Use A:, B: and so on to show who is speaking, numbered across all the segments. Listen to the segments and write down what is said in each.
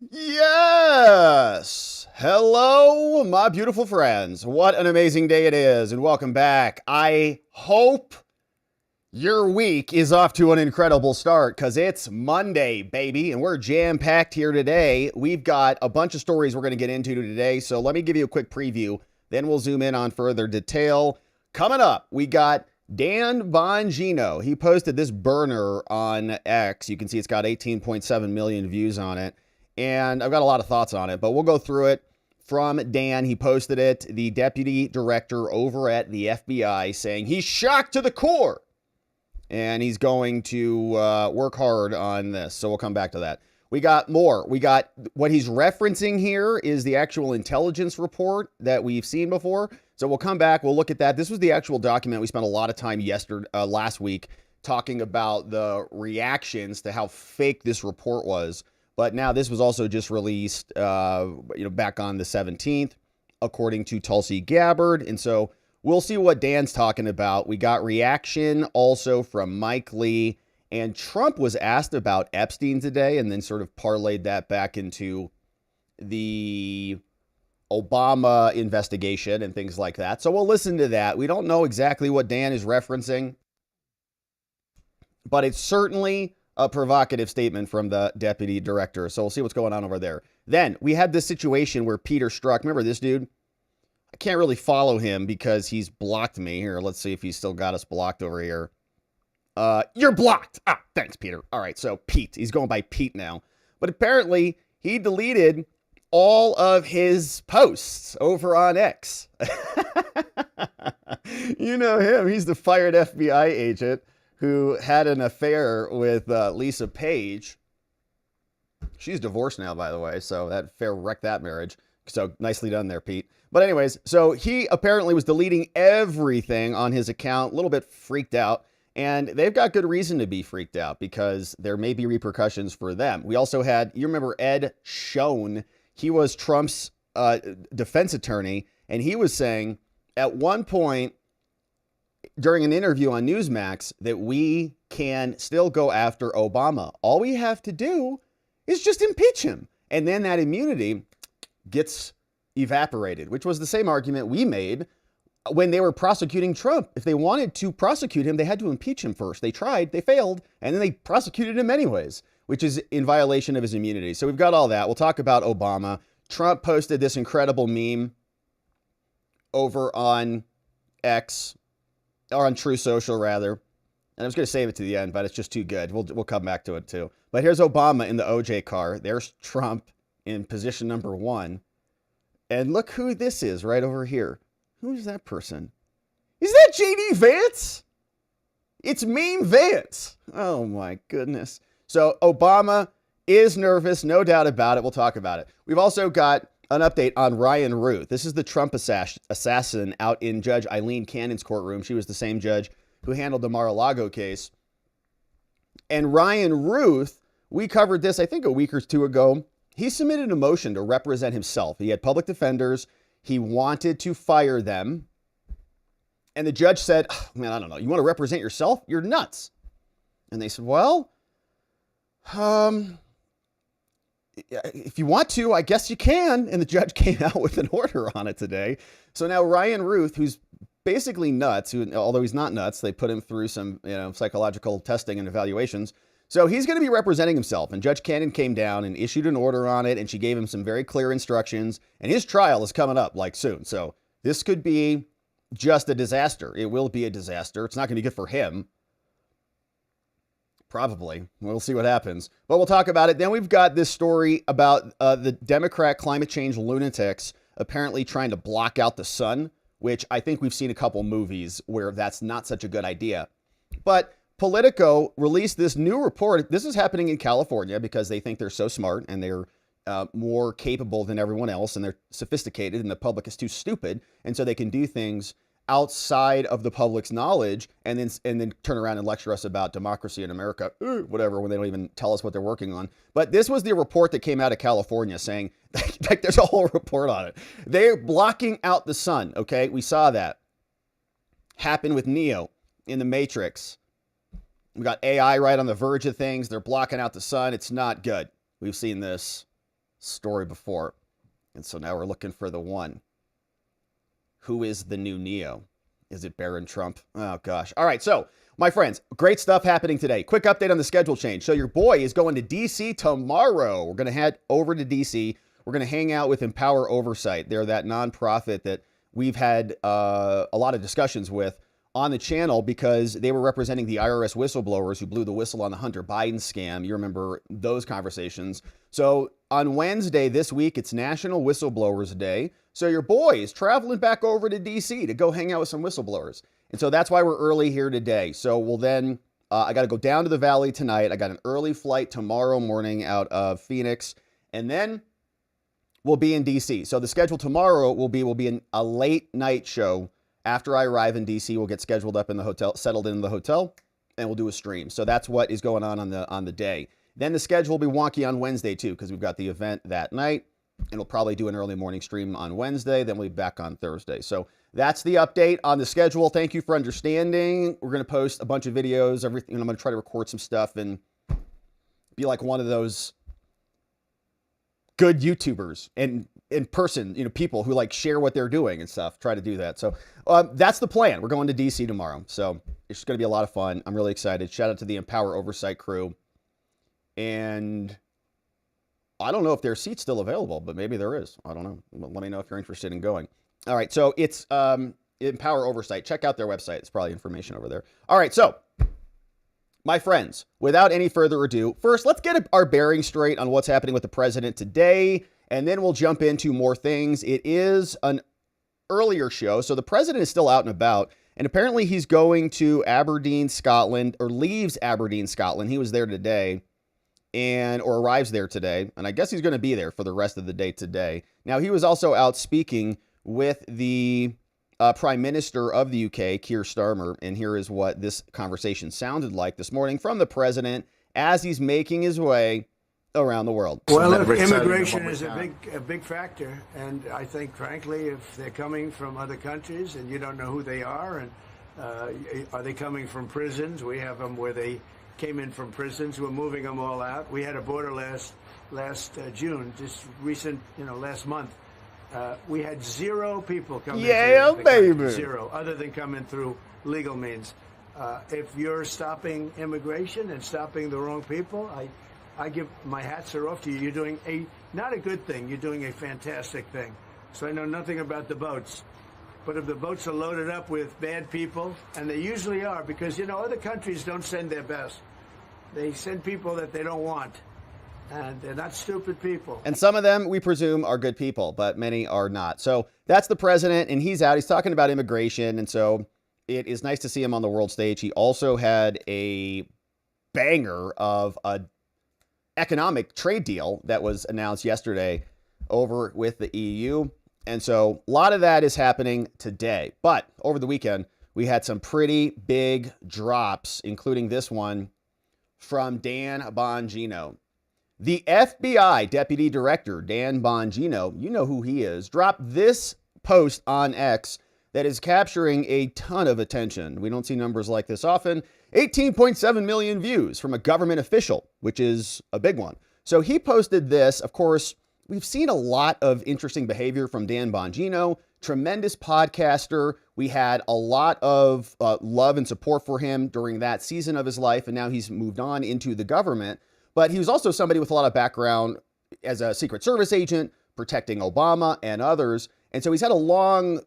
A: Yes! Hello, my beautiful friends. What an amazing day it is, and welcome back. I hope your week is off to an incredible start because it's Monday, baby, and we're jam packed here today. We've got a bunch of stories we're going to get into today, so let me give you a quick preview, then we'll zoom in on further detail. Coming up, we got Dan Bongino. He posted this burner on X. You can see it's got 18.7 million views on it. And I've got a lot of thoughts on it, but we'll go through it. From Dan, he posted it, the deputy director over at the FBI saying he's shocked to the core. And he's going to work hard on this. So we'll come back to that. We got more. We got what he's referencing here is the actual intelligence report that we've seen before. So we'll come back. We'll look at that. This was the actual document. We spent a lot of time last week talking about the reactions to how fake this report was. But now this was also just released, back on the 17th, according to Tulsi Gabbard. And so we'll see what Dan's talking about. We got reaction also from Mike Lee. And Trump was asked about Epstein today and then sort of parlayed that back into the Obama investigation and things like that. So we'll listen to that. We don't know exactly what Dan is referencing, but it's certainly a provocative statement from the deputy director. So we'll see what's going on over there. Then we had this situation where Peter Strzok, remember this dude? I can't really follow him because he's blocked me. Here, let's see if he's still got us blocked over here. You're blocked. Ah, thanks, Peter. All right, so Pete. He's going by Pete now. But apparently he deleted all of his posts over on X. You know him. He's the fired FBI agent who had an affair with Lisa Page. She's divorced now, by the way, so that affair wrecked that marriage. So nicely done there, Pete. But anyways, so he apparently was deleting everything on his account, a little bit freaked out. And they've got good reason to be freaked out because there may be repercussions for them. We also had, you remember Ed Schoen, he was Trump's defense attorney, and he was saying at one point, during an interview on Newsmax, that we can still go after Obama. All we have to do is just impeach him. And then that immunity gets evaporated, which was the same argument we made when they were prosecuting Trump. If they wanted to prosecute him, they had to impeach him first. They tried, they failed, and then they prosecuted him anyways, which is in violation of his immunity. So we've got all that. We'll talk about Obama. Trump posted this incredible meme over on X, or on True Social, rather. And I was going to save it to the end, but it's just too good. We'll come back to it, too. But here's Obama in the OJ car. There's Trump in position number 1. And look who this is right over here. Who's that person? Is that J.D. Vance? It's Meme Vance. Oh, my goodness. So Obama is nervous, no doubt about it. We'll talk about it. We've also got an update on Ryan Routh. This is the Trump assassin out in Judge Eileen Cannon's courtroom. She was the same judge who handled the Mar-a-Lago case. And Ryan Routh, we covered this, I think, a week or two ago. He submitted a motion to represent himself. He had public defenders. He wanted to fire them. And the judge said, oh, man, I don't know. You want to represent yourself? You're nuts. And they said, well, if you want to, I guess you can. And the judge came out with an order on it today. So now Ryan Routh, who's basically nuts, although he's not nuts, they put him through some psychological testing and evaluations. So he's going to be representing himself. And Judge Cannon came down and issued an order on it. And she gave him some very clear instructions. And his trial is coming up like soon. So this could be just a disaster. It will be a disaster. It's not going to be good for him. Probably. We'll see what happens. But we'll talk about it. Then we've got this story about the Democrat climate change lunatics apparently trying to block out the sun, which I think we've seen a couple movies where that's not such a good idea. But Politico released this new report. This is happening in California because they think they're so smart and they're more capable than everyone else, and they're sophisticated, and the public is too stupid. And so they can do things outside of the public's knowledge and then turn around and lecture us about democracy in America, whatever, when they don't even tell us what they're working on. But this was the report that came out of California saying, like, there's a whole report on it. They're blocking out the sun. Okay. We saw that happen with Neo in the Matrix. We got AI right on the verge of things. They're blocking out the sun. It's not good. We've seen this story before. And so now we're looking for the one. Who is the new Neo? Is it Barron Trump? Oh, gosh. All right. So, my friends, great stuff happening today. Quick update on the schedule change. So, your boy is going to D.C. tomorrow. We're going to head over to D.C. We're going to hang out with Empower Oversight. They're that nonprofit that we've had a lot of discussions with on the channel because they were representing the IRS whistleblowers who blew the whistle on the Hunter Biden scam. You remember those conversations. So on Wednesday this week, it's National Whistleblowers Day. So your boy is traveling back over to DC to go hang out with some whistleblowers. And so that's why we're early here today. So we'll then, I got to go down to the Valley tonight. I got an early flight tomorrow morning out of Phoenix. And then we'll be in DC. So the schedule tomorrow will be a late night show. After I arrive in DC, we'll get scheduled up in the hotel, settled in the hotel, and we'll do a stream. So that's what is going on the day. Then the schedule will be wonky on Wednesday too, because we've got the event that night, and we'll probably do an early morning stream on Wednesday. Then we'll be back on Thursday. So that's the update on the schedule. Thank you for understanding. We're going to post a bunch of videos. Everything. I'm going to try to record some stuff and be like one of those good YouTubers and in person, people who like share what they're doing and stuff. Try to do that. So that's the plan. We're going to DC tomorrow. So it's going to be a lot of fun. I'm really excited. Shout out to the Empower Oversight crew. And I don't know if there's seats still available, but maybe there is. I don't know. Let me know if you're interested in going. All right. So it's Empower Oversight. Check out their website. It's probably information over there. All right. So my friends, without any further ado, first, let's get our bearings straight on what's happening with the president today, and then we'll jump into more things. It is an earlier show, so the president is still out and about, and apparently he's going to Aberdeen, Scotland, or leaves Aberdeen, Scotland. He was there today, or arrives there today, and I guess he's going to be there for the rest of the day today. Now, he was also out speaking with the Prime Minister of the UK, Keir Starmer, and here is what this conversation sounded like this morning from the president as he's making his way around the world.
B: Well, look, immigration is a big factor, and I think, frankly, if they're coming from other countries and you don't know who they are, and are they coming from prisons? We have them where they came in from prisons. We're moving them all out. We had a border last June, just recent, last month. We had 0 people come in.
A: Yeah, baby.
B: 0, other than coming through legal means. If you're stopping immigration and stopping the wrong people, I give my hats are off to you. You're doing not a good thing. You're doing a fantastic thing. So I know nothing about the boats. But if the boats are loaded up with bad people, and they usually are, because, other countries don't send their best. They send people that they don't want. And they're not stupid people.
A: And some of them, we presume, are good people, but many are not. So that's the president, and he's out. He's talking about immigration, and so it is nice to see him on the world stage. He also had a banger of a economic trade deal that was announced yesterday over with the EU. And so a lot of that is happening today. But over the weekend, we had some pretty big drops, including this one from Dan Bongino. The FBI Deputy Director, Dan Bongino, you know who he is, dropped this post on X that is capturing a ton of attention. We don't see numbers like this often. 18.7 million views from a government official, which is a big one. So he posted this. Of course, we've seen a lot of interesting behavior from Dan Bongino, tremendous podcaster. We had a lot of love and support for him during that season of his life, and now he's moved on into the government. But he was also somebody with a lot of background as a Secret Service agent, protecting Obama and others. And so he's had a long,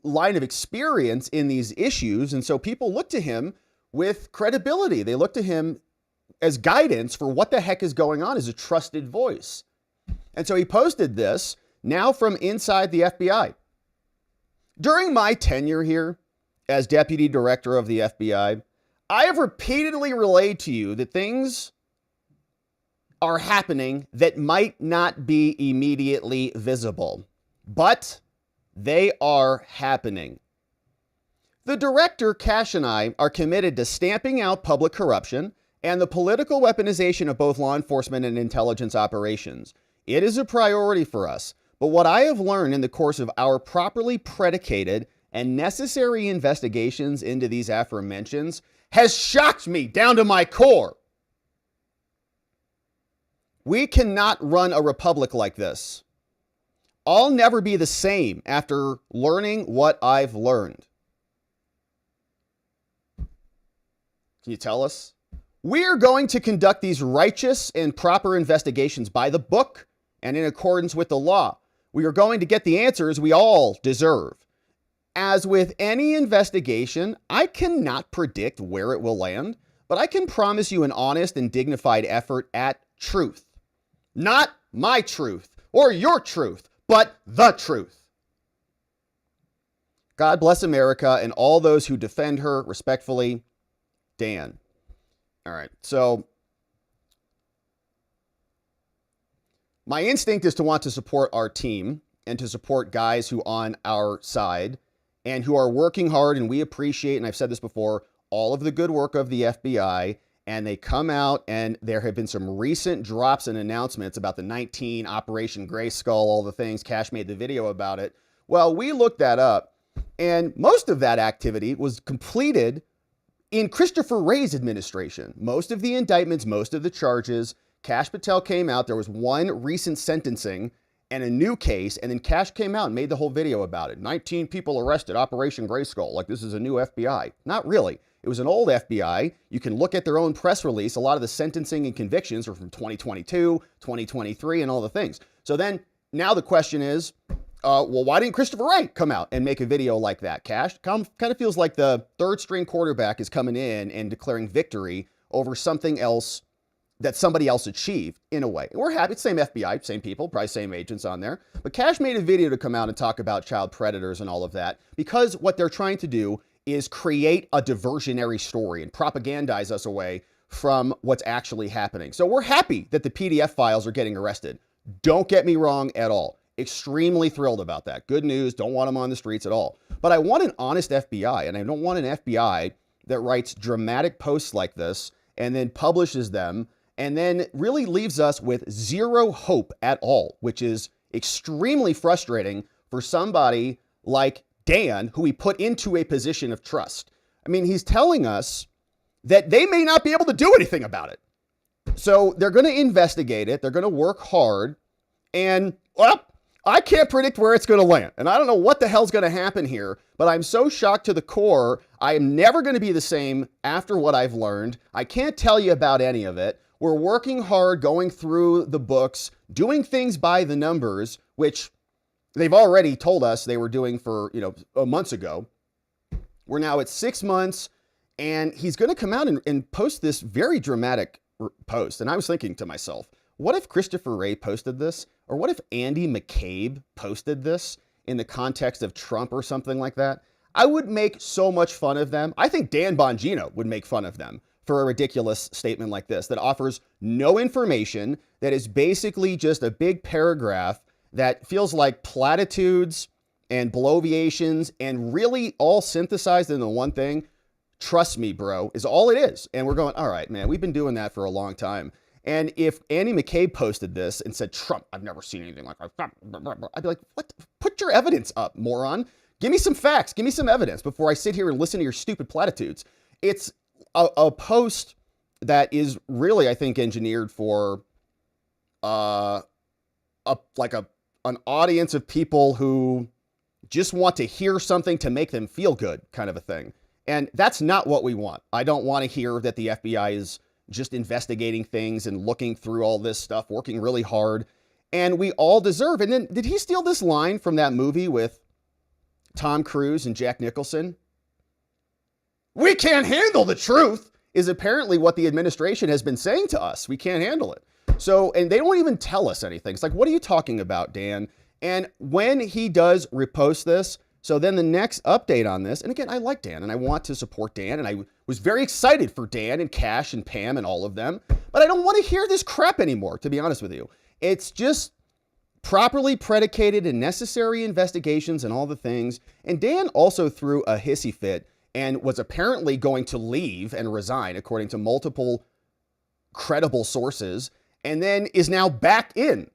A: line of experience in these issues. And so people look to him with credibility. They look to him as guidance for what the heck is going on, as a trusted voice. And so he posted this now from inside the FBI. During my tenure here as Deputy Director of the FBI, I have repeatedly relayed to you that things are happening that might not be immediately visible, but they are happening. The director, Cash, and I are committed to stamping out public corruption and the political weaponization of both law enforcement and intelligence operations. It is a priority for us, but what I have learned in the course of our properly predicated and necessary investigations into these aforementions has shocked me down to my core. We cannot run a republic like this. I'll never be the same after learning what I've learned. Can you tell us? We are going to conduct these righteous and proper investigations by the book and in accordance with the law. We are going to get the answers we all deserve. As with any investigation, I cannot predict where it will land, but I can promise you an honest and dignified effort at truth. Not my truth or your truth, but the truth. God bless America and all those who defend her. Respectfully, Dan. All right, so my instinct is to want to support our team and to support guys who are on our side and who are working hard, and we appreciate, and I've said this before, all of the good work of the FBI. And they come out, and there have been some recent drops and announcements about the 19 Operation Grayskull, all the things. Cash made the video about it. Well, we looked that up, and most of that activity was completed in Christopher Wray's administration. Most of the indictments, most of the charges, Kash Patel came out. There was one recent sentencing and a new case, and then Kash came out and made the whole video about it. 19 people arrested, Operation Grayskull, like this is a new FBI. Not really. It was an old FBI. You can look at their own press release. A lot of the sentencing and convictions are from 2022, 2023, and all the things. So then now the question is, well, why didn't Christopher Wray come out and make a video like that? Kash kind of feels like the third string quarterback is coming in and declaring victory over something else that somebody else achieved in a way. And we're happy. It's same FBI, same people, probably same agents on there. But Kash made a video to come out and talk about child predators and all of that, because what they're trying to do is create a diversionary story and propagandize us away from what's actually happening. So we're happy that the PDF files are getting arrested. Don't get me wrong at all. Extremely thrilled about that. Good news. Don't want them on the streets at all. But I want an honest FBI, and I don't want an FBI that writes dramatic posts like this and then publishes them and then really leaves us with zero hope at all, which is extremely frustrating for somebody like Dan, who he put into a position of trust. I mean, he's telling us that they may not be able to do anything about it. So they're going to investigate it. They're going to work hard. And, well, I can't predict where it's going to land. And I don't know what the hell's going to happen here, but I'm so shocked to the core. I am never going to be the same after what I've learned. I can't tell you about any of it. We're working hard, going through the books, doing things by the numbers, which they've already told us they were doing for, months ago. We're now at 6 months, and he's going to come out and post this very dramatic post. And I was thinking to myself, what if Christopher Wray posted this? Or what if Andy McCabe posted this in the context of Trump or something like that? I would make so much fun of them. I think Dan Bongino would make fun of them for a ridiculous statement like this that offers no information, that is basically just a big paragraph that feels like platitudes and bloviations and really all synthesized into one thing. Trust me, bro, is all it is. And we're going, all right, man, we've been doing that for a long time. And if Andy McCabe posted this and said, Trump, I've never seen anything like that, I'd be like, what? Put your evidence up, moron. Give me some facts. Give me some evidence before I sit here and listen to your stupid platitudes. It's a post that is really, I think, engineered for an audience of people who just want to hear something to make them feel good, kind of a thing. And that's not what we want. I don't want to hear that the FBI is just investigating things and looking through all this stuff, working really hard. And we all deserve. And then, did he steal this line from that movie with Tom Cruise and Jack Nicholson? We can't handle the truth is apparently what the administration has been saying to us. We can't handle it. So, and they don't even tell us anything. It's like, what are you talking about, Dan? And when he does repost this, so then the next update on this, and again, I like Dan and I want to support Dan, and I was very excited for Dan and Kash and Pam and all of them, but I don't want to hear this crap anymore, to be honest with you. It's just properly predicated and necessary investigations and all the things. And Dan also threw a hissy fit and was apparently going to leave and resign, according to multiple credible sources, and then is now back in.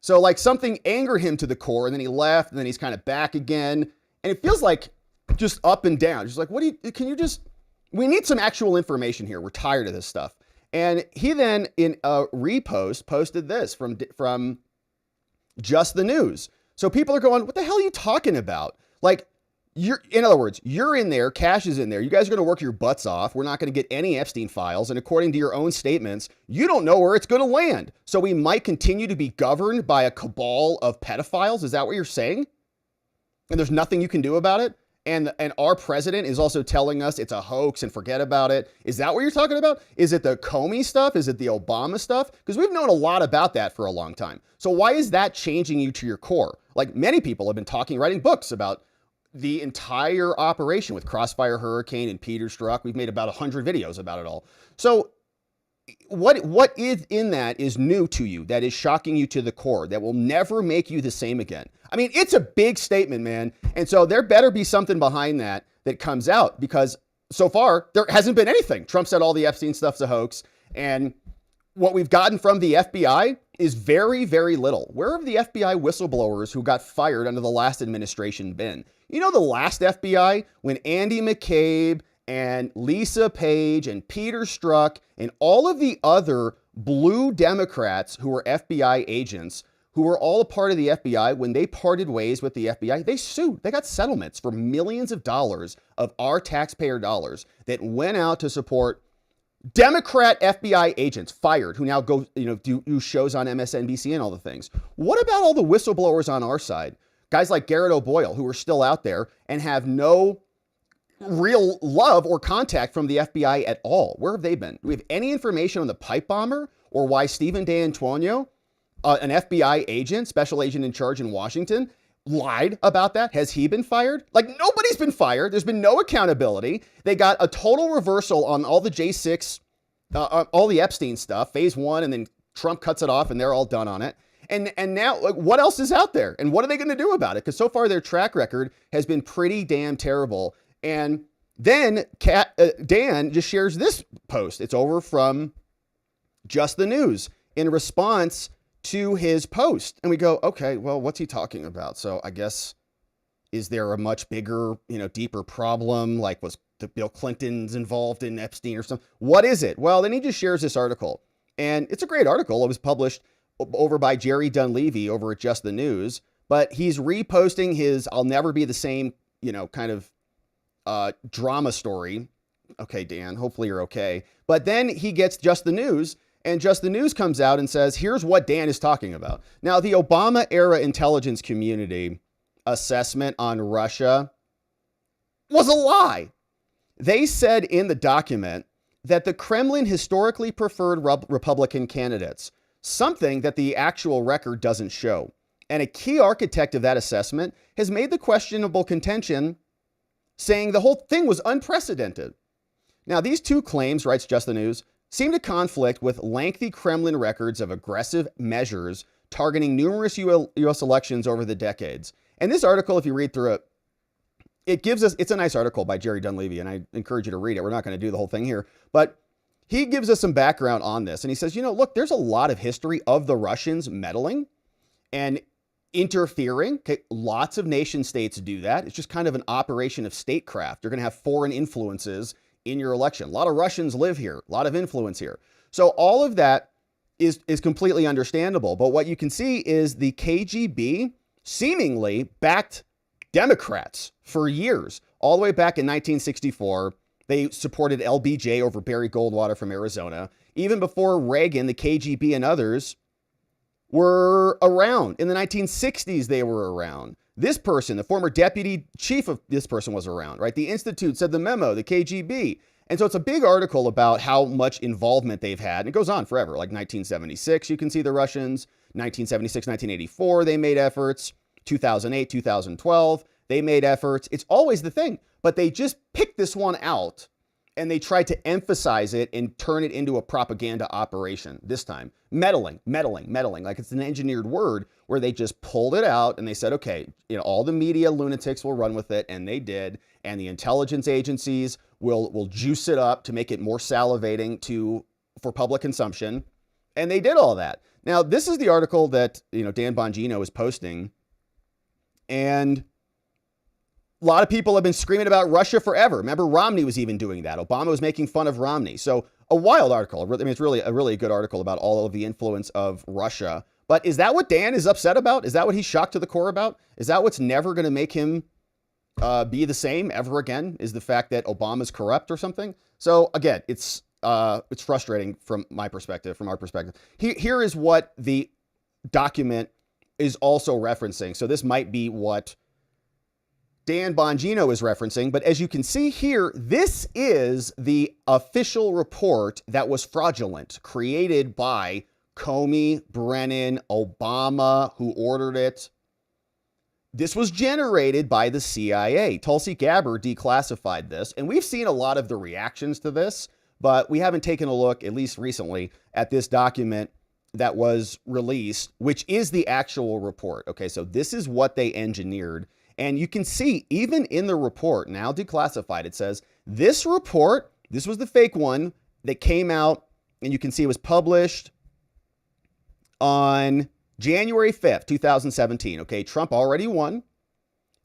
A: So like something angered him to the core, and then he left, and then he's kind of back again. And it feels like just up and down. Just like, we need some actual information here. We're tired of this stuff. And he then, in a repost, posted this from Just the News. So people are going, what the hell are you talking about? Like, in other words, you're in there, Cash is in there. You guys are going to work your butts off. We're not going to get any Epstein files. And according to your own statements, you don't know where it's going to land. So we might continue to be governed by a cabal of pedophiles. Is that what you're saying? And there's nothing you can do about it? And our president is also telling us it's a hoax and forget about it. Is that what you're talking about? Is it the Comey stuff? Is it the Obama stuff? Because we've known a lot about that for a long time. So why is that changing you to your core? Like, many people have been writing books about the entire operation with Crossfire Hurricane and Peter Strzok. We've made about 100 videos about it all. So what is in that is new to you, that is shocking you to the core, that will never make you the same again? I mean, it's a big statement, man. And so there better be something behind that comes out, because so far there hasn't been anything. Trump said all the Epstein stuff's a hoax. And what we've gotten from the FBI is very, very little. Where have the FBI whistleblowers who got fired under the last administration been? You know, the last FBI, when Andy McCabe and Lisa Page and Peter Strzok and all of the other blue Democrats who were FBI agents, who were all a part of the FBI, when they parted ways with the FBI, they sued. They got settlements for millions of dollars of our taxpayer dollars that went out to support Democrat FBI agents fired, who now go, do shows on MSNBC and all the things. What about all the whistleblowers on our side? Guys like Garrett O'Boyle, who are still out there and have no real love or contact from the FBI at all. Where have they been? Do we have any information on the pipe bomber, or why Stephen D'Antonio, an FBI agent, special agent in charge in Washington, lied about that? Has he been fired? Like, nobody's been fired. There's been no accountability. They got a total reversal on all the J6, all the Epstein stuff, phase 1, and then Trump cuts it off and they're all done on it. And now, like, what else is out there? And what are they going to do about it? Because so far their track record has been pretty damn terrible. And then Dan just shares this post. It's over from Just the News in response to his post. And we go, okay, well, what's he talking about? So I guess, is there a much bigger, deeper problem? Like, was the Bill Clinton's involved in Epstein or something? What is it? Well, then he just shares this article. And it's a great article. It was published over by Jerry Dunleavy over at Just the News. But he's reposting his I'll never be the same, kind of drama story. Okay, Dan, hopefully you're okay. But then he gets Just the News, and Just the News comes out and says, here's what Dan is talking about. Now, the Obama era intelligence community assessment on Russia was a lie. They said in the document that the Kremlin historically preferred Republican candidates, something that the actual record doesn't show. And a key architect of that assessment has made the questionable contention, saying the whole thing was unprecedented. Now, these two claims, writes Just the News, seem to conflict with lengthy Kremlin records of aggressive measures targeting numerous U.S. elections over the decades. And this article, if you read through it, it's a nice article by Jerry Dunleavy, and I encourage you to read it. We're not going to do the whole thing here, but he gives us some background on this. And he says, look, there's a lot of history of the Russians meddling and interfering. Okay, lots of nation states do that. It's just kind of an operation of statecraft. You're going to have foreign influences in your election. A lot of Russians live here, a lot of influence here. So all of that is completely understandable. But what you can see is the KGB seemingly backed Democrats for years. All the way back in 1964, they supported LBJ over Barry Goldwater from Arizona. Even before Reagan, the KGB and others were around. In the 1960s, they were around. This person, the former deputy chief of this person, was around, right? The Institute said the memo, the KGB. And so it's a big article about how much involvement they've had. And it goes on forever. Like 1976, you can see the Russians. 1976, 1984, they made efforts. 2008, 2012, they made efforts. It's always the thing. But they just picked this one out and they tried to emphasize it and turn it into a propaganda operation this time. Meddling. Like it's an engineered word where they just pulled it out and they said, okay, all the media lunatics will run with it. And they did. And the intelligence agencies will juice it up to make it more salivating for public consumption. And they did all that. Now, this is the article that, Dan Bongino is posting. And a lot of people have been screaming about Russia forever. Remember, Romney was even doing that. Obama was making fun of Romney. So a wild article. I mean, it's really a really good article about all of the influence of Russia. But is that what Dan is upset about? Is that what he's shocked to the core about? Is that what's never going to make him be the same ever again? Is the fact that Obama's corrupt or something? So again, it's frustrating from my perspective, from our perspective. Here is what the document is also referencing. So this might be what Dan Bongino is referencing, but as you can see here, this is the official report that was fraudulent, created by Comey, Brennan, Obama, who ordered it. This was generated by the CIA. Tulsi Gabbard declassified this, and we've seen a lot of the reactions to this, but we haven't taken a look, at least recently, at this document that was released, which is the actual report. Okay, so this is what they engineered. And you can see, even in the report, now declassified, it says, this report, this was the fake one that came out, and you can see it was published on January 5th, 2017. Okay, Trump already won,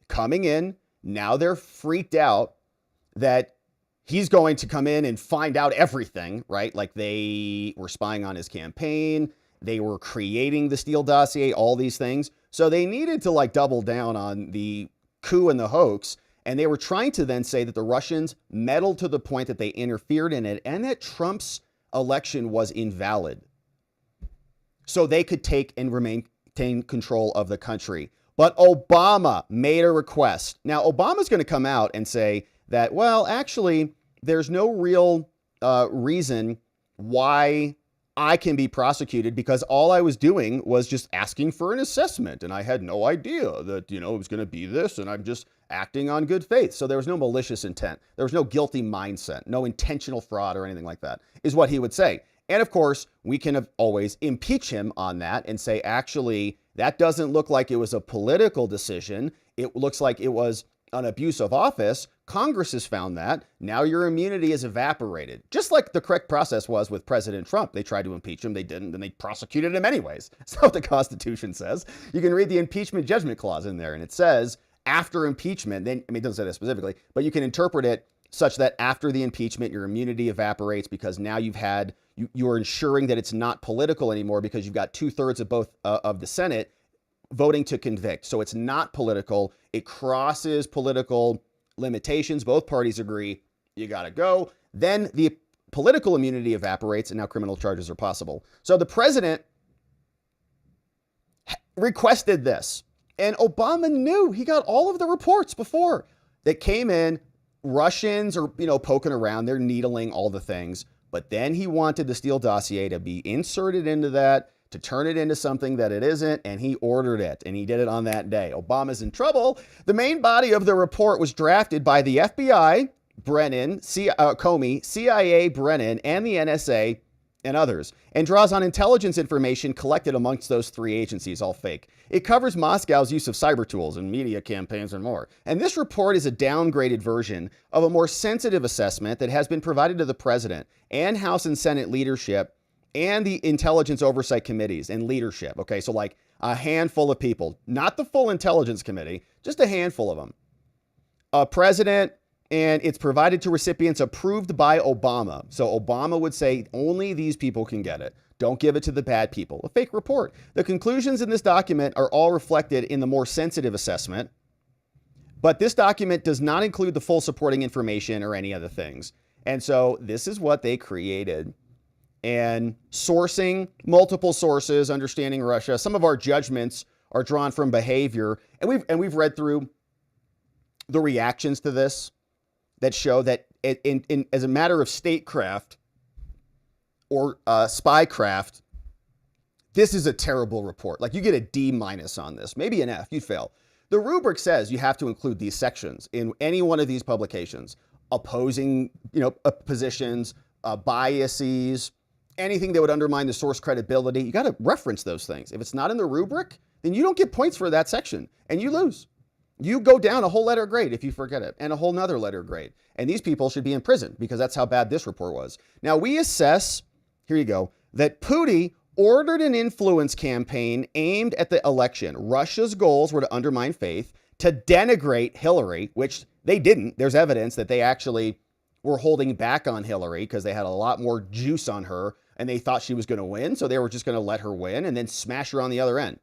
A: coming in. Now they're freaked out that he's going to come in and find out everything, right? Like they were spying on his campaign. They were creating the Steele dossier, all these things. So they needed to like double down on the coup and the hoax. And they were trying to then say that the Russians meddled to the point that they interfered in it and that Trump's election was invalid. So they could take and maintain control of the country. But Obama made a request. Now, Obama's going to come out and say that, well, actually, there's no real reason why I can be prosecuted because all I was doing was just asking for an assessment. And I had no idea that, it was going to be this. And I'm just acting on good faith. So there was no malicious intent. There was no guilty mindset, no intentional fraud or anything like that, is what he would say. And of course, we can always impeach him on that and say, actually, that doesn't look like it was a political decision. It looks like it was an abuse of office. Congress has found that. Now your immunity is evaporated. Just like the correct process was with President Trump. They tried to impeach him. They didn't. And they prosecuted him anyways. That's what the Constitution says. You can read the impeachment judgment clause in there. And it says after impeachment, then, it doesn't say that specifically, but you can interpret it such that after the impeachment, your immunity evaporates because now you're ensuring that it's not political anymore because you've got 2/3 of both of the Senate voting to convict. So it's not political. It crosses political limitations. Both parties agree you got to go. Then the political immunity evaporates and now criminal charges are possible. So the president requested this and Obama knew he got all of the reports before that came in. Russians are, poking around. They're needling all the things. But then he wanted the Steele dossier to be inserted into that, to turn it into something that it isn't, and he ordered it, and he did it on that day. Obama's in trouble. The main body of the report was drafted by the FBI, Brennan, Comey, CIA, Brennan, and the NSA, and others, and draws on intelligence information collected amongst those three agencies, all fake. It covers Moscow's use of cyber tools and media campaigns and more. And this report is a downgraded version of a more sensitive assessment that has been provided to the president and House and Senate leadership and the intelligence oversight committees and leadership. Okay, so like a handful of people, not the full intelligence committee, just a handful of them. A president, and it's provided to recipients approved by Obama. So Obama would say only these people can get it. Don't give it to the bad people. A fake report. The conclusions in this document are all reflected in the more sensitive assessment, but this document does not include the full supporting information or any other things. And so this is what they created. And sourcing, multiple sources, understanding Russia. Some of our judgments are drawn from behavior. And we've read through the reactions to this that show that as a matter of statecraft or spycraft, this is a terrible report. Like you get a D- on this, maybe an F, you'd fail. The rubric says you have to include these sections in any one of these publications: opposing, positions, biases, anything that would undermine the source credibility. You got to reference those things. If it's not in the rubric, then you don't get points for that section and you lose. You go down a whole letter grade if you forget it, and a whole nother letter grade. And these people should be in prison because that's how bad this report was. Now we assess, here you go, that Putin ordered an influence campaign aimed at the election. Russia's goals were to undermine faith, to denigrate Hillary, which they didn't. There's evidence that they actually were holding back on Hillary because they had a lot more juice on her and they thought she was going to win. So they were just going to let her win and then smash her on the other end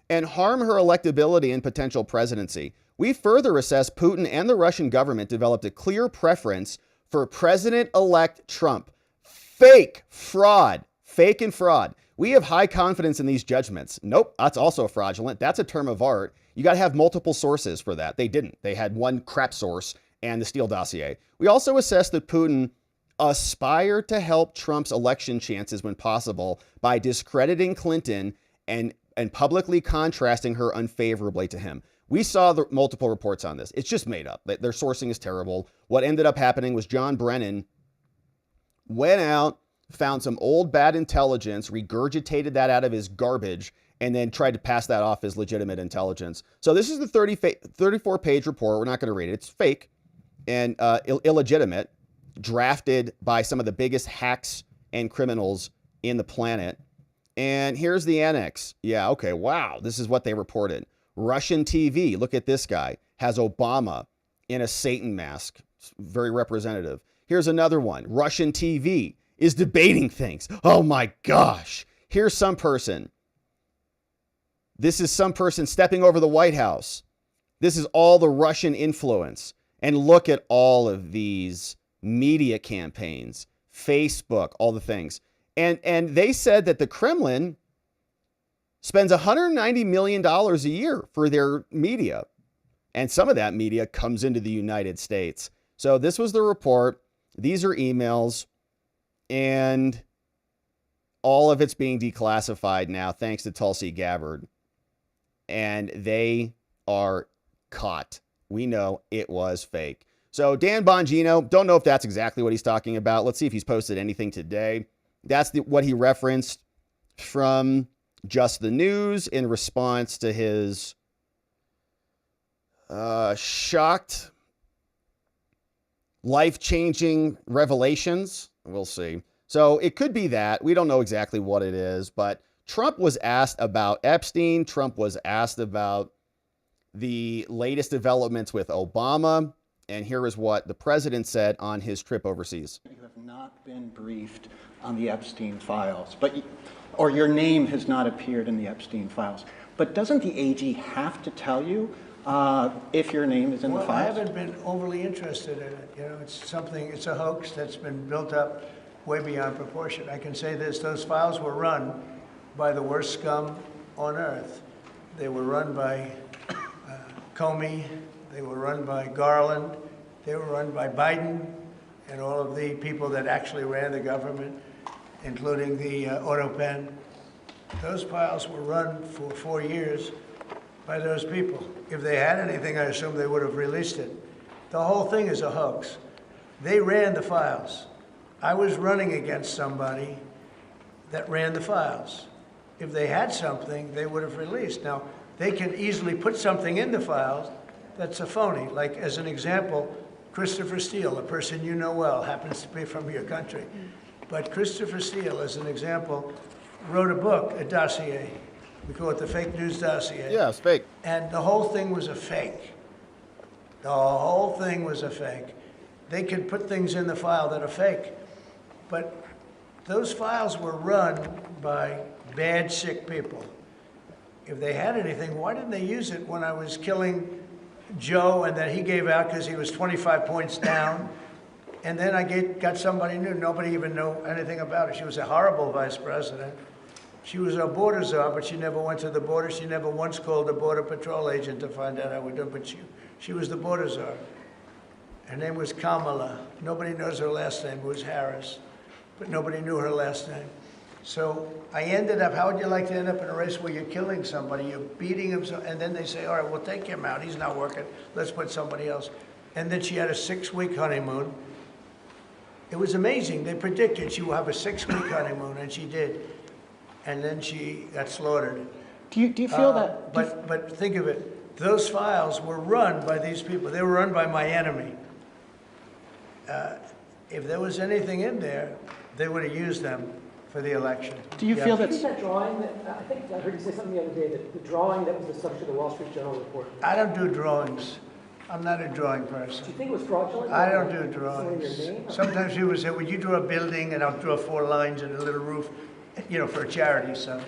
A: and harm her electability and potential presidency. We further assess Putin and the Russian government developed a clear preference for President-elect Trump. Fake, fraud, fake and fraud. We have high confidence in these judgments. Nope, that's also fraudulent. That's a term of art. You got to have multiple sources for that. They didn't. They had one crap source and the Steele dossier. We also assess that Putin aspired to help Trump's election chances when possible by discrediting Clinton and publicly contrasting her unfavorably to him. We saw the multiple reports on this. It's just made up. Their sourcing is terrible. What ended up happening was John Brennan went out, found some old bad intelligence, regurgitated that out of his garbage, and then tried to pass that off as legitimate intelligence. So this is the 34-page report. We're not going to read it. It's fake and illegitimate, drafted by some of the biggest hacks and criminals in the planet. And here's the annex. Yeah, okay, wow. This is what they reported. Russian TV, look at this guy, has Obama in a Satan mask. It's very representative. Here's another one. Russian TV is debating things. Oh my gosh. Here's some person. This is some person stepping over the White House. This is all the Russian influence. And look at all of these media campaigns, Facebook, all the things. And they said that the Kremlin spends $190 million a year for their media. And some of that media comes into the United States. So this was the report. These are emails. And all of it's being declassified now, thanks to Tulsi Gabbard. And they are caught. We know it was fake. So Dan Bongino, don't know if that's exactly what he's talking about. Let's see if he's posted anything today. That's what he referenced from Just the News in response to his shocked, life-changing revelations. We'll see. So it could be that. We don't know exactly what it is, but Trump was asked about Epstein. Trump was asked about the latest developments with Obama. And here is what the president said on his trip overseas.
C: You have not been briefed on the Epstein files, or your name has not appeared in the Epstein files. But doesn't the AG have to tell you if your name is in the files?
B: I haven't been overly interested in it. You know, it's a hoax that's been built up way beyond proportion. I can say this, those files were run by the worst scum on earth. They were run by Comey, they were run by Garland, they were run by Biden and all of the people that actually ran the government, including the auto pen. Those files were run for 4 years by those people. If they had anything, I assume they would have released it. The whole thing is a hoax. They ran the files. I was running against somebody that ran the files. If they had something, they would have released. Now, they can easily put something in the files that's a phony. Like, as an example, Christopher Steele, a person you know well, happens to be from your country. But Christopher Steele, as an example, wrote a book, a dossier. We call it the fake news dossier.
A: Yeah, it's fake.
B: And the whole thing was a fake. The whole thing was a fake. They can put things in the file that are fake. But those files were run by bad, sick people. If they had anything, why didn't they use it when I was killing Joe and then he gave out because he was 25 points down? And then I got somebody new. Nobody even knew anything about her. She was a horrible vice president. She was a border czar, but she never went to the border. She never once called a border patrol agent to find out how we're doing, but she was the border czar. Her name was Kamala. Nobody knows her last name. It was Harris, but nobody knew her last name. So I ended up, how would you like to end up in a race where you're killing somebody, you're beating him, and then they say, all right, we'll take him out. He's not working. Let's put somebody else. And then she had a 6-week honeymoon. It was amazing. They predicted she would have a 6-week honeymoon, and she did. And then she got slaughtered.
C: Do you feel that?
B: But think of it. Those files were run by these people. They were run by my enemy. If there was anything in there, they would have used them for the election.
C: Do you feel that?
D: That drawing, I think I heard you say something the other day, that the drawing that was the subject of the Wall Street Journal report.
B: I don't do drawings. I'm not a drawing person.
D: Do you think it was fraudulent?
B: I don't do drawings. Sometimes people say, would you draw a building? And I'll draw 4 lines and a little roof, for a charity, so.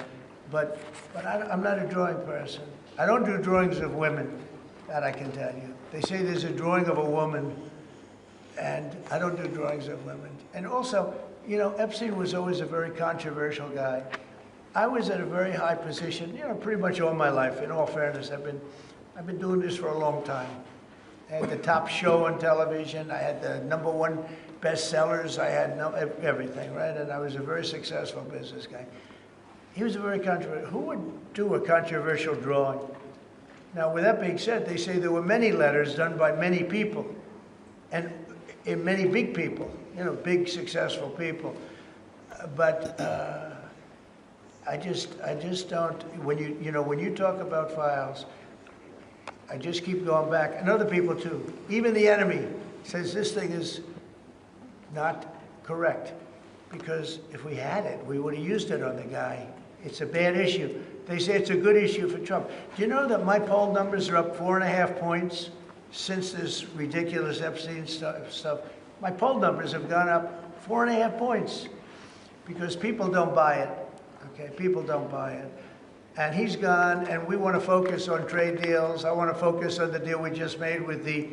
B: But I'm not a drawing person. I don't do drawings of women, that I can tell you. They say there's a drawing of a woman, and I don't do drawings of women. And also, Epstein was always a very controversial guy. I was at a very high position, pretty much all my life. In all fairness, I've been doing this for a long time. I had the top show on television. I had the #1 bestsellers. I had everything, right? And I was a very successful business guy. He was a very controversial. Who would do a controversial drawing? Now, with that being said, they say there were many letters done by many people, and many big people, big successful people. But I just don't. When you talk about files, I just keep going back, and other people too. Even the enemy says this thing is not correct, because if we had it, we would have used it on the guy. It's a bad issue. They say it's a good issue for Trump. Do you know that my poll numbers are up 4.5 points since this ridiculous Epstein stuff? My poll numbers have gone up 4.5 points because people don't buy it. Okay, people don't buy it. And he's gone, and we want to focus on trade deals. I want to focus on the deal we just made with the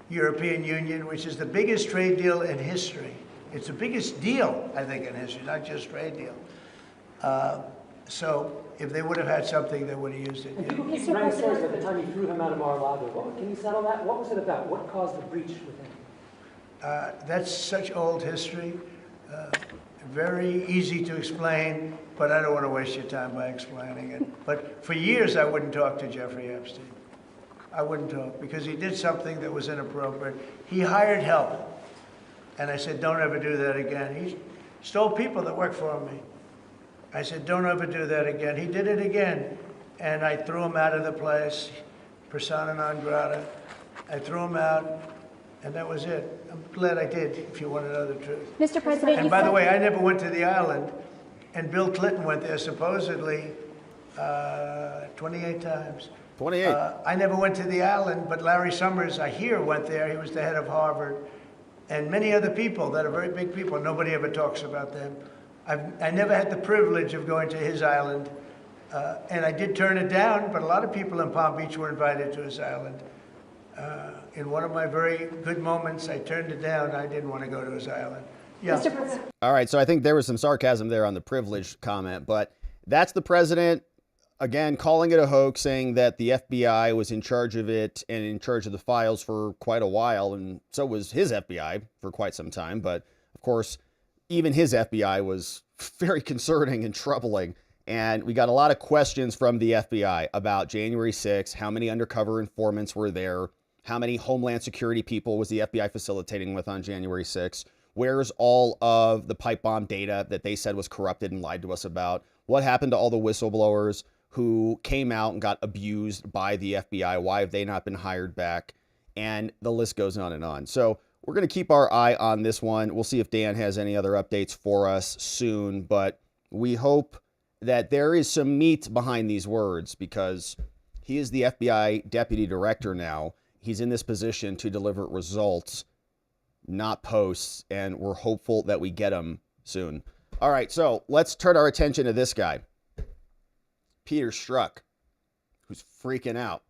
B: European Union, which is the biggest trade deal in history. It's the biggest deal, I think, in history, not just trade deal. So if they would have had something, they would have used it.
D: And people keep running stories at the time he threw him out of Mar-a-Lago. Can you settle that? What was it about? What caused the breach with him?
B: That's such old history. Very easy to explain, but I don't want to waste your time by explaining it. But for years, I wouldn't talk to Jeffrey Epstein. I wouldn't talk because he did something that was inappropriate. He hired help. And I said, don't ever do that again. He stole people that worked for me. I said, don't ever do that again. He did it again. And I threw him out of the place, persona non grata. I threw him out, and that was it. I'm glad I did, if you want to know the truth.
E: Mr. President,
B: and by the way, I never went to the island, and Bill Clinton went there supposedly 28 times.
A: 28.
B: I never went to the island, but Larry Summers, I hear, went there. He was the head of Harvard. And many other people that are very big people. Nobody ever talks about them. I never had the privilege of going to his island. And I did turn it down, but a lot of people in Palm Beach were invited to his island. In one of my very good moments, I turned it down. I didn't want to go to his island. Yeah.
E: Mr. President.
A: All right, so I think there was some sarcasm there on the privilege comment, but that's the president, again, calling it a hoax, saying that the FBI was in charge of it and in charge of the files for quite a while, and so was his FBI for quite some time. But, of course, even his FBI was very concerning and troubling. And we got a lot of questions from the FBI about January 6th, how many undercover informants were there, how many Homeland Security people was the FBI facilitating with on January 6th, where's all of the pipe bomb data that they said was corrupted and lied to us about, what happened to all the whistleblowers who came out and got abused by the FBI, why have they not been hired back, and the list goes on and on. So we're going to keep our eye on this one. We'll see if Dan has any other updates for us soon, but we hope that there is some meat behind these words because he is the FBI deputy director now. He's in this position to deliver results, not posts, and we're hopeful that we get them soon. All right, so let's turn our attention to this guy, Peter Strzok, who's freaking out.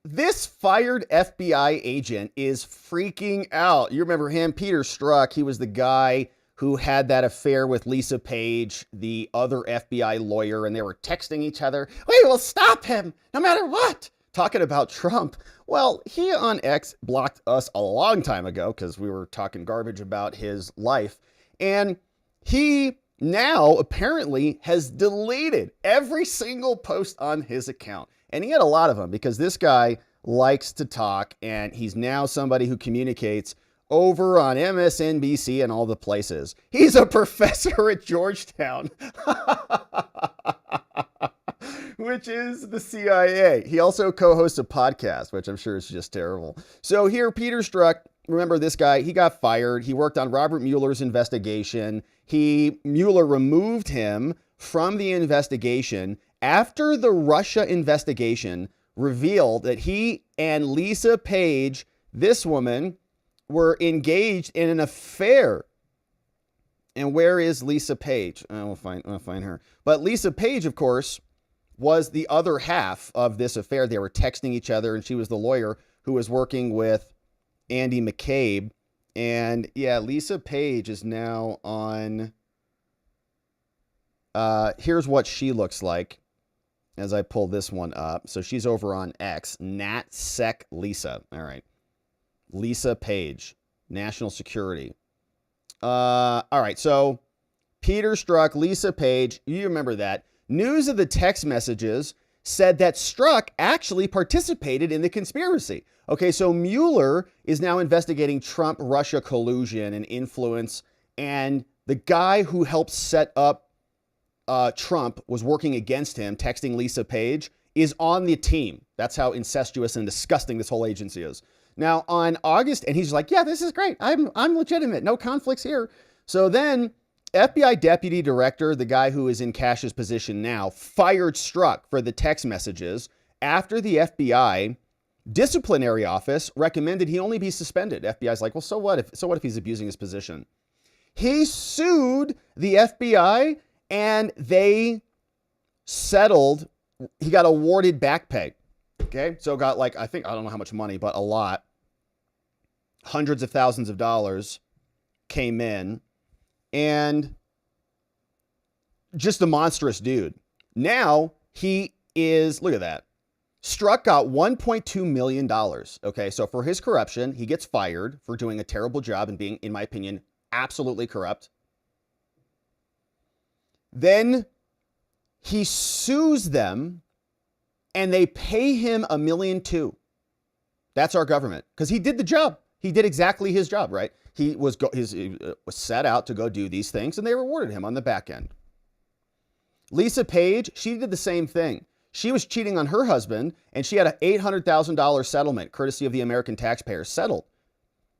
A: This fired FBI agent is freaking out. You remember him, Peter Strzok. He was the guy who had that affair with Lisa Page, the other FBI lawyer, and they were texting each other. We will stop him no matter what. Talking about Trump. Well, he on X blocked us a long time ago because we were talking garbage about his life. And he now apparently has deleted every single post on his account. And he had a lot of them because this guy likes to talk, and he's now somebody who communicates over on MSNBC and all the places. He's a professor at Georgetown, which is the CIA. He also co-hosts a podcast, which I'm sure is just terrible. So here, Peter Strzok, remember this guy, he got fired. He worked on Robert Mueller's investigation. Mueller removed him from the investigation after the Russia investigation revealed that he and Lisa Page, this woman, were engaged in an affair. And where is Lisa Page? I'll find her. But Lisa Page, of course, was the other half of this affair. They were texting each other, and she was the lawyer who was working with Andy McCabe. And yeah, Lisa Page is now on. Here's what she looks like as I pull this one up. So she's over on X, NatSec Lisa. All right. Lisa Page, National Security. All right. So Peter Strozk, Lisa Page, you remember that. News of the text messages said that Strozk actually participated in the conspiracy. Okay, so Mueller is now investigating Trump-Russia collusion and influence, and the guy who helped set up Trump was working against him, texting Lisa Page, is on the team. That's how incestuous and disgusting this whole agency is. Now, on August, and he's like, yeah, this is great. I'm legitimate. No conflicts here. So then FBI deputy director, the guy who is in Cash's position now, fired Strozk for the text messages after the FBI disciplinary office recommended he only be suspended. FBI's like, well, so what if he's abusing his position? He sued the FBI and they settled. He got awarded back pay. Okay. So got like, I don't know how much money, but a lot. Hundreds of thousands of dollars came in, and just a monstrous dude. Now he is, look at that. Strozk got $1.2 million. Okay, so for his corruption, he gets fired for doing a terrible job and being, in my opinion, absolutely corrupt. Then he sues them and they pay him $1.2 million. That's our government, because he did the job. He did exactly his job, right? He was set out to go do these things, and they rewarded him on the back end. Lisa Page, she did the same thing. She was cheating on her husband, and she had an $800,000 settlement, courtesy of the American taxpayers, settled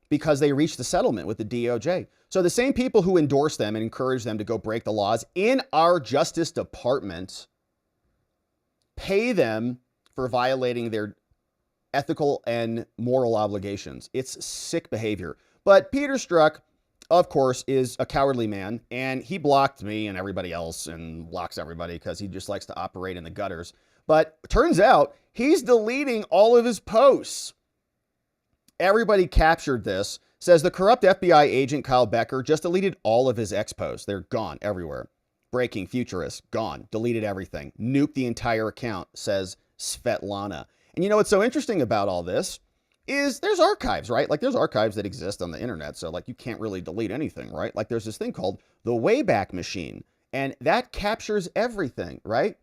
A: because they reached the settlement with the DOJ. So the same people who endorse them and encourage them to go break the laws in our Justice Department pay them for violating their ethical and moral obligations. It's sick behavior. But Peter Strozk, of course, is a cowardly man, and he blocked me and everybody else and blocks everybody because he just likes to operate in the gutters. But turns out he's deleting all of his posts. Everybody captured this. Says the corrupt FBI agent Kyle Becker just deleted all of his X posts. They're gone everywhere. Breaking futurist, gone. Deleted everything. Nuked the entire account, says Svetlana. And you know what's so interesting about all this is there's archives, right? Like there's archives that exist on the internet. So like you can't really delete anything, right? Like there's this thing called the Wayback Machine, and that captures everything, right?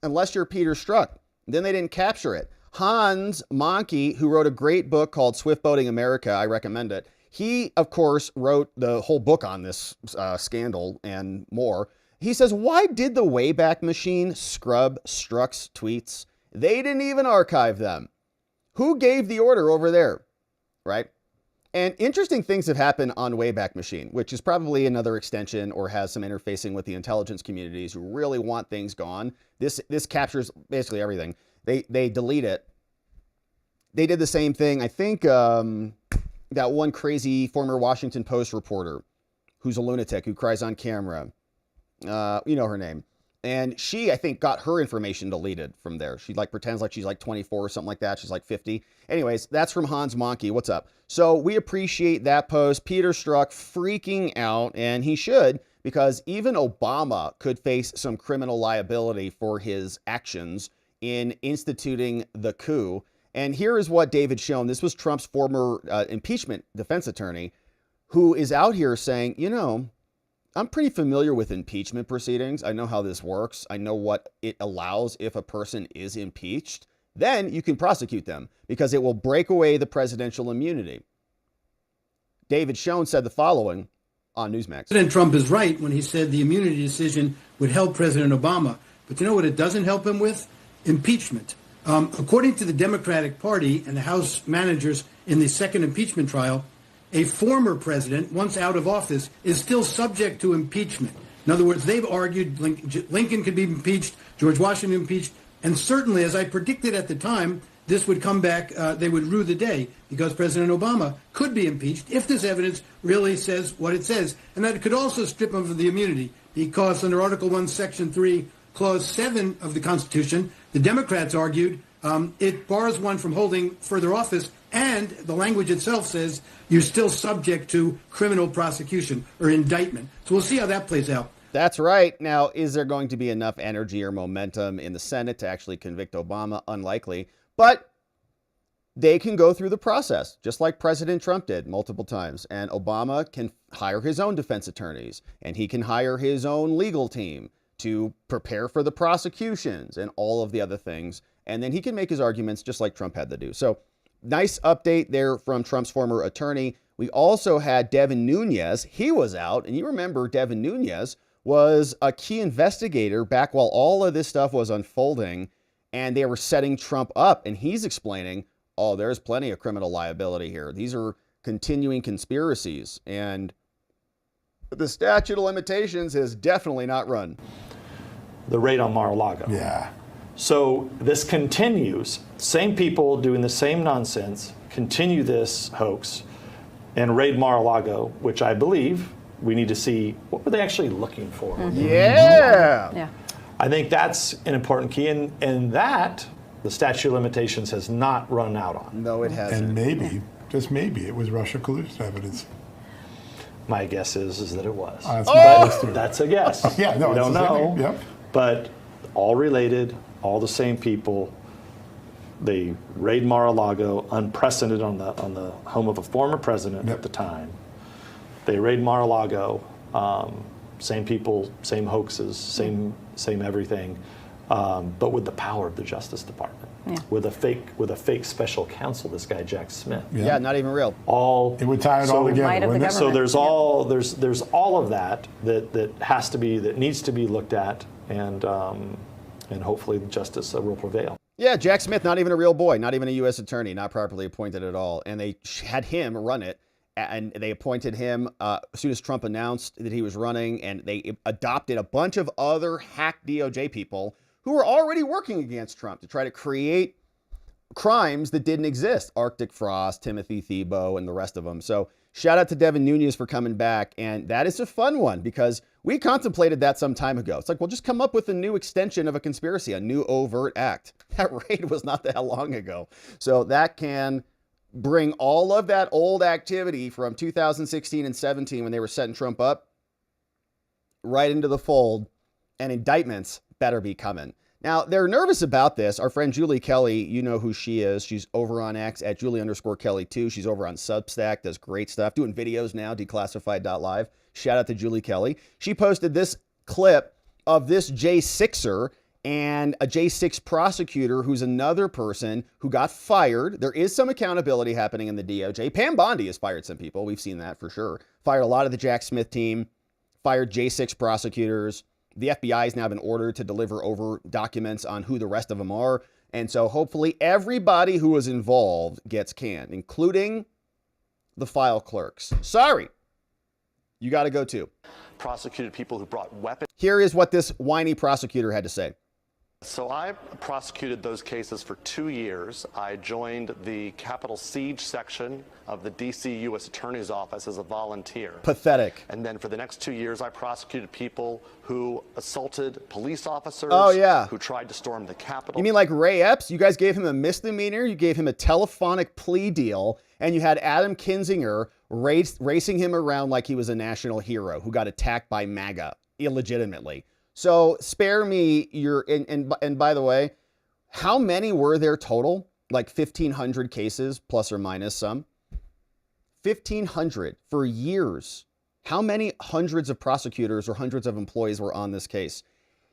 A: Unless you're Peter Strozk. Then they didn't capture it. Hans Monkey, who wrote a great book called Swift Boating America, I recommend it. He, of course, wrote the whole book on this scandal and more. He says, why did the Wayback Machine scrub Strozk's tweets? They didn't even archive them. Who gave the order over there, right? And interesting things have happened on Wayback Machine, which is probably another extension or has some interfacing with the intelligence communities who really want things gone. This captures basically everything. They delete it. They did the same thing. I think that one crazy former Washington Post reporter who's a lunatic who cries on camera. You know her name. And she, I think, got her information deleted from there. She like pretends like she's like 24 or something like that. She's like 50. Anyways, that's from Hans Monkey. What's up? So we appreciate that post. Peter Strozk freaking out, and he should, because even Obama could face some criminal liability for his actions in instituting the coup. And here is what David Schoen, this was Trump's former impeachment defense attorney, who is out here saying, you know, I'm pretty familiar with impeachment proceedings. I know how this works. I know what it allows if a person is impeached. Then you can prosecute them because it will break away the presidential immunity. David Schoen said the following on Newsmax.
E: President Trump is right when he said the immunity decision would help President Obama. But you know what it doesn't help him with? Impeachment. According to the Democratic Party and the House managers in the second impeachment trial, a former president, once out of office, is still subject to impeachment. In other words, they've argued Lincoln could be impeached, George Washington impeached, And certainly, as I predicted at the time, this would come back, they would rue the day, because President Obama could be impeached if this evidence really says what it says. And that it could also strip him of the immunity, because under Article 1, Section 3, Clause 7 of the Constitution, the Democrats argued it bars one from holding further office, and the language itself says you're still subject to criminal prosecution or indictment. So we'll see how that plays out.
A: That's right. Now, is there going to be enough energy or momentum in the Senate to actually convict Obama? Unlikely. But they can go through the process, just like President Trump did multiple times. And Obama can hire his own defense attorneys, and he can hire his own legal team to prepare for the prosecutions and all of the other things. And then he can make his arguments just like Trump had to do. So nice update there from Trump's former attorney. We also had Devin Nunes. He was out. And you remember Devin Nunes was a key investigator back while all of this stuff was unfolding, and they were setting Trump up. And he's explaining, oh, there's plenty of criminal liability here. These are continuing conspiracies. And the statute of limitations has definitely not run.
F: The raid on Mar-a-Lago.
G: Yeah.
F: So this continues. Same people doing the same nonsense, continue this hoax, and raid Mar-a-Lago, which I believe we need to see what were they actually looking for.
A: Yeah.
F: I think that's an important key, and that the statute of limitations has not run out on.
A: No, it hasn't.
G: And maybe, just maybe, it was Russia collusion evidence.
F: My guess is that it was.
G: That's
F: a guess.
G: Yeah, no,
F: we don't know.
G: Yep.
F: But all related, all the same people. They raid Mar-a-Lago, unprecedented on the home of a former president at the time. They raid Mar-a-Lago, same people, same hoaxes, same everything, but with the power of the Justice Department, with a fake special counsel. This guy Jack Smith.
A: Yeah, not even real.
G: It would tie it all together. Wouldn't it?
F: So there's all of that that needs to be looked at, and hopefully justice will prevail.
A: Yeah, Jack Smith, not even a real boy, not even a U.S. attorney, not properly appointed at all, and they had him run it. And they appointed him as soon as Trump announced that he was running, and they adopted a bunch of other hack DOJ people who were already working against Trump to try to create crimes that didn't exist. Arctic Frost, Timothy Thibault, and the rest of them. So shout out to Devin Nunes for coming back. And that is a fun one because we contemplated that some time ago. It's like, well, just come up with a new extension of a conspiracy, a new overt act. That raid was not that long ago. So that can bring all of that old activity from 2016 and 17 when they were setting Trump up right into the fold, and indictments better be coming. Now, they're nervous about this. Our friend Julie Kelly, you know who she is. She's over on X at Julie_Kelly2. She's over on Substack, does great stuff, doing videos now, declassified.live. Shout out to Julie Kelly. She posted this clip of this J6er and a J6 prosecutor who's another person who got fired. There is some accountability happening in the DOJ. Pam Bondi has fired some people. We've seen that for sure. Fired a lot of the Jack Smith team, fired J6 prosecutors. The FBI has now been ordered to deliver over documents on who the rest of them are. And so hopefully everybody who was involved gets canned, including the file clerks. Sorry, you got to go too.
H: Prosecuted people who brought weapons.
A: Here is what this whiny prosecutor had to say.
H: So I prosecuted those cases for 2 years. I joined the Capitol Siege section of the D.C. U.S. Attorney's Office as a volunteer.
A: Pathetic.
H: And then for the next 2 years, I prosecuted people who assaulted police officers.
A: Oh, yeah.
H: Who tried to storm the Capitol.
A: You mean like Ray Epps? You guys gave him a misdemeanor, you gave him a telephonic plea deal, and you had Adam Kinzinger racing him around like he was a national hero who got attacked by MAGA illegitimately. So spare me your, and by the way, how many were there total? Like 1,500 cases, plus or minus some. 1,500 for years. How many hundreds of prosecutors or hundreds of employees were on this case?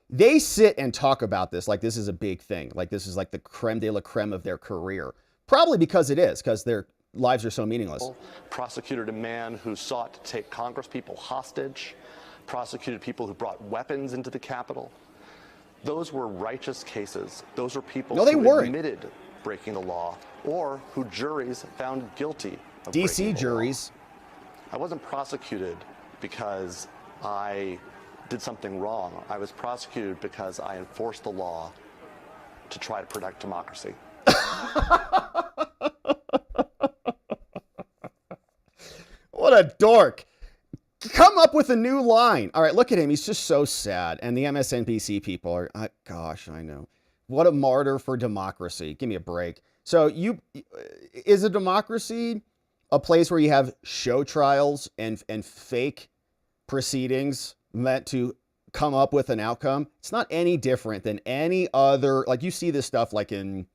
A: They sit and talk about this like this is a big thing. Like this is like the creme de la creme of their career. Probably because it is, because their lives are so meaningless.
H: Prosecuted a man who sought to take Congress people hostage. Prosecuted people who brought weapons into the Capitol. Those were righteous cases. Those were people who admitted breaking the law or who juries found guilty of
A: DC juries.
H: I wasn't prosecuted because I did something wrong. I was prosecuted because I enforced the law to try to protect democracy.
A: What a dork. Come up with a new line. All right, look at him. He's just so sad. And the MSNBC people are, gosh, I know. What a martyr for democracy. Give me a break. So is a democracy a place where you have show trials and fake proceedings meant to come up with an outcome? It's not any different than any other, like you see this stuff like in,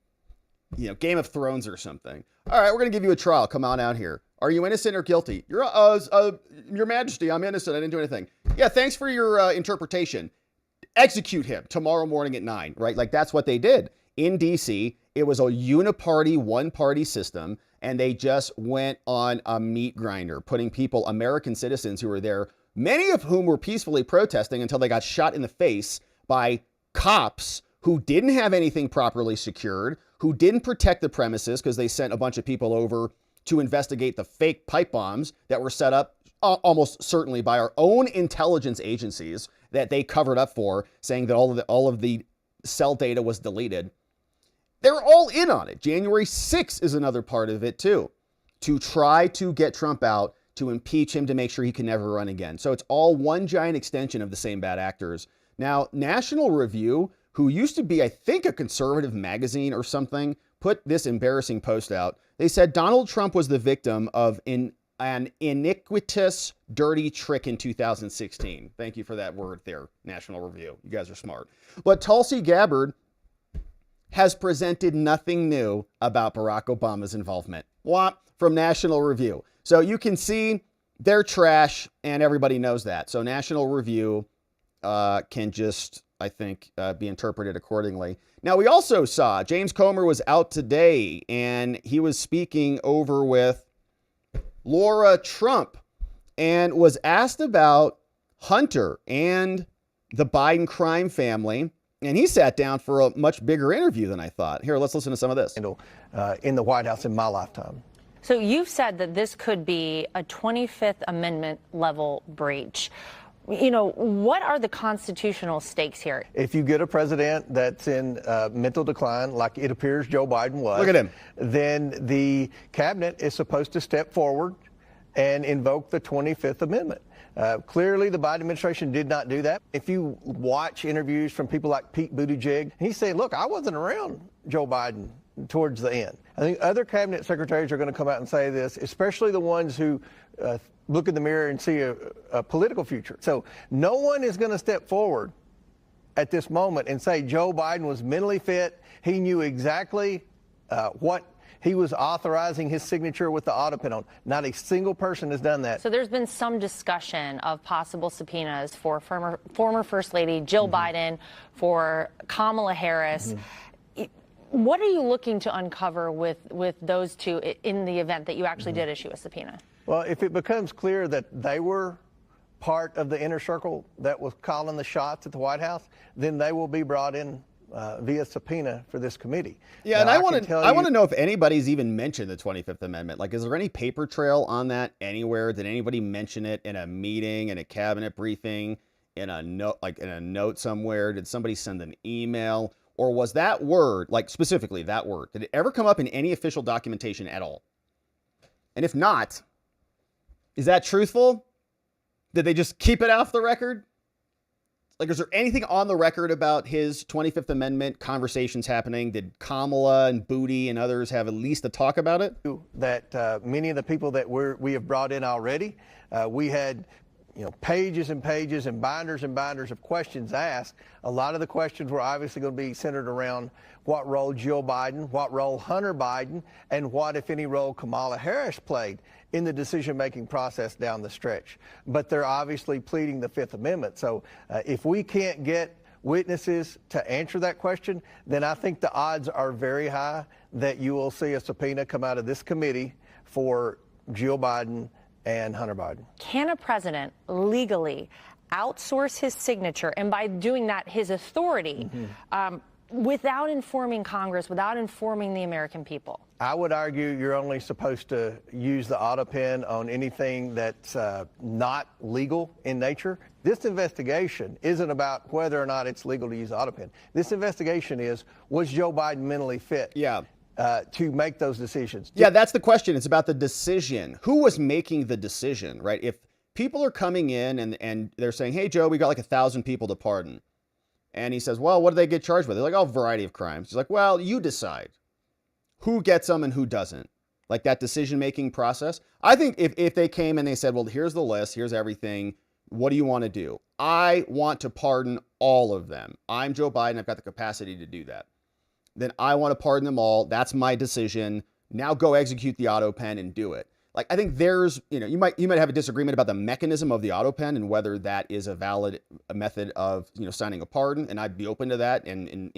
A: Game of Thrones or something. All right, we're going to give you a trial. Come on out here. Are you innocent or guilty? Your Majesty, I'm innocent. I didn't do anything. Yeah, thanks for your interpretation. Execute him tomorrow morning at 9, right? Like that's what they did. In D.C., it was a uniparty, one-party system, and they just went on a meat grinder, putting people, American citizens who were there, many of whom were peacefully protesting until they got shot in the face by cops who didn't have anything properly secured, who didn't protect the premises because they sent a bunch of people over to investigate the fake pipe bombs that were set up almost certainly by our own intelligence agencies that they covered up for, saying that all of the cell data was deleted. They're all in on it. January 6th is another part of it too, to try to get Trump out, to impeach him, to make sure he can never run again. So it's all one giant extension of the same bad actors. Now, National Review, who used to be, I think, a conservative magazine or something, put this embarrassing post out. They said Donald Trump was the victim of an iniquitous, dirty trick in 2016. Thank you for that word there, National Review. You guys are smart. But Tulsi Gabbard has presented nothing new about Barack Obama's involvement. From National Review. So you can see they're trash, and everybody knows that. So National Review can just, I think, be interpreted accordingly. Now, we also saw James Comer was out today, and he was speaking over with Laura Trump and was asked about Hunter and the Biden crime family. And he sat down for a much bigger interview than I thought. Here, let's listen to some of this.
I: In the White House in my lifetime.
J: So you've said that this could be a 25th Amendment level breach. What are the constitutional stakes here?
I: If you get a president that's in mental decline, like it appears Joe Biden was,
A: look at him,
I: then the cabinet is supposed to step forward and invoke the 25th Amendment. Clearly, the Biden administration did not do that. If you watch interviews from people like Pete Buttigieg, he's saying, look, I wasn't around Joe Biden towards the end. I think other cabinet secretaries are going to come out and say this, especially the ones who look in the mirror and see a political future. So no one is going to step forward at this moment and say Joe Biden was mentally fit. He knew exactly what he was authorizing his signature with the auto pen on. Not a single person has done that.
J: So there's been some discussion of possible subpoenas for former First Lady Jill Biden, for Kamala Harris. What are you looking to uncover with those two in the event that you actually did issue a subpoena?
I: Well, if it becomes clear that they were part of the inner circle that was calling the shots at the White House, then they will be brought in via subpoena for this committee.
A: Yeah, now, and I want to know if anybody's even mentioned the 25th Amendment. Like, is there any paper trail on that anywhere? Did anybody mention it in a meeting, in a cabinet briefing, in a note somewhere? Did somebody send an email? Or was that word, like specifically that word, did it ever come up in any official documentation at all? And if not, is that truthful? Did they just keep it off the record? Like, is there anything on the record about his 25th Amendment conversations happening? Did Kamala and Booty and others have at least a talk about it?
I: That many of the people that we have brought in already, we had pages and pages and binders of questions asked. A lot of the questions were obviously going to be centered around what role Jill Biden, what role Hunter Biden, and what, if any, role Kamala Harris played in the decision-making process down the stretch. But they're obviously pleading the Fifth Amendment. So if we can't get witnesses to answer that question, then I think the odds are very high that you will see a subpoena come out of this committee for Jill Biden and Hunter Biden.
J: Can a president legally outsource his signature, and by doing that, his authority, without informing Congress, without informing the American people?
I: I would argue you're only supposed to use the auto pen on anything that's not legal in nature. This investigation isn't about whether or not it's legal to use the auto pen. This investigation is, was Joe Biden mentally fit to make those decisions?
A: Yeah, that's the question. It's about the decision. Who was making the decision, right? If people are coming in and they're saying, hey, Joe, we got like 1,000 people to pardon. And he says, well, what do they get charged with? They're like, oh, a variety of crimes. He's like, well, you decide who gets them and who doesn't. Like that decision-making process. I think if they came and they said, well, here's the list, here's everything, what do you want to do? I want to pardon all of them. I'm Joe Biden. I've got the capacity to do that. Then I want to pardon them all. That's my decision. Now go execute the auto pen and do it. Like, I think there's, you might have a disagreement about the mechanism of the auto pen and whether that is a valid method of, signing a pardon. And I'd be open to that and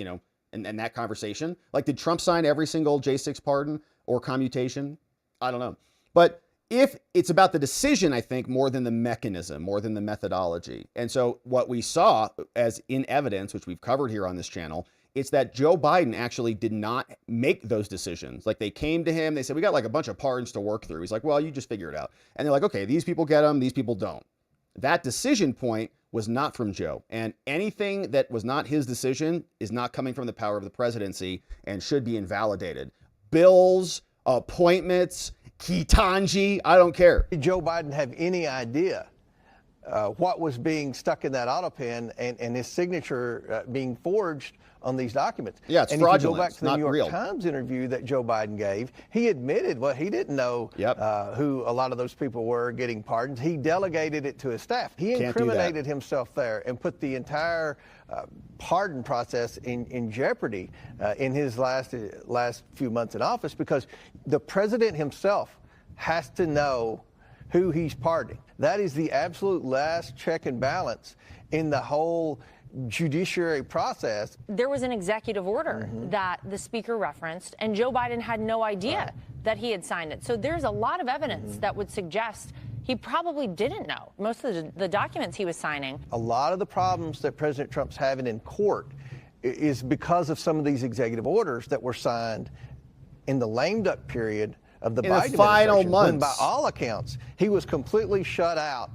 A: that conversation. Like, did Trump sign every single J6 pardon or commutation? I don't know. But if it's about the decision, I think, more than the mechanism, more than the methodology. And so what we saw as in evidence, which we've covered here on this channel, it's that Joe Biden actually did not make those decisions. Like, they came to him, they said, we got like a bunch of pardons to work through. He's like, well, you just figure it out. And they're like, okay, these people get them, these people don't. That decision point was not from Joe. And anything that was not his decision is not coming from the power of the presidency and should be invalidated. Bills, appointments, Ketanji, I don't care.
I: Did Joe Biden have any idea what was being stuck in that auto pen and his signature being forged on these documents?
A: Yeah, it's
I: and
A: fraudulent.
I: If you go back to the New York
A: real.
I: Times interview that Joe Biden gave, he admitted he didn't know who a lot of those people were getting pardons. He delegated it to his staff. He incriminated himself there and put the entire pardon process in jeopardy in his last few months in office, because the president himself has to know who he's pardoning. That is the absolute last check and balance in the whole judiciary process.
J: There was an executive order that the speaker referenced, and Joe Biden had no idea that he had signed it. So there's a lot of evidence that would suggest he probably didn't know most of the documents he was signing.
I: A lot of the problems that President Trump's having in court is because of some of these executive orders that were signed in the lame duck period of the Biden
A: final months.
I: When by all accounts, he was completely shut out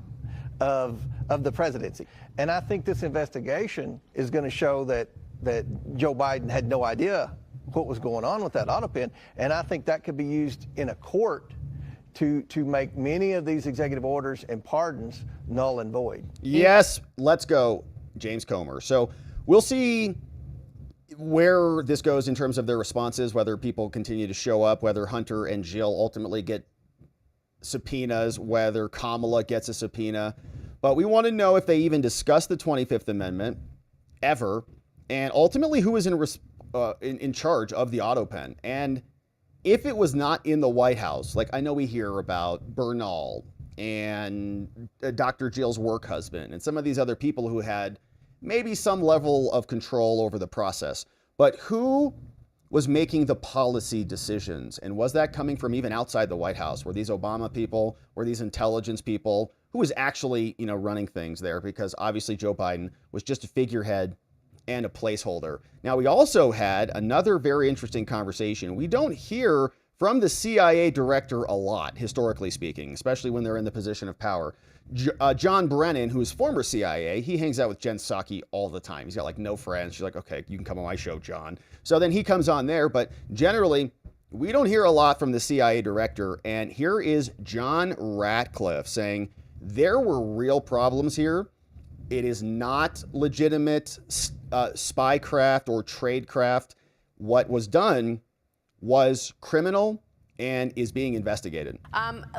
I: of the presidency. And I think this investigation is going to show that Joe Biden had no idea what was going on with that auto pen. And I think that could be used in a court to make many of these executive orders and pardons null and void.
A: Yes, let's go, James Comer. So we'll see where this goes in terms of their responses, whether people continue to show up, whether Hunter and Jill ultimately get subpoenas, whether Kamala gets a subpoena. But we want to know if they even discuss the 25th Amendment ever, and ultimately who is in charge of the auto pen. And if it was not in the White House, like I know we hear about Bernal and Dr. Jill's work husband and some of these other people who had maybe some level of control over the process, but who was making the policy decisions? And was that coming from even outside the White House? Were these Obama people? Were these intelligence people? Who was actually, running things there? Because obviously Joe Biden was just a figurehead and a placeholder. Now, we also had another very interesting conversation. We don't hear from the CIA director a lot, historically speaking, especially when they're in the position of power. John Brennan, who is former CIA, he hangs out with Jen Psaki all the time. He's got like no friends. She's like, okay, you can come on my show, John. So then he comes on there, but generally we don't hear a lot from the CIA director. And here is John Ratcliffe saying there were real problems here. It is not legitimate spycraft or tradecraft. What was done was criminal and is being investigated.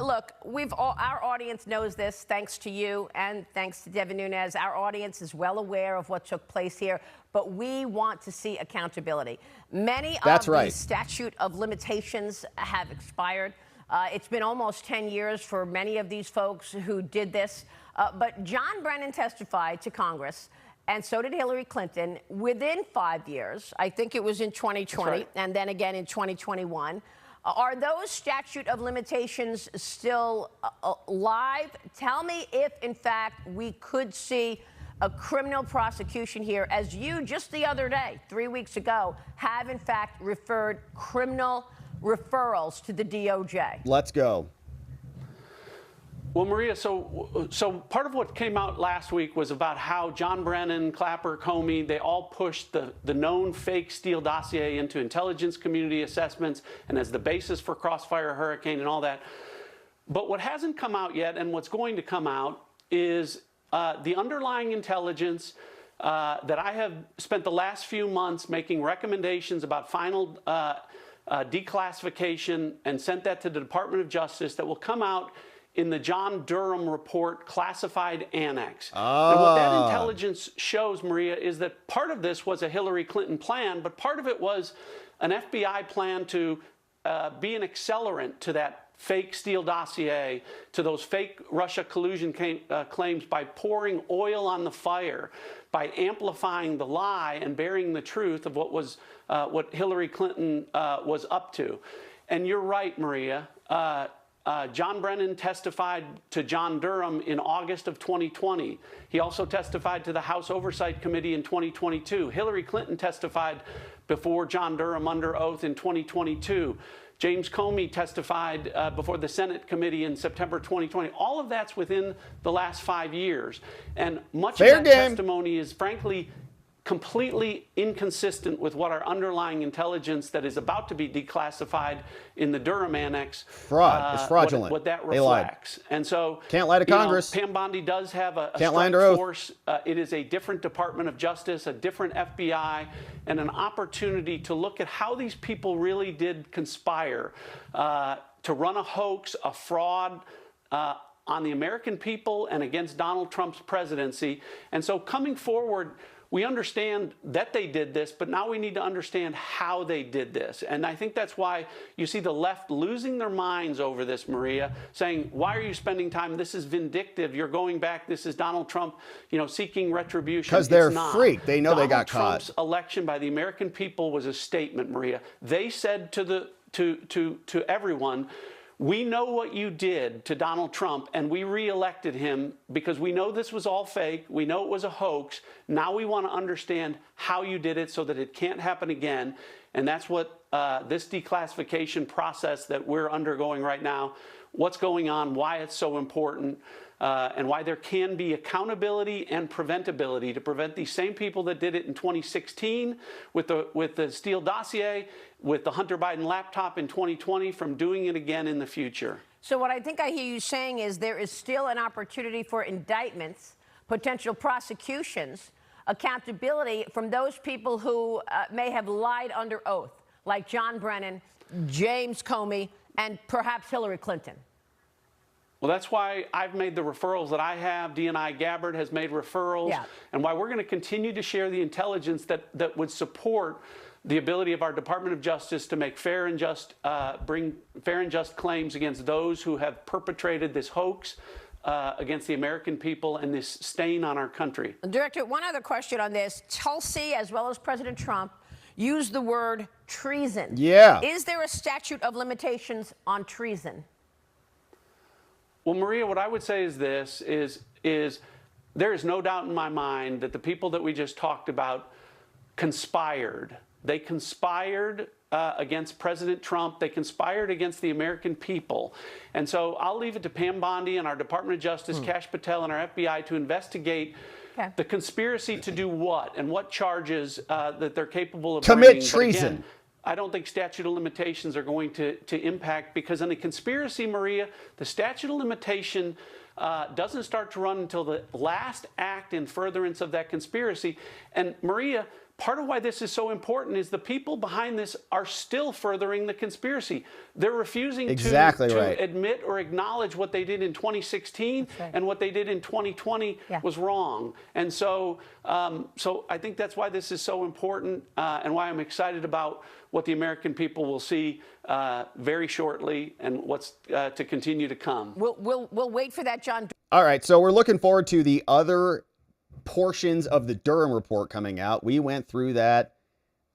K: Look, our audience knows this, thanks to you and thanks to Devin Nunes. Our audience is well aware of what took place here, but we want to see accountability. Many of the statute of limitations have expired. It's been almost 10 years for many of these folks who did this. But John Brennan testified to Congress, and so did Hillary Clinton, within 5 years. I think it was in 2020, and then again in 2021. Are those statute of limitations still live? Tell me if, in fact, we could see a criminal prosecution here, as you just the other day, 3 weeks ago, have in fact referred criminal referrals to the DOJ.
A: Let's go.
L: Well, Maria, so part of what came out last week was about how John Brennan, Clapper, Comey, they all pushed the known fake Steele dossier into intelligence community assessments and as the basis for Crossfire Hurricane and all that. But what hasn't come out yet, and what's going to come out, is the underlying intelligence that I have spent the last few months making recommendations about final declassification and sent that to the Department of Justice that will come out in the John Durham report classified annex. And what that intelligence shows, Maria, is that part of this was a Hillary Clinton plan, but part of it was an FBI plan to be an accelerant to that fake Steele dossier, to those fake Russia collusion claims by pouring oil on the fire, by amplifying the lie and burying the truth of what Hillary Clinton was up to. And you're right, Maria. John Brennan testified to John Durham in August of 2020. He also testified to the House Oversight Committee in 2022. Hillary Clinton testified before John Durham under oath in 2022. James Comey testified before the Senate committee in September 2020. All of that's within the last 5 years. And much of that testimony is, frankly, completely inconsistent with what our underlying intelligence that is about to be declassified in the Durham annex.
A: It's fraudulent.
L: What that
A: They lied.
L: reflects. And so
A: can't lie to Congress.
L: Pam Bondi does have a
A: can't lie
L: strike
A: under oath.
L: force. It is a different Department of Justice, a different FBI, and an opportunity to look at how these people really did conspire to run a hoax, a fraud, on the American people and against Donald Trump's presidency. And so coming forward, we understand that they did this, but now we need to understand how they did this. And I think that's why you see the left losing their minds over this, Maria, saying, why are you spending time? This is vindictive. You're going back. This is Donald Trump, seeking retribution.
A: Because they're freaked. They know they got caught.
L: Donald Trump's election by the American people was a statement, Maria. They said to everyone, we know what you did to Donald Trump, and we reelected him because we know this was all fake. We know it was a hoax. Now we want to understand how you did it so that it can't happen again. And that's what this declassification process that we're undergoing right now, what's going on, why it's so important, and why there can be accountability and preventability to prevent these same people that did it in 2016 with the Steele dossier, with the Hunter Biden laptop in 2020 from doing it again in the future.
K: So what I think I hear you saying is there is still an opportunity for indictments, potential prosecutions, accountability from those people who may have lied under oath, like John Brennan, James Comey, and perhaps Hillary Clinton.
L: Well, that's why I've made the referrals that I have. D&I Gabbard has made referrals, and why we're going to continue to share the intelligence that would support the ability of our Department of Justice to make bring fair and just claims against those who have perpetrated this hoax against the American people and this stain on our country.
K: Director, one other question on this. Tulsi, as well as President Trump, used the word treason.
A: Yeah.
K: Is there a statute of limitations on treason?
L: Well, Maria, what I would say is this, is there is no doubt in my mind that the people that we just talked about conspired. They conspired against President Trump. They conspired against the American people. And so I'll leave it to Pam Bondi and our Department of Justice, Kash Patel and our FBI to investigate the conspiracy to do what and what charges that they're capable of
A: commit
L: bringing.
A: treason.
L: But again, I don't think statute of limitations are going to impact, because in a conspiracy, Maria, the statute of limitation doesn't start to run until the last act in furtherance of that conspiracy. And Maria, part of why this is so important is the people behind this are still furthering the conspiracy. They're refusing to admit or acknowledge what they did in 2016 and what they did in 2020 was wrong. And so, so I think that's why this is so important and why I'm excited about what the American people will see very shortly and what's to continue to come.
K: We'll wait for that, John.
A: All right, so we're looking forward to the other portions of the Durham report coming out. We went through that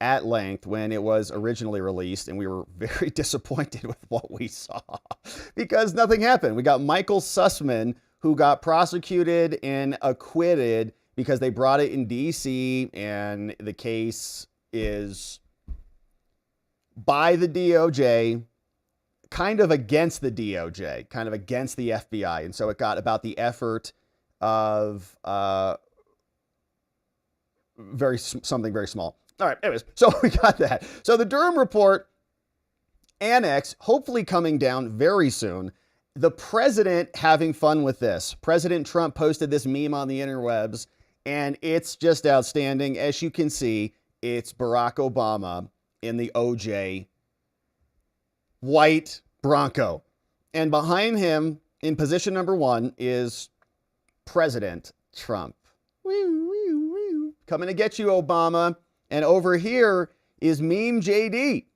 A: at length when it was originally released, and we were very disappointed with what we saw because nothing happened. We got Michael Sussman, who got prosecuted and acquitted because they brought it in D.C. and the case is by the DOJ, kind of against the DOJ, kind of against the FBI. And so it got about the effort of something very small. All right, anyways, so we got that. So the Durham report annex, hopefully coming down very soon. The president having fun with this. President Trump posted this meme on the interwebs, and it's just outstanding. As you can see, it's Barack Obama in the OJ white Bronco. And behind him, in position number 1, is President Trump. Woo, woo, woo. Coming to get you, Obama. And over here is Meme JD.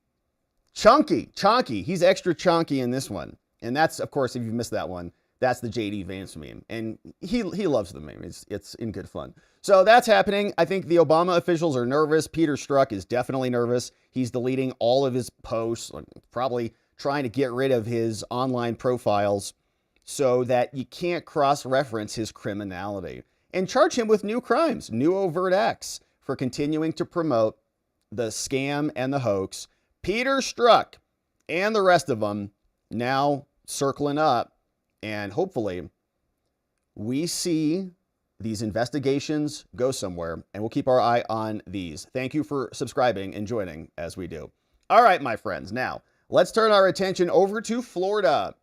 A: Chonky. He's extra chonky in this one. And that's, of course, if you've missed that one, that's the JD Vance meme. And he loves the meme. It's in good fun. So that's happening. I think the Obama officials are nervous. Peter Strozk is definitely nervous. He's deleting all of his posts, probably trying to get rid of his online profiles so that you can't cross-reference his criminality and charge him with new crimes, new overt acts for continuing to promote the scam and the hoax. Peter Strozk and the rest of them now circling up, and hopefully we see these investigations go somewhere, and we'll keep our eye on these. Thank you for subscribing and joining as we do. All right, my friends, now let's turn our attention over to Florida,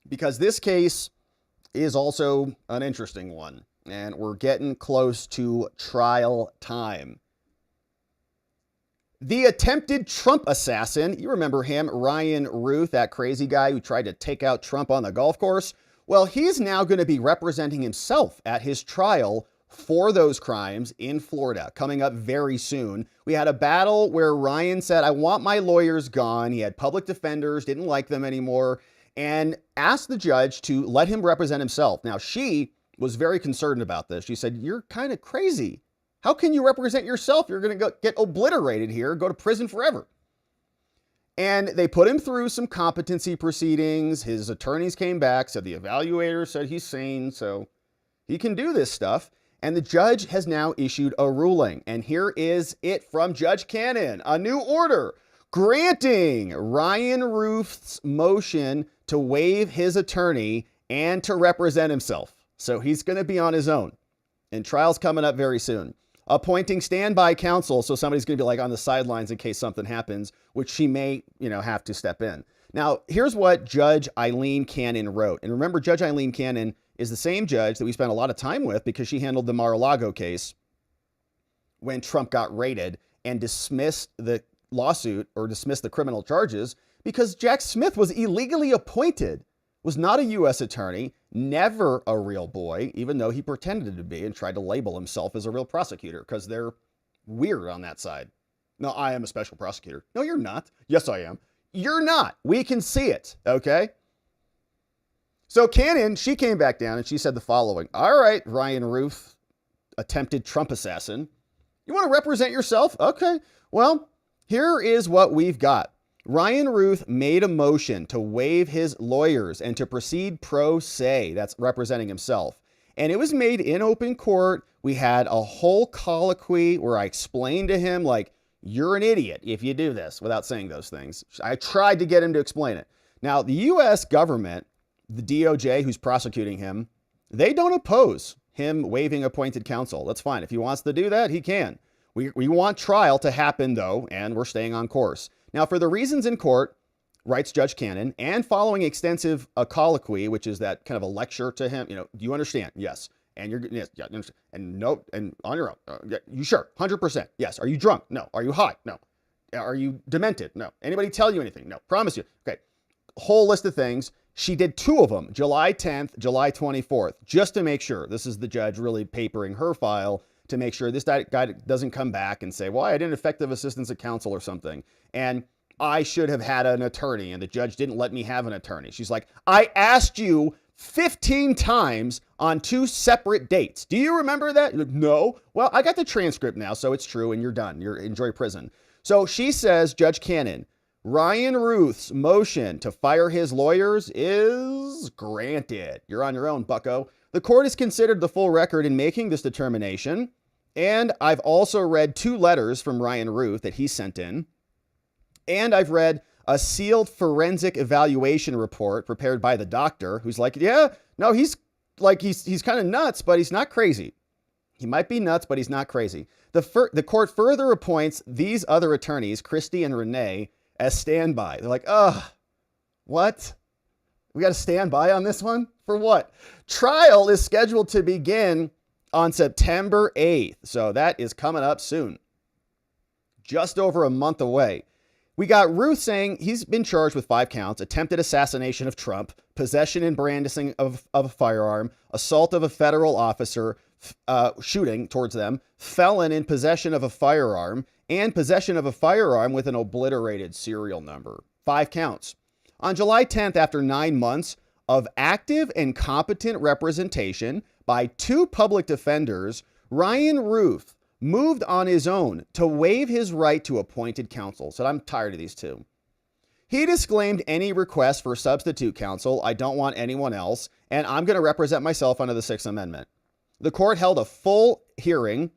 A: because this case is also an interesting one, and we're getting close to trial time. The attempted Trump assassin, you remember him, Ryan Routh, that crazy guy who tried to take out Trump on the golf course? Well, he's now going to be representing himself at his trial for those crimes in Florida, coming up very soon. We had a battle where Ryan said, I want my lawyers gone. He had public defenders, didn't like them anymore, and asked the judge to let him represent himself. Now, she was very concerned about this. She said, you're kind of crazy. How can you represent yourself? You're going to get obliterated here, go to prison forever. And they put him through some competency proceedings. His attorneys came back, said the evaluator said he's sane, so he can do this stuff. And the judge has now issued a ruling. And here is it from Judge Cannon, a new order granting Ryan Routh's motion to waive his attorney and to represent himself. So he's going to be on his own. And trial's coming up very soon. Appointing standby counsel, so somebody's going to be like on the sidelines in case something happens, which she may, have to step in. Now, here's what Judge Eileen Cannon wrote. And remember, Judge Eileen Cannon is the same judge that we spent a lot of time with because she handled the Mar-a-Lago case when Trump got raided and dismissed the lawsuit or dismissed the criminal charges because Jack Smith was illegally appointed, was not a U.S. attorney, never a real boy, even though he pretended to be and tried to label himself as a real prosecutor because they're weird on that side. No, I am a special prosecutor. No, you're not. Yes, I am. You're not. We can see it, okay? So Cannon, she came back down and she said the following. All right, Ryan Routh, attempted Trump assassin. You want to represent yourself? Okay. Well, here is what we've got. Ryan Routh made a motion to waive his lawyers and to proceed pro se, that's representing himself. And it was made in open court. We had a whole colloquy where I explained to him, like, you're an idiot if you do this, without saying those things. I tried to get him to explain it. Now, the U.S. government, the DOJ who's prosecuting him, they don't oppose him waiving appointed counsel. That's fine. If he wants to do that, he can. We want trial to happen, though, and we're staying on course. Now, for the reasons in court, writes Judge Cannon, and following extensive colloquy, which is that kind of a lecture to him, do you understand? Yes. And you're, yes, yeah, and no, and on your own. Yeah, you sure? 100%. Yes. Are you drunk? No. Are you high? No. Are you demented? No. Anybody tell you anything? No. Promise you. Okay. Whole list of things. She did 2 of them, July 10th, July 24th, just to make sure. This is the judge really papering her file to make sure this guy doesn't come back and say, well, I had ineffective assistance of counsel or something. And I should have had an attorney and the judge didn't let me have an attorney. She's like, I asked you 15 times on 2 separate dates. Do you remember that? Like, no. Well, I got the transcript now, so it's true and you're done. Enjoy prison. So she says, Judge Cannon, Ryan Routh's motion to fire his lawyers is granted. You're on your own, bucko. The court has considered the full record in making this determination, and I've also read 2 letters from Ryan Routh that he sent in, and I've read a sealed forensic evaluation report prepared by the doctor who's like, yeah, no, he's kind of nuts, but he's not crazy. He might be nuts, but he's not crazy. The court further appoints these other attorneys, Christy and Renee, as standby. They're like, what? We got to stand by on this one? For what? Trial is scheduled to begin on September 8th. So that is coming up soon. Just over a month away. We got Routh saying he's been charged with 5 counts: attempted assassination of Trump, possession and brandishing of a firearm, assault of a federal officer, shooting towards them, felon in possession of a firearm, and possession of a firearm with an obliterated serial number. 5 counts. On July 10th, after 9 months of active and competent representation by 2 public defenders, Ryan Routh moved on his own to waive his right to appointed counsel. So I'm tired of these 2. He disclaimed any request for substitute counsel. I don't want anyone else, and I'm going to represent myself under the 6th Amendment. The court held a full hearing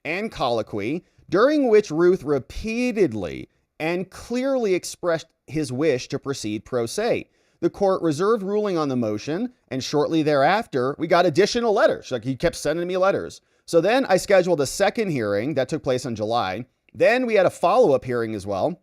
A: and colloquy during which Routh repeatedly and clearly expressed his wish to proceed pro se. The court reserved ruling on the motion, and shortly thereafter, we got additional letters. Like, he kept sending me letters. So then I scheduled a second hearing that took place in July. Then we had a follow-up hearing as well.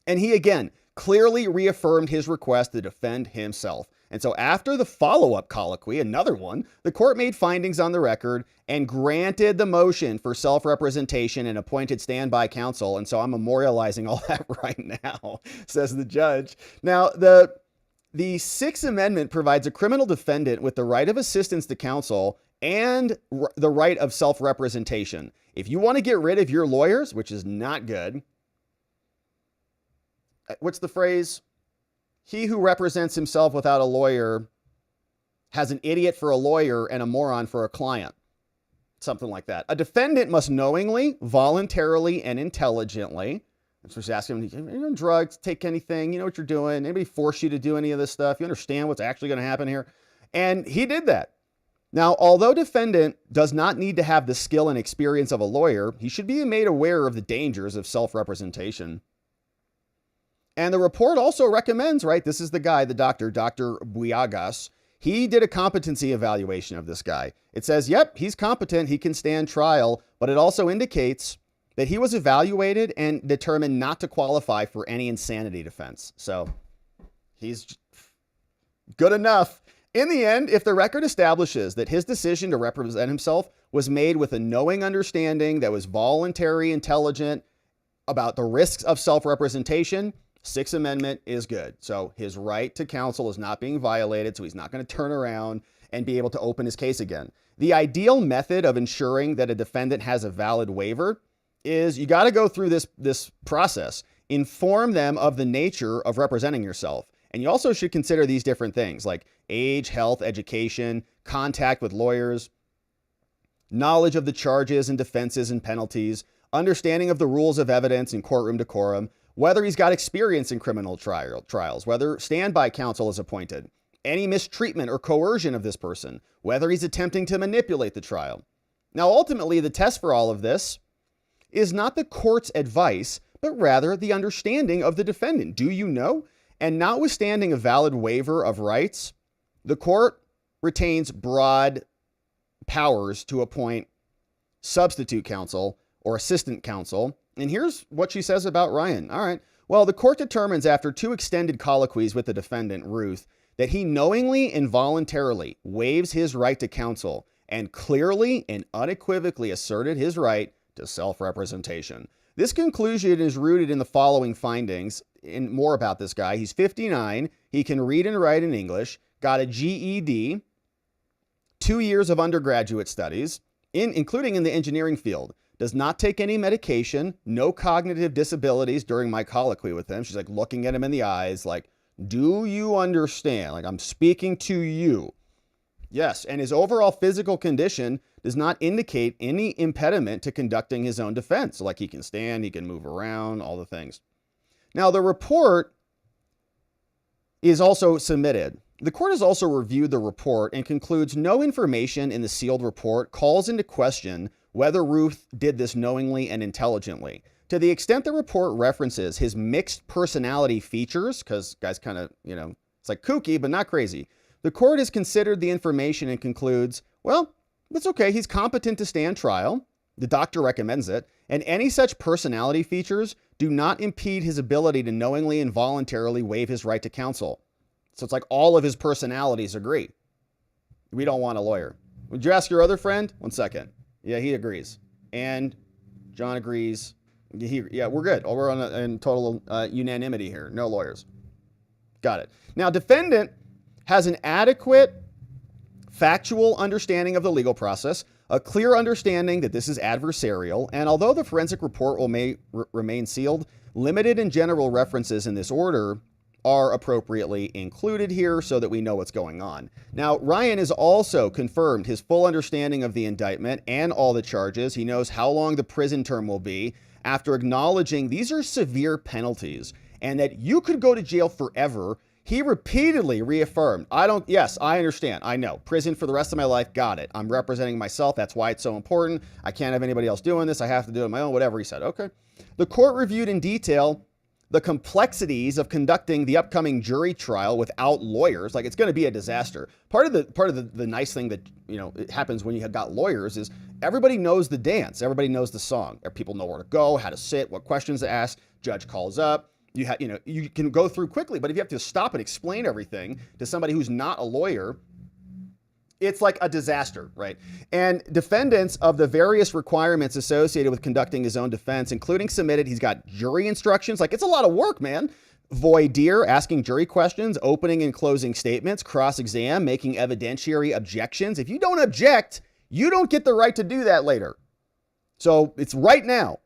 A: And he again clearly reaffirmed his request to defend himself. And so after the follow-up colloquy, another one, the court made findings on the record and granted the motion for self-representation and appointed standby counsel. And so I'm memorializing all that right now, says the judge. Now, the 6th Amendment provides a criminal defendant with the right of assistance to counsel and the right of self-representation. If you want to get rid of your lawyers, which is not good, what's the phrase? He who represents himself without a lawyer has an idiot for a lawyer and a moron for a client. Something like that. A defendant must knowingly, voluntarily, and intelligently. So she's asking him, are you on drugs? Take anything? You know what you're doing? Anybody force you to do any of this stuff? You understand what's actually going to happen here? And he did that. Now, although defendant does not need to have the skill and experience of a lawyer, he should be made aware of the dangers of self-representation. And the report also recommends, right, this is the guy, the doctor, Dr. Buiagas. He did a competency evaluation of this guy. It says, yep, he's competent, he can stand trial, but it also indicates that he was evaluated and determined not to qualify for any insanity defense. So he's good enough. In the end, if the record establishes that his decision to represent himself was made with a knowing understanding that was voluntary, intelligent about the risks of self-representation, 6th Amendment is good. So his right to counsel is not being violated, so he's not going to turn around and be able to open his case again. The ideal method of ensuring that a defendant has a valid waiver is you got to go through this process. Inform them of the nature of representing yourself. And you also should consider these different things like age, health, education, contact with lawyers, knowledge of the charges and defenses and penalties, understanding of the rules of evidence and courtroom decorum, whether he's got experience in criminal trials, whether standby counsel is appointed, any mistreatment or coercion of this person, whether he's attempting to manipulate the trial. Now, ultimately, the test for all of this is not the court's advice, but rather the understanding of the defendant. Do you know? And notwithstanding a valid waiver of rights, the court retains broad powers to appoint substitute counsel or assistant counsel. And here's what she says about Ryan. All right. Well, the court determines after 2 extended colloquies with the defendant, Routh, that he knowingly and voluntarily waives his right to counsel and clearly and unequivocally asserted his right to self-representation. This conclusion is rooted in the following findings. And more about this guy. He's 59. He can read and write in English, got a GED, 2 years of undergraduate studies, including in the engineering field, does not take any medication, no cognitive disabilities during my colloquy with him. She's like looking at him in the eyes like, do you understand? Like, I'm speaking to you. Yes, and his overall physical condition does not indicate any impediment to conducting his own defense. So like he can stand, he can move around, all the things. Now, the report is also submitted The court has also reviewed the report and concludes no information in the sealed report calls into question whether Routh did this knowingly and intelligently. To the extent the report references his mixed personality features, because guy's kind of, it's like kooky, but not crazy. The court has considered the information and concludes, well, that's okay. He's competent to stand trial. The doctor recommends it. And any such personality features do not impede his ability to knowingly and voluntarily waive his right to counsel. So it's like all of his personalities agree. We don't want a lawyer. Would you ask your other friend? 1 second. Yeah, he agrees. And John agrees. Yeah, we're good. We're in total unanimity here. No lawyers. Got it. Now, defendant has an adequate factual understanding of the legal process, a clear understanding that this is adversarial, and although the forensic report may remain sealed, limited and general references in this order are appropriately included here so that we know what's going on. Now, Ryan has also confirmed his full understanding of the indictment and all the charges. He knows how long the prison term will be after acknowledging these are severe penalties and that you could go to jail forever. He repeatedly reaffirmed, yes, I understand. I know. Prison for the rest of my life. Got it. I'm representing myself. That's why it's so important. I can't have anybody else doing this. I have to do it on my own, whatever he said. Okay. The court reviewed in detail the complexities of conducting the upcoming jury trial without lawyers. Like, it's going to be a disaster. Part of the nice thing that, it happens when you have got lawyers is everybody knows the dance. Everybody knows the song. People know where to go, how to sit, what questions to ask. Judge calls up. You can go through quickly, but if you have to stop and explain everything to somebody who's not a lawyer, it's like a disaster, right? And defendants of the various requirements associated with conducting his own defense, including submitted, he's got jury instructions. Like, it's a lot of work, man. Voir dire, asking jury questions, opening and closing statements, cross-exam, making evidentiary objections. If you don't object, you don't get the right to do that later. So it's right now.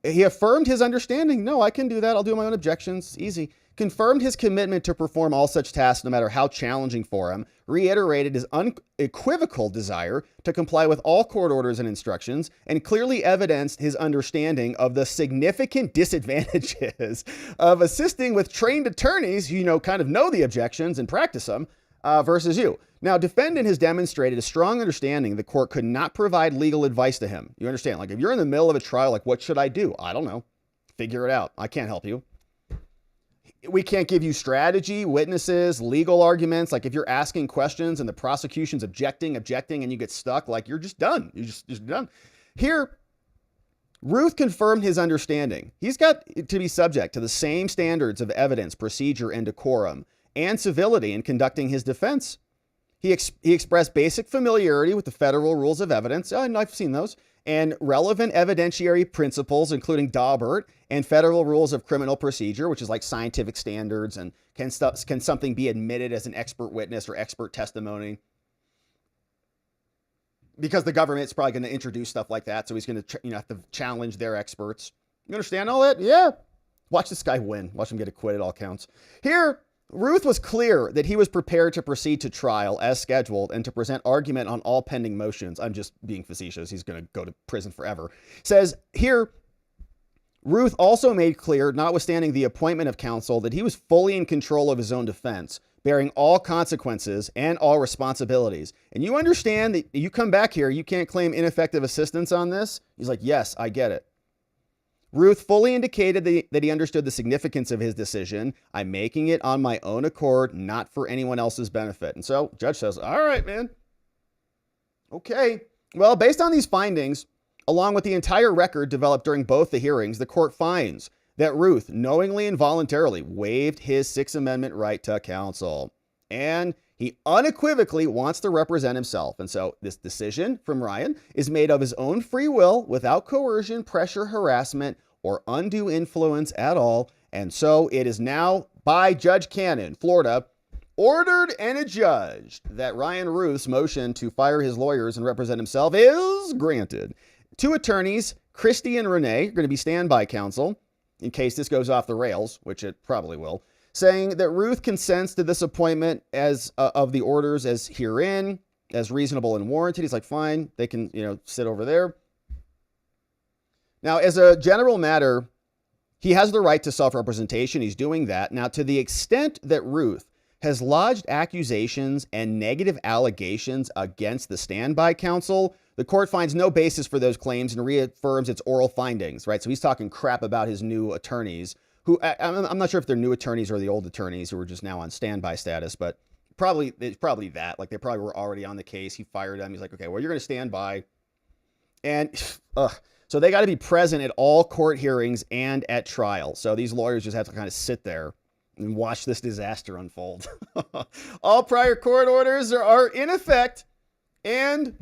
A: He affirmed his understanding. No, I can do that. I'll do my own objections. Easy. Confirmed his commitment to perform all such tasks, no matter how challenging for him. Reiterated his unequivocal desire to comply with all court orders and instructions, and clearly evidenced his understanding of the significant disadvantages of assisting with trained attorneys who, kind of know the objections and practice them, versus you. Now, defendant has demonstrated a strong understanding the court could not provide legal advice to him. You understand? Like, if you're in the middle of a trial, like, what should I do? I don't know. Figure it out. I can't help you. We can't give you strategy, witnesses, legal arguments. Like, if you're asking questions and the prosecution's objecting, and you get stuck, like, you're just done. You're just done. Here, Routh confirmed his understanding. He's got to be subject to the same standards of evidence, procedure, and decorum, and civility in conducting his defense. He expressed basic familiarity with the federal rules of evidence. Oh, I've seen those. And relevant evidentiary principles, including Daubert and federal rules of criminal procedure, which is like scientific standards, and can something be admitted as an expert witness or expert testimony? Because the government's probably going to introduce stuff like that, so he's going to have to challenge their experts. You understand all that? Yeah. Watch this guy win. Watch him get acquitted, all counts. Here, Routh was clear that he was prepared to proceed to trial as scheduled and to present argument on all pending motions. I'm just being facetious. He's going to go to prison forever. Says here, Routh also made clear, notwithstanding the appointment of counsel, that he was fully in control of his own defense, bearing all consequences and all responsibilities. And you understand that you come back here, you can't claim ineffective assistance on this? He's like, yes, I get it. Routh fully indicated that he understood the significance of his decision. I'm making it on my own accord, not for anyone else's benefit. And so judge says, all right, man. Okay. Well, based on these findings, along with the entire record developed during both the hearings, the court finds that Routh knowingly and voluntarily waived his Sixth Amendment right to counsel. And he unequivocally wants to represent himself. And so this decision from Ryan is made of his own free will, without coercion, pressure, harassment, or undue influence at all. And so it is now by Judge Cannon, Florida, ordered and adjudged that Ryan Routh's motion to fire his lawyers and represent himself is granted. Two attorneys, Christy and Renee, are going to be standby counsel in case this goes off the rails, which it probably will, saying that Routh consents to this appointment as of the orders as herein, as reasonable and warranted. He's like, fine, they can, sit over there. Now, as a general matter, he has the right to self-representation. He's doing that. Now, to the extent that Routh has lodged accusations and negative allegations against the standby counsel. The court finds no basis for those claims and reaffirms its oral findings, right? So he's talking crap about his new attorneys, who I'm not sure if they're new attorneys or the old attorneys who are just now on standby status, but it's probably that. Like, they probably were already on the case. He fired them. He's like, okay, well, you're going to stand by. And so they got to be present at all court hearings and at trial. So these lawyers just have to kind of sit there and watch this disaster unfold. All prior court orders are in effect, and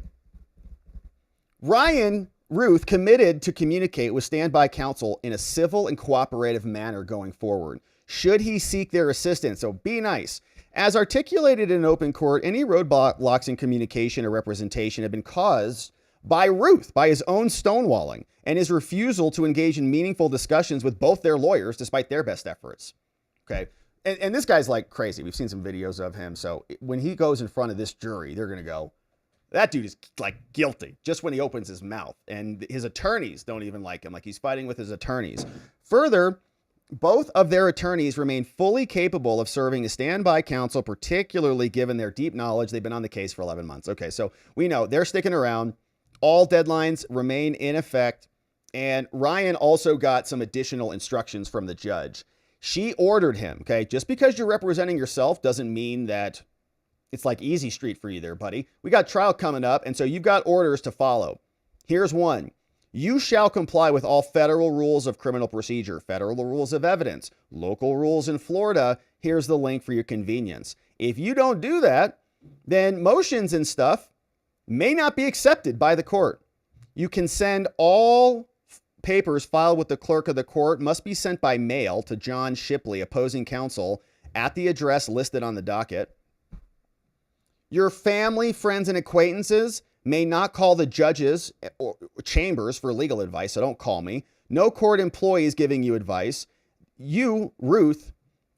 A: Routh committed to communicate with standby counsel in a civil and cooperative manner going forward, should he seek their assistance. So be nice. As articulated in open court, any roadblocks in communication or representation have been caused by Routh, by his own stonewalling and his refusal to engage in meaningful discussions with both their lawyers despite their best efforts. Okay. And this guy's like crazy. We've seen some videos of him. So when he goes in front of this jury, they're going to go, that dude is like guilty just when he opens his mouth. And his attorneys don't even like him. Like, he's fighting with his attorneys. Further, both of their attorneys remain fully capable of serving as standby counsel, particularly given their deep knowledge. They've been on the case for 11 months. Okay, so we know they're sticking around. All deadlines remain in effect. And Ryan also got some additional instructions from the judge. She ordered him, okay, just because you're representing yourself doesn't mean that it's like easy street for you there, buddy. We got trial coming up, and so you've got orders to follow. Here's one. You shall comply with all federal rules of criminal procedure, federal rules of evidence, local rules in Florida. Here's the link for your convenience. If you don't do that, then motions and stuff may not be accepted by the court. You can send all papers filed with the clerk of the court must be sent by mail to John Shipley, opposing counsel, at the address listed on the docket. Your family, friends, and acquaintances may not call the judges or chambers for legal advice, so don't call me. No court employees giving you advice. You, Routh,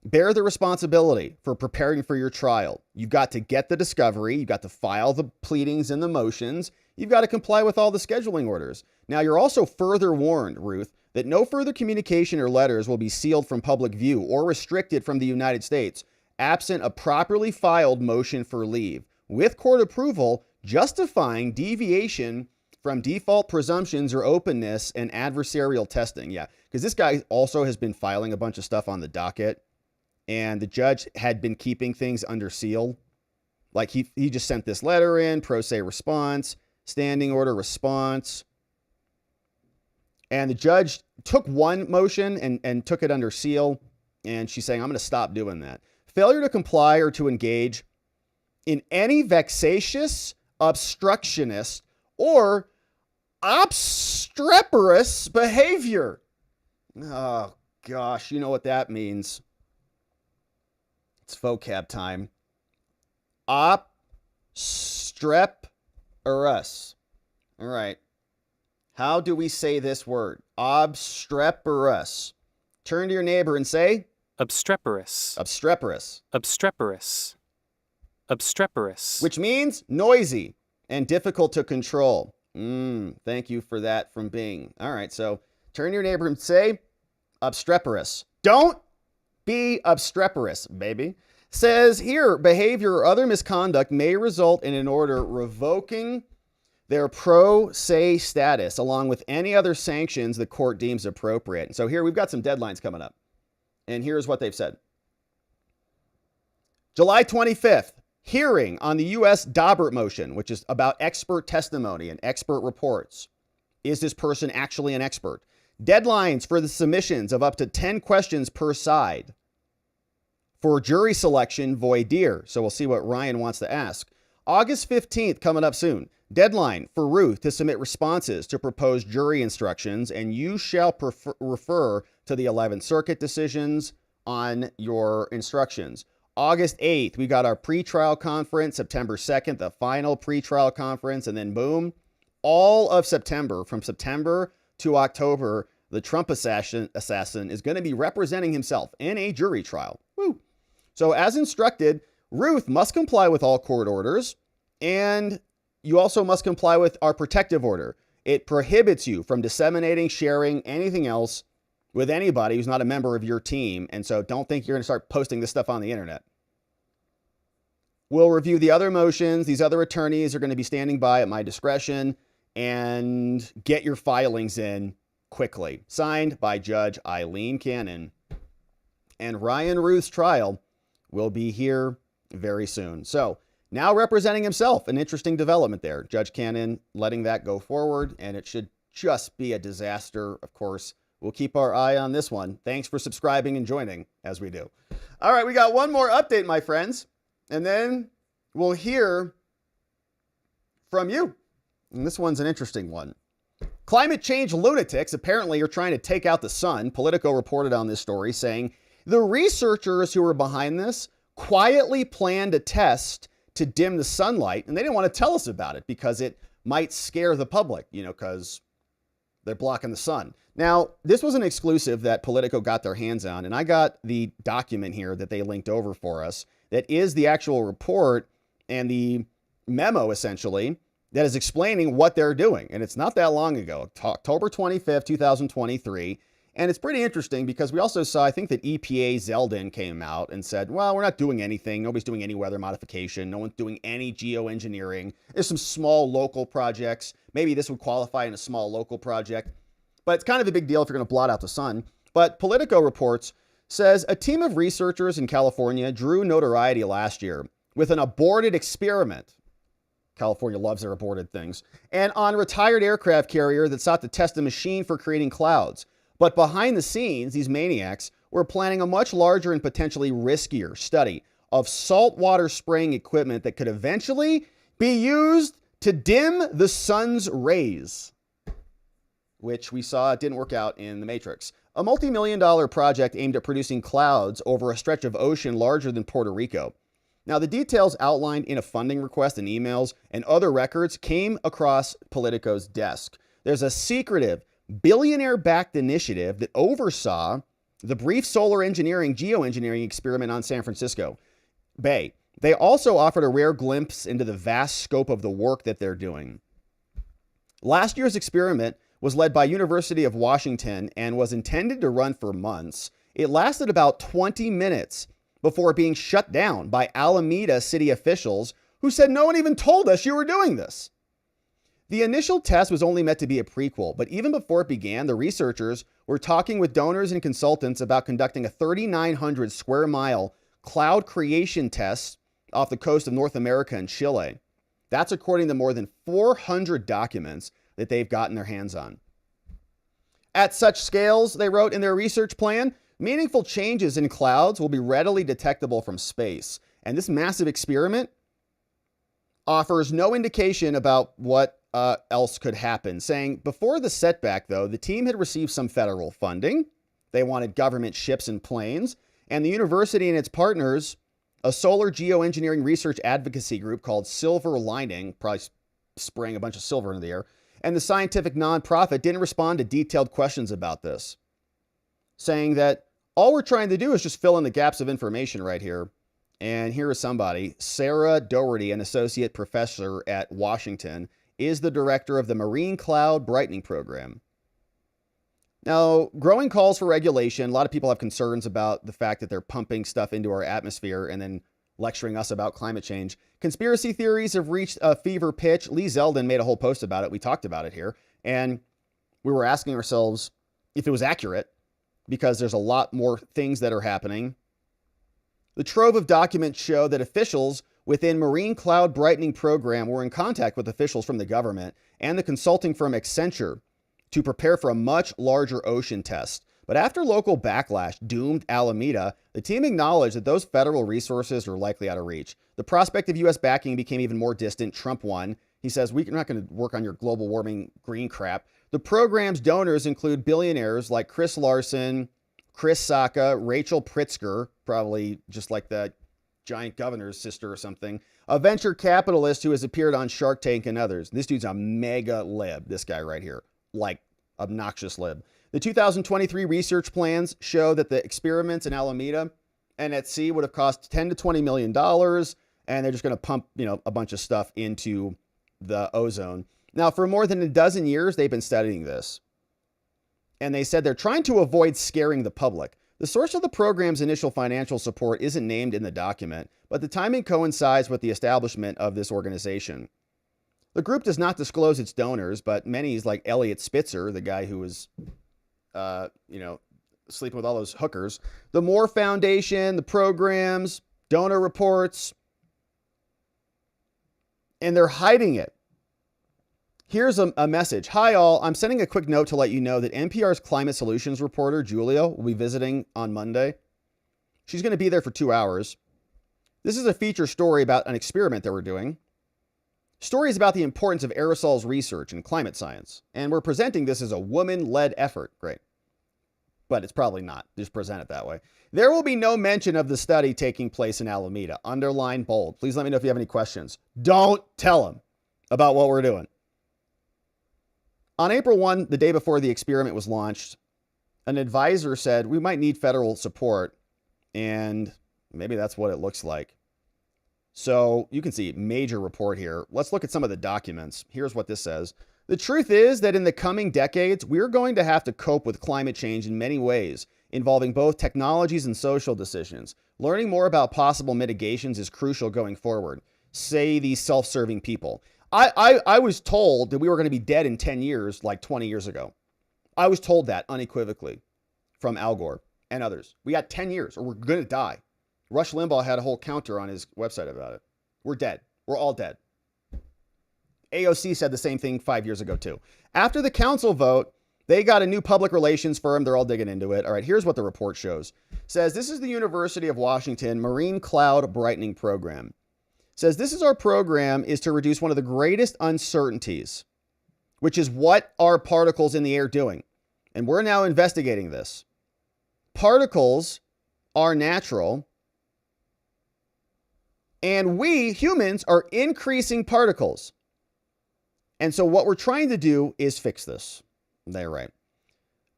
A: bear the responsibility for preparing for your trial. You've got to get the discovery. You've got to file the pleadings and the motions. You've got to comply with all the scheduling orders. Now, you're also further warned, Routh, that no further communication or letters will be sealed from public view or restricted from the United States, absent a properly filed motion for leave, with court approval, justifying deviation from default presumptions or openness and adversarial testing. Yeah, because this guy also has been filing a bunch of stuff on the docket, and the judge had been keeping things under seal. Like, he just sent this letter in, pro se response, standing order response. And the judge took one motion and took it under seal, and she's saying, I'm going to stop doing that. Failure to comply or to engage in any vexatious, obstructionist, or obstreperous behavior. Oh, gosh, you know what that means. It's vocab time. Obstreperous. All right. How do we say this word? Obstreperous. Turn to your neighbor and say,
M: obstreperous.
A: Obstreperous.
M: Obstreperous. Obstreperous.
A: Which means noisy and difficult to control. Thank you for that from Bing. All right, so turn to your neighbor and say, obstreperous. Don't be obstreperous, baby. Says here, behavior or other misconduct may result in an order revoking their pro se status, along with any other sanctions the court deems appropriate. So here we've got some deadlines coming up. And here's what they've said. July 25th, hearing on the U.S. Daubert motion, which is about expert testimony and expert reports. Is this person actually an expert? Deadlines for the submissions of up to 10 questions per side. For jury selection, voir dire. So we'll see what Ryan wants to ask. August 15th, coming up soon. Deadline for Routh to submit responses to proposed jury instructions, and you shall refer to the 11th Circuit decisions on your instructions. August 8th, we got our pretrial conference. September 2nd, the final pretrial conference, and then boom, all of September, from September to October, the Trump assassin is going to be representing himself in a jury trial. Woo! So as instructed, Routh must comply with all court orders, and you also must comply with our protective order. It prohibits you from disseminating, sharing, anything else with anybody who's not a member of your team. And so don't think you're going to start posting this stuff on the internet. We'll review the other motions. These other attorneys are going to be standing by at my discretion, and get your filings in quickly. Signed by Judge Eileen Cannon. And Ryan Routh's trial will be here very soon. So now representing himself, an interesting development there. Judge Cannon letting that go forward, and it should just be a disaster. Of course, we'll keep our eye on this one. Thanks for subscribing and joining as we do. All right, we got one more update, my friends, and then we'll hear from you. And this one's an interesting one. Climate change lunatics apparently are trying to take out the sun. Politico reported on this story saying the researchers who were behind this quietly planned a test to dim the sunlight, and they didn't want to tell us about it because it might scare the public, because they're blocking the sun. Now, this was an exclusive that Politico got their hands on, and I got the document here that they linked over for us that is the actual report and the memo, essentially, that is explaining what they're doing. And it's not that long ago, October 25th, 2023. And it's pretty interesting because we also saw, I think that EPA Zeldin came out and said, well, we're not doing anything. Nobody's doing any weather modification. No one's doing any geoengineering. There's some small local projects. Maybe this would qualify in a small local project. But it's kind of a big deal if you're going to blot out the sun. But Politico reports says a team of researchers in California drew notoriety last year with an aborted experiment. California loves their aborted things. And on retired aircraft carrier that sought to test a machine for creating clouds. But behind the scenes, these maniacs were planning a much larger and potentially riskier study of saltwater spraying equipment that could eventually be used to dim the sun's rays, which we saw didn't work out in The Matrix. A multi-million-dollar project aimed at producing clouds over a stretch of ocean larger than Puerto Rico. Now, the details outlined in a funding request and emails and other records came across Politico's desk. There's a secretive, billionaire-backed initiative that oversaw the brief solar engineering, geoengineering experiment on San Francisco Bay. They also offered a rare glimpse into the vast scope of the work that they're doing. Last year's experiment was led by University of Washington and was intended to run for months. It lasted about 20 minutes before being shut down by Alameda city officials who said, no one even told us you were doing this. The initial test was only meant to be a prequel, but even before it began, the researchers were talking with donors and consultants about conducting a 3,900 square mile cloud creation test off the coast of North America and Chile. That's according to more than 400 documents that they've gotten their hands on. At such scales, they wrote in their research plan, meaningful changes in clouds will be readily detectable from space. And this massive experiment offers no indication about what else could happen, saying before the setback, though, the team had received some federal funding. They wanted government ships and planes, and the university and its partners, a solar geoengineering research advocacy group called Silver Lining, probably spraying a bunch of silver into the air, and the scientific nonprofit didn't respond to detailed questions about this, saying that all we're trying to do is just fill in the gaps of information right here. And here is somebody, Sarah Doherty, an associate professor at Washington, is the director of the Marine Cloud Brightening Program. Now, growing calls for regulation. A lot of people have concerns about the fact that they're pumping stuff into our atmosphere and then lecturing us about climate change. Conspiracy theories have reached a fever pitch. Lee Zeldin made a whole post about it. We talked about it here. And we were asking ourselves if it was accurate, because there's a lot more things that are happening. The trove of documents show that officials within Marine Cloud Brightening Program were in contact with officials from the government and the consulting firm Accenture to prepare for a much larger ocean test. But after local backlash doomed Alameda, the team acknowledged that those federal resources are likely out of reach. The prospect of U.S. backing became even more distant. Trump won. He says, we're not going to work on your global warming green crap. The program's donors include billionaires like Chris Larson, Chris Sacca, Rachel Pritzker, probably just like the giant governor's sister or something, a venture capitalist who has appeared on Shark Tank and others. This dude's a mega lib, this guy right here, like obnoxious lib. The 2023 research plans show that the experiments in Alameda and at sea would have cost $10 to $20 million, and they're just going to pump, a bunch of stuff into the ozone. Now, for more than a dozen years, they've been studying this. And they said they're trying to avoid scaring the public. The source of the program's initial financial support isn't named in the document, but the timing coincides with the establishment of this organization. The group does not disclose its donors, but many, like Elliot Spitzer, the guy who was, sleeping with all those hookers, the Moore Foundation, the programs, donor reports, and they're hiding it. Here's a message. Hi, all. I'm sending a quick note to let you know that NPR's climate solutions reporter, Julia, will be visiting on Monday. She's going to be there for 2 hours. This is a feature story about an experiment that we're doing. Stories about the importance of aerosols research and climate science. And we're presenting this as a woman-led effort. Great. But it's probably not. Just present it that way. There will be no mention of the study taking place in Alameda. Underline bold. Please let me know if you have any questions. Don't tell them about what we're doing. On April 1, the day before the experiment was launched, an advisor said, we might need federal support, and maybe that's what it looks like. So you can see major report here. Let's look at some of the documents. Here's what this says. The truth is that in the coming decades, we're going to have to cope with climate change in many ways, involving both technologies and social decisions. Learning more about possible mitigations is crucial going forward, say these self-serving people. I was told that we were going to be dead in 10 years, like 20 years ago. I was told that unequivocally from Al Gore and others. We got 10 years or we're going to die. Rush Limbaugh had a whole counter on his website about it. We're dead. We're all dead. AOC said the same thing 5 years ago, too. After the council vote, they got a new public relations firm. They're all digging into it. All right, here's what the report shows. Says this is the University of Washington Marine Cloud Brightening Program. Says this is our program is to reduce one of the greatest uncertainties, which is what are particles in the air doing? And we're now investigating this. Particles are natural, and we humans are increasing particles. And so what we're trying to do is fix this. They're right.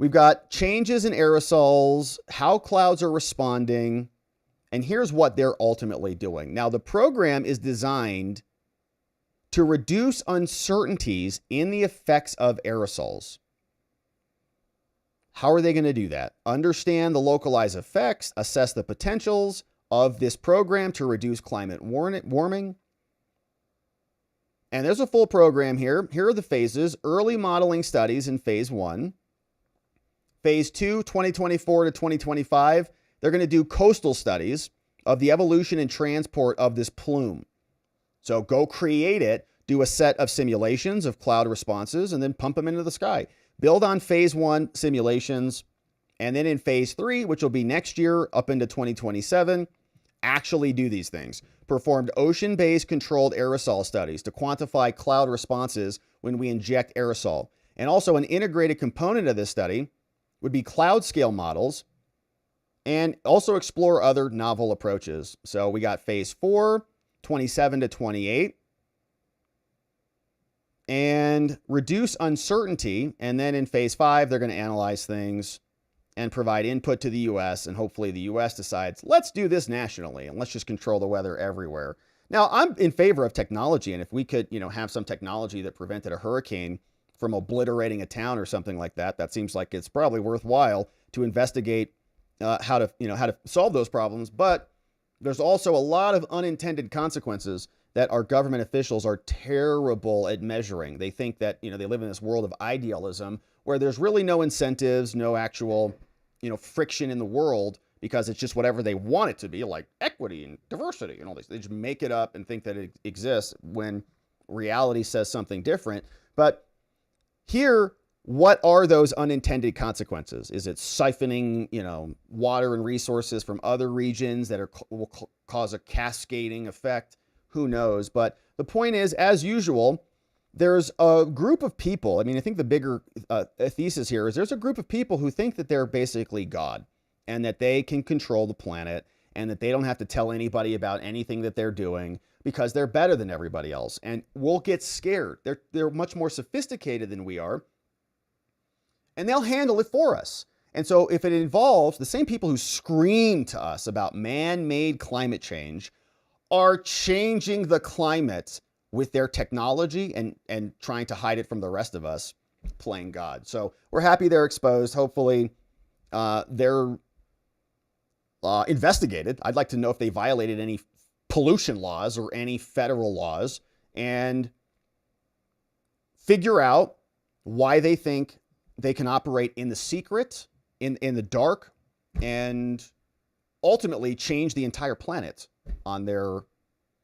A: We've got changes in aerosols, how clouds are responding, and here's what they're ultimately doing. Now, the program is designed to reduce uncertainties in the effects of aerosols. How are they going to do that? Understand the localized effects, assess the potentials of this program to reduce climate warming. And there's a full program here. Here are the phases. Early modeling studies in phase 1. Phase 2, 2024 to 2025. They're going to do coastal studies of the evolution and transport of this plume. So go create it, do a set of simulations of cloud responses, and then pump them into the sky. Build on phase 1 simulations. And then in phase 3, which will be next year up into 2027, actually do these things. Performed ocean-based controlled aerosol studies to quantify cloud responses when we inject aerosol. And also an integrated component of this study would be cloud scale models and also explore other novel approaches. So we got phase 4, 27 to 28, and reduce uncertainty. And then in phase 5, they're going to analyze things and provide input to the U.S. And hopefully the U.S. decides, let's do this nationally and let's just control the weather everywhere. Now, I'm in favor of technology. And if we could, have some technology that prevented a hurricane from obliterating a town or something like that, that seems like it's probably worthwhile to investigate how to solve those problems. But there's also a lot of unintended consequences that our government officials are terrible at measuring. They think that, they live in this world of idealism where there's really no incentives, no actual, friction in the world because it's just whatever they want it to be, like equity and diversity and all these. They just make it up and think that it exists when reality says something different. But here, what are those unintended consequences? Is it siphoning, water and resources from other regions that will cause a cascading effect? Who knows? But the point is, as usual, there's a group of people. I think the bigger thesis here is there's a group of people who think that they're basically God and that they can control the planet and that they don't have to tell anybody about anything that they're doing because they're better than everybody else. And we'll get scared. They're much more sophisticated than we are. And they'll handle it for us. And so if it involves the same people who scream to us about man-made climate change are changing the climate with their technology and trying to hide it from the rest of us, playing God. So we're happy they're exposed. Hopefully they're investigated. I'd like to know if they violated any pollution laws or any federal laws, and figure out why they think they can operate in the secret, in the dark, and ultimately change the entire planet on their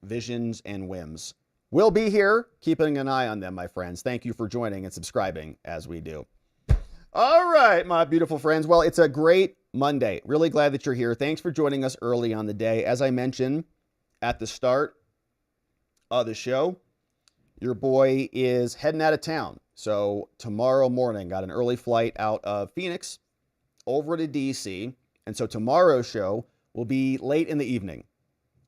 A: visions and whims. We'll be here keeping an eye on them, my friends. Thank you for joining and subscribing as we do. All right, my beautiful friends. Well, it's a great Monday. Really glad that you're here. Thanks for joining us early on the day. As I mentioned at the start of the show, your boy is heading out of town. So tomorrow morning, got an early flight out of Phoenix over to DC. And so tomorrow's show will be late in the evening.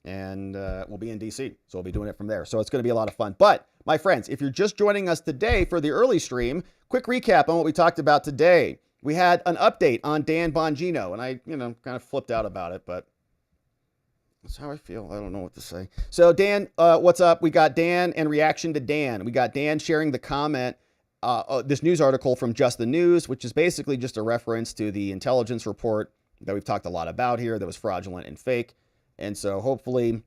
A: And we'll be in DC. So we'll be doing it from there. So it's going to be a lot of fun. But my friends, if you're just joining us today for the early stream, quick recap on what we talked about today. We had an update on Dan Bongino, and I, kind of flipped out about it, but that's how I feel. I don't know what to say. So Dan, what's up? We got Dan and reaction to Dan. We got Dan sharing the comment, this news article from Just the News, which is basically just a reference to the intelligence report that we've talked a lot about here that was fraudulent and fake. And so hopefully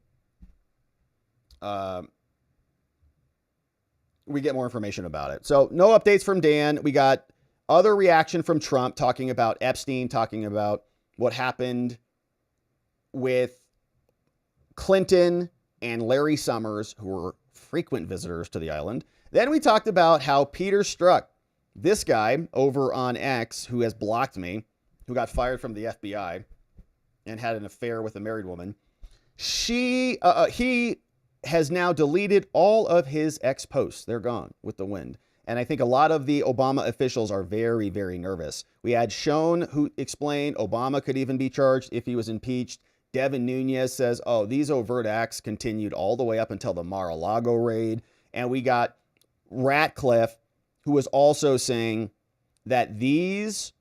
A: we get more information about it. So no updates from Dan. We got other reaction from Trump talking about Epstein, talking about what happened with Clinton and Larry Summers, who were frequent visitors to the island. Then we talked about how Peter Strzok, this guy over on X who has blocked me, who got fired from the FBI and had an affair with a married woman, he has now deleted all of his X posts. They're gone with the wind. And I think a lot of the Obama officials are very, very nervous. We had Schoen who explained Obama could even be charged if he was impeached. Devin Nunes says, oh, these overt acts continued all the way up until the Mar-a-Lago raid. And we got Ratcliffe, who was also saying that these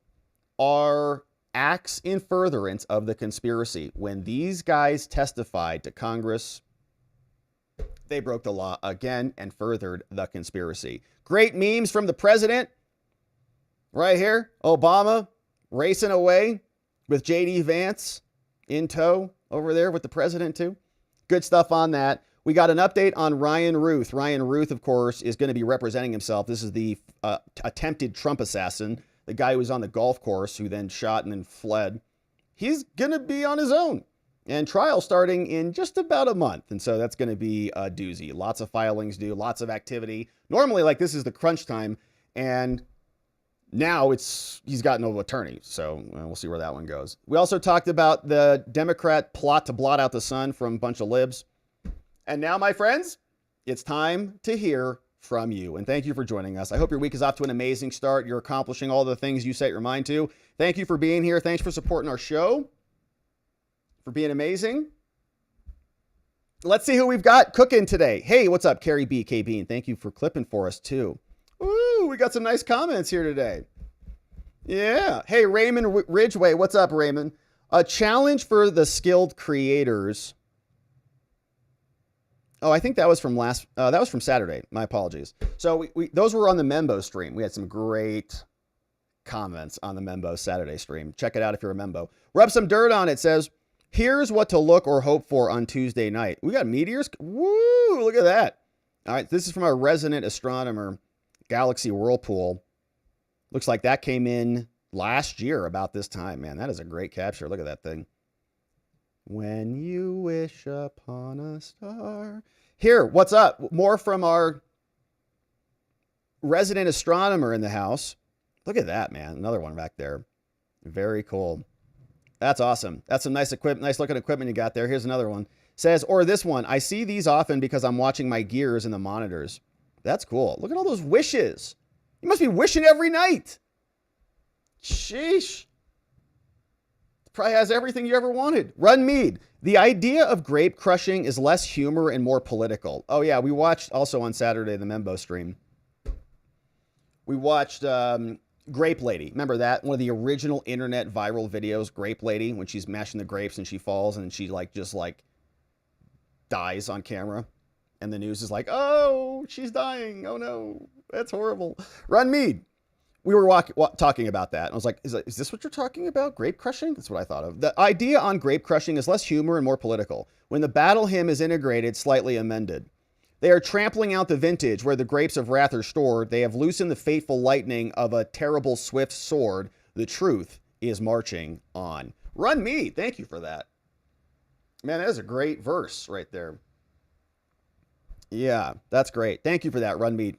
A: are acts in furtherance of the conspiracy. When these guys testified to Congress, they broke the law again and furthered the conspiracy. Great memes from the president right here. Obama racing away with JD Vance in tow over there with the president too. Good stuff on that. We got an update on Ryan Routh. Ryan Routh, of course, is going to be representing himself. This is the attempted Trump assassin, the guy who was on the golf course who then shot and then fled. He's going to be on his own. And trial starting in just about a month. And so that's going to be a doozy. Lots of filings due, lots of activity. Normally, like, this is the crunch time. And now he's got no attorney. So we'll see where that one goes. We also talked about the Democrat plot to blot out the sun from a bunch of libs. And now, my friends, it's time to hear from you. And thank you for joining us. I hope your week is off to an amazing start. You're accomplishing all the things you set your mind to. Thank you for being here. Thanks for supporting our show, for being amazing. Let's see who we've got cooking today. Hey, what's up, Carrie B. K. Bean? Thank you for clipping for us, too. Ooh, we got some nice comments here today. Yeah. Hey, Raymond Ridgway. What's up, Raymond? A challenge for the skilled creators. Oh, I think that was from that was from Saturday. My apologies. So those were on the Membo stream. We had some great comments on the Membo Saturday stream. Check it out if you're a Membo. Rub some dirt on it. Says, here's what to look or hope for on Tuesday night. We got meteors. Woo, look at that. All right, this is from our resident astronomer, Galaxy Whirlpool. Looks like that came in last year about this time. Man, that is a great capture. Look at that thing. When you wish upon a star. Here, what's up? More from our resident astronomer in the house. Look at that, man. Another one back there. Very cool. That's awesome. That's some nice looking equipment you got there. Here's another one. Says, or this one, I see these often because I'm watching my gears in the monitors. That's cool. Look at all those wishes. You must be wishing every night. Sheesh. Probably has everything you ever wanted. Run Mead. The idea of grape crushing is less humor and more political. Oh yeah, we watched also on Saturday, the Membo stream. We watched Grape Lady. Remember that? One of the original internet viral videos, Grape Lady, when she's mashing the grapes and she falls and she just dies on camera. And the news is like, oh, she's dying. Oh no, that's horrible. Run Mead. we were talking about that. And I was like, is this what you're talking about? Grape crushing? That's what I thought of. The idea on grape crushing is less humor and more political. When the battle hymn is integrated, slightly amended. They are trampling out the vintage where the grapes of wrath are stored. They have loosened the fateful lightning of a terrible swift sword. The truth is marching on. Run me. Thank you for that. Man, that is a great verse right there. Yeah, that's great. Thank you for that, Run Me.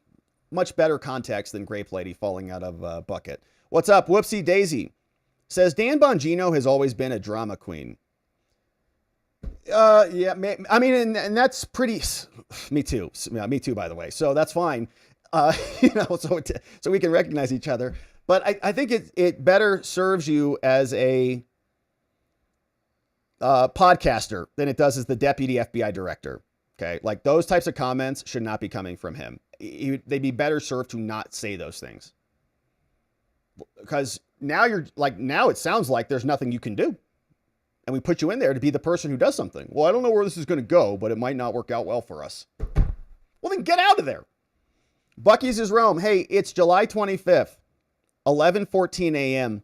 A: Much better context than Grape Lady falling out of a bucket. What's up? Whoopsie Daisy says, Dan Bongino has always been a drama queen. Yeah, I mean, and that's pretty, me too. Yeah, me too, by the way. So that's fine. So we can recognize each other. But I think it better serves you as a podcaster than it does as the deputy FBI director. Okay, like those types of comments should not be coming from him. They'd be better served to not say those things. Because now now it sounds like there's nothing you can do. And we put you in there to be the person who does something. Well, I don't know where this is going to go, but it might not work out well for us. Well, then get out of there. Bucky's is Rome. Hey, it's July 25th, 11:14 a.m.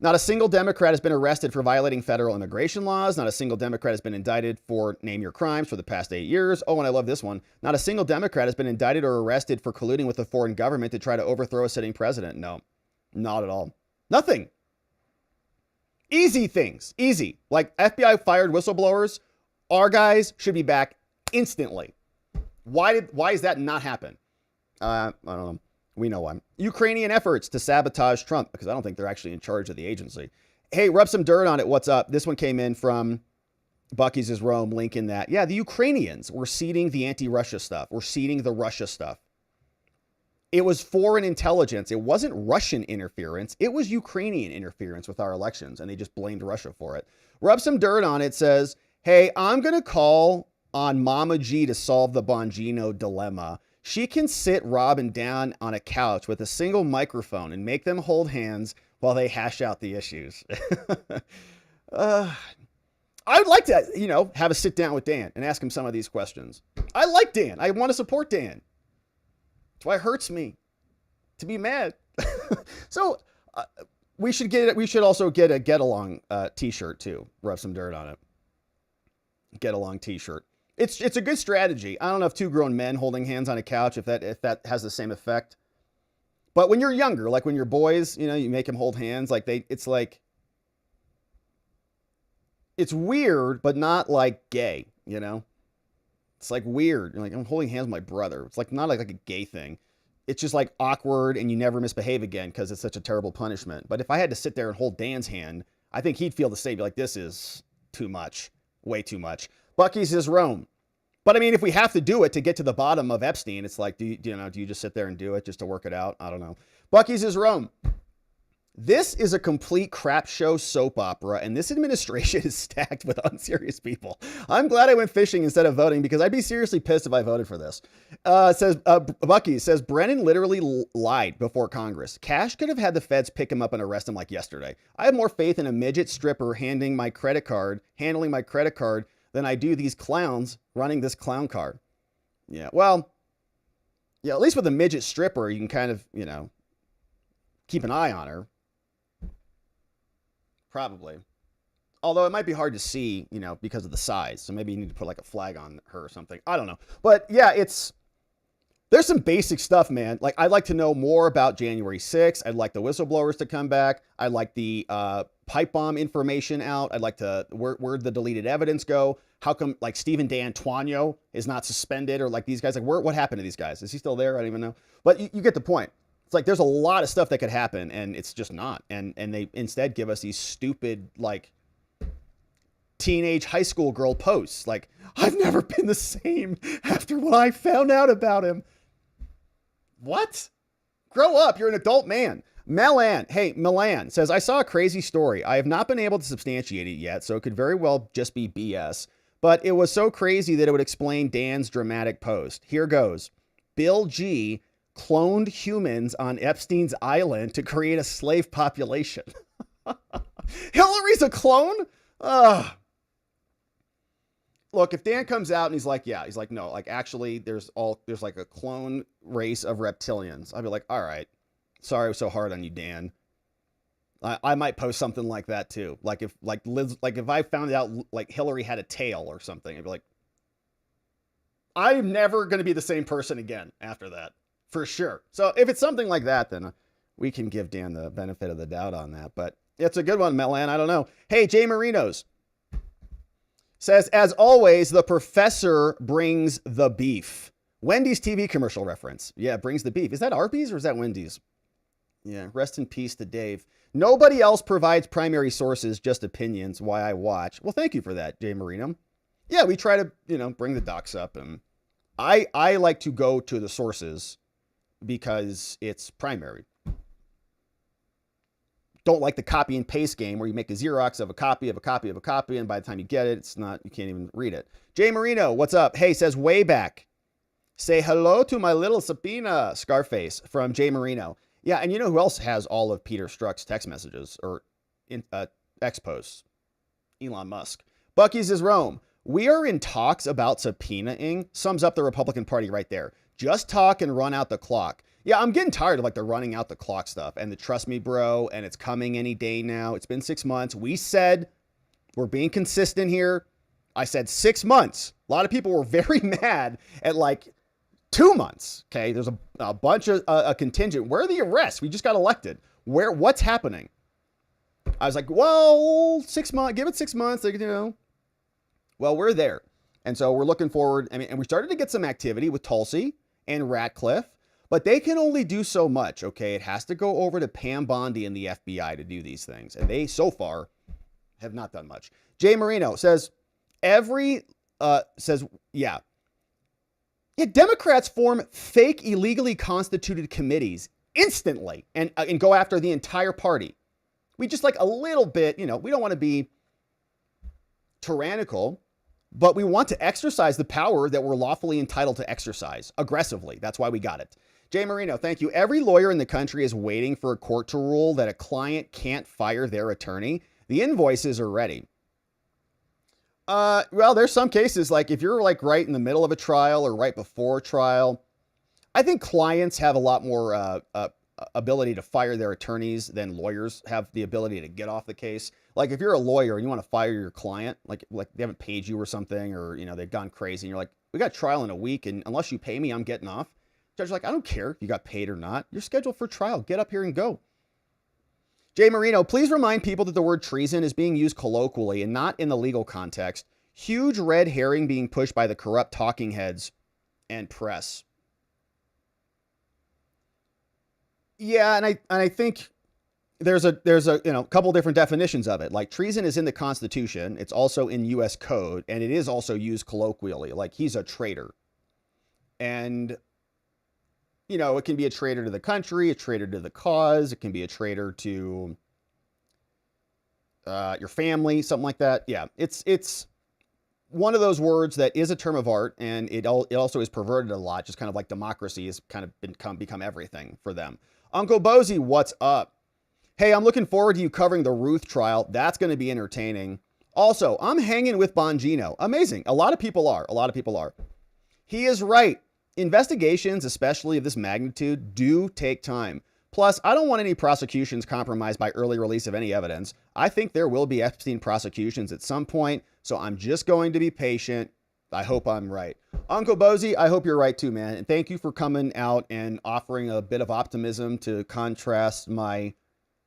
A: Not a single Democrat has been arrested for violating federal immigration laws. Not a single Democrat has been indicted for name your crimes for the past 8 years. Oh, and I love this one. Not a single Democrat has been indicted or arrested for colluding with a foreign government to try to overthrow a sitting president. No, not at all. Nothing. Easy things. Easy. Like FBI fired whistleblowers. Our guys should be back instantly. Why does that not happen? I don't know. We know why. Ukrainian efforts to sabotage Trump, because I don't think they're actually in charge of the agency. Hey, rub some dirt on it. What's up? This one came in from Bucky's is Rome, linking that. Yeah, the Ukrainians were seeding the anti-Russia stuff. We're seeding the Russia stuff. It was foreign intelligence. It wasn't Russian interference. It was Ukrainian interference with our elections, and they just blamed Russia for it. Rub some dirt on it says, hey, I'm going to call on Mama G to solve the Bongino dilemma. She can sit Robin down on a couch with a single microphone and make them hold hands while they hash out the issues. I would like to, have a sit down with Dan and ask him some of these questions. I like Dan. I want to support Dan. That's why it hurts me to be mad. So we should also get a Get Along t-shirt too. Rub some dirt on it. Get Along t-shirt. It's a good strategy. I don't know if two grown men holding hands on a couch, if that has the same effect. But when you're younger, like when you're boys, you make them hold hands. It's weird, but not like gay, It's like weird. You're like, I'm holding hands with my brother. It's like not like a gay thing. It's just like awkward and you never misbehave again because it's such a terrible punishment. But if I had to sit there and hold Dan's hand, I think he'd feel the same. Be like, this is too much, way too much. Bucky's is Rome. But I mean, if we have to do it to get to the bottom of Epstein, it's like, do you just sit there and do it just to work it out? I don't know. Bucky's is Rome. This is a complete crap show soap opera, and this administration is stacked with unserious people. I'm glad I went fishing instead of voting because I'd be seriously pissed if I voted for this. Bucky says, Brennan literally lied before Congress. Cash could have had the feds pick him up and arrest him like yesterday. I have more faith in a midget stripper handling my credit card than I do these clowns running this clown car. Yeah, well, yeah, at least with a midget stripper, you can kind of, keep an eye on her. Probably. Although it might be hard to see, because of the size. So maybe you need to put like a flag on her or something. I don't know. But yeah, there's some basic stuff, man. Like, I'd like to know more about January 6th. I'd like the whistleblowers to come back. I'd like the pipe bomb information out. I'd like to, where'd the deleted evidence go? How come like Stephen D'Antonio is not suspended, or like these guys, like what happened to these guys? Is he still there? I don't even know. But you get the point. It's like there's a lot of stuff that could happen, and it's just not. And they instead give us these stupid, like, teenage high school girl posts. Like, I've never been the same after what I found out about him. What? Grow up. You're an adult man. Milan says, I saw a crazy story. I have not been able to substantiate it yet, so it could very well just be BS. But it was so crazy that it would explain Dan's dramatic post. Here goes. Bill G cloned humans on Epstein's island to create a slave population. Hillary's a clone? Look, if Dan comes out and he's like, no, like actually there's like a clone race of reptilians. I'd be like, all right, Sorry I was so hard on you, Dan. I might post something like that too. Like if if I found out like Hillary had a tail or something, I'd be like, I'm never going to be the same person again after that, for sure. So if it's something like that, then we can give Dan the benefit of the doubt on that. But it's a good one, Melan. I don't know. Hey, Jay Marinos says, as always, the professor brings the beef. Wendy's TV commercial reference. Yeah, brings the beef. Is that Arby's or is that Wendy's? Yeah, rest in peace to Dave. Nobody else provides primary sources, just opinions, why I watch. Well, thank you for that, Jay Marino. Yeah, we try to, bring the docs up. And I like to go to the sources because it's primary. Don't like the copy and paste game where you make a Xerox of a copy of a copy of a copy, and by the time you get it, you can't even read it. Jay Marino, what's up? Hey, says way back. Say hello to my little Sabina, Scarface from Jay Marino. Yeah, and you know who else has all of Peter Strzok's text messages or X posts? Elon Musk. Bucky's is Rome. We are in talks about subpoenaing. Sums up the Republican Party right there. Just talk and run out the clock. Yeah, I'm getting tired of the running out the clock stuff and the trust me, bro, and it's coming any day now. It's been 6 months. We said we're being consistent here. I said 6 months. A lot of people were very mad at 2 months. Okay, there's a bunch of a contingent. Where are the arrests? We just got elected. What's happening? I was like, well, 6 months. Give it 6 months. Well, we're there, and so we're looking forward. I mean, and we started to get some activity with Tulsi and Ratcliffe, but they can only do so much. Okay, it has to go over to Pam Bondi and the FBI to do these things, and they so far have not done much. Jay Marino says yeah. Democrats form fake, illegally constituted committees instantly and go after the entire party. We just a little bit, we don't want to be tyrannical, but we want to exercise the power that we're lawfully entitled to exercise aggressively. That's why we got it. Jay Marino, thank you. Every lawyer in the country is waiting for a court to rule that a client can't fire their attorney. The invoices are ready. Well, there's some cases, if you're right in the middle of a trial or right before trial, I think clients have a lot more ability to fire their attorneys than lawyers have the ability to get off the case. If you're a lawyer and you want to fire your client, like they haven't paid you or something, or, they've gone crazy and you're like, we got trial in a week and unless you pay me, I'm getting off. Judge's like, I don't care if you got paid or not. You're scheduled for trial. Get up here and go. Jay Marino, please remind people that the word treason is being used colloquially and not in the legal context. Huge red herring being pushed by the corrupt talking heads and press. Yeah, and I think there's a couple different definitions of it. Treason is in the Constitution. It's also in U.S. code, and it is also used colloquially. He's a traitor. And, it can be a traitor to the country, a traitor to the cause. It can be a traitor to your family, something like that. Yeah, it's one of those words that is a term of art, and it also is perverted a lot, just kind of like democracy has kind of become everything for them. Uncle Bozy, what's up? Hey, I'm looking forward to you covering the Routh trial. That's going to be entertaining. Also, I'm hanging with Bongino. Amazing. A lot of people are. He is right. Investigations, especially of this magnitude, do take time. Plus, I don't want any prosecutions compromised by early release of any evidence. I think there will be Epstein prosecutions at some point, so I'm just going to be patient. I hope I'm right. Uncle Bozy, I hope you're right too, man. And thank you for coming out and offering a bit of optimism to contrast my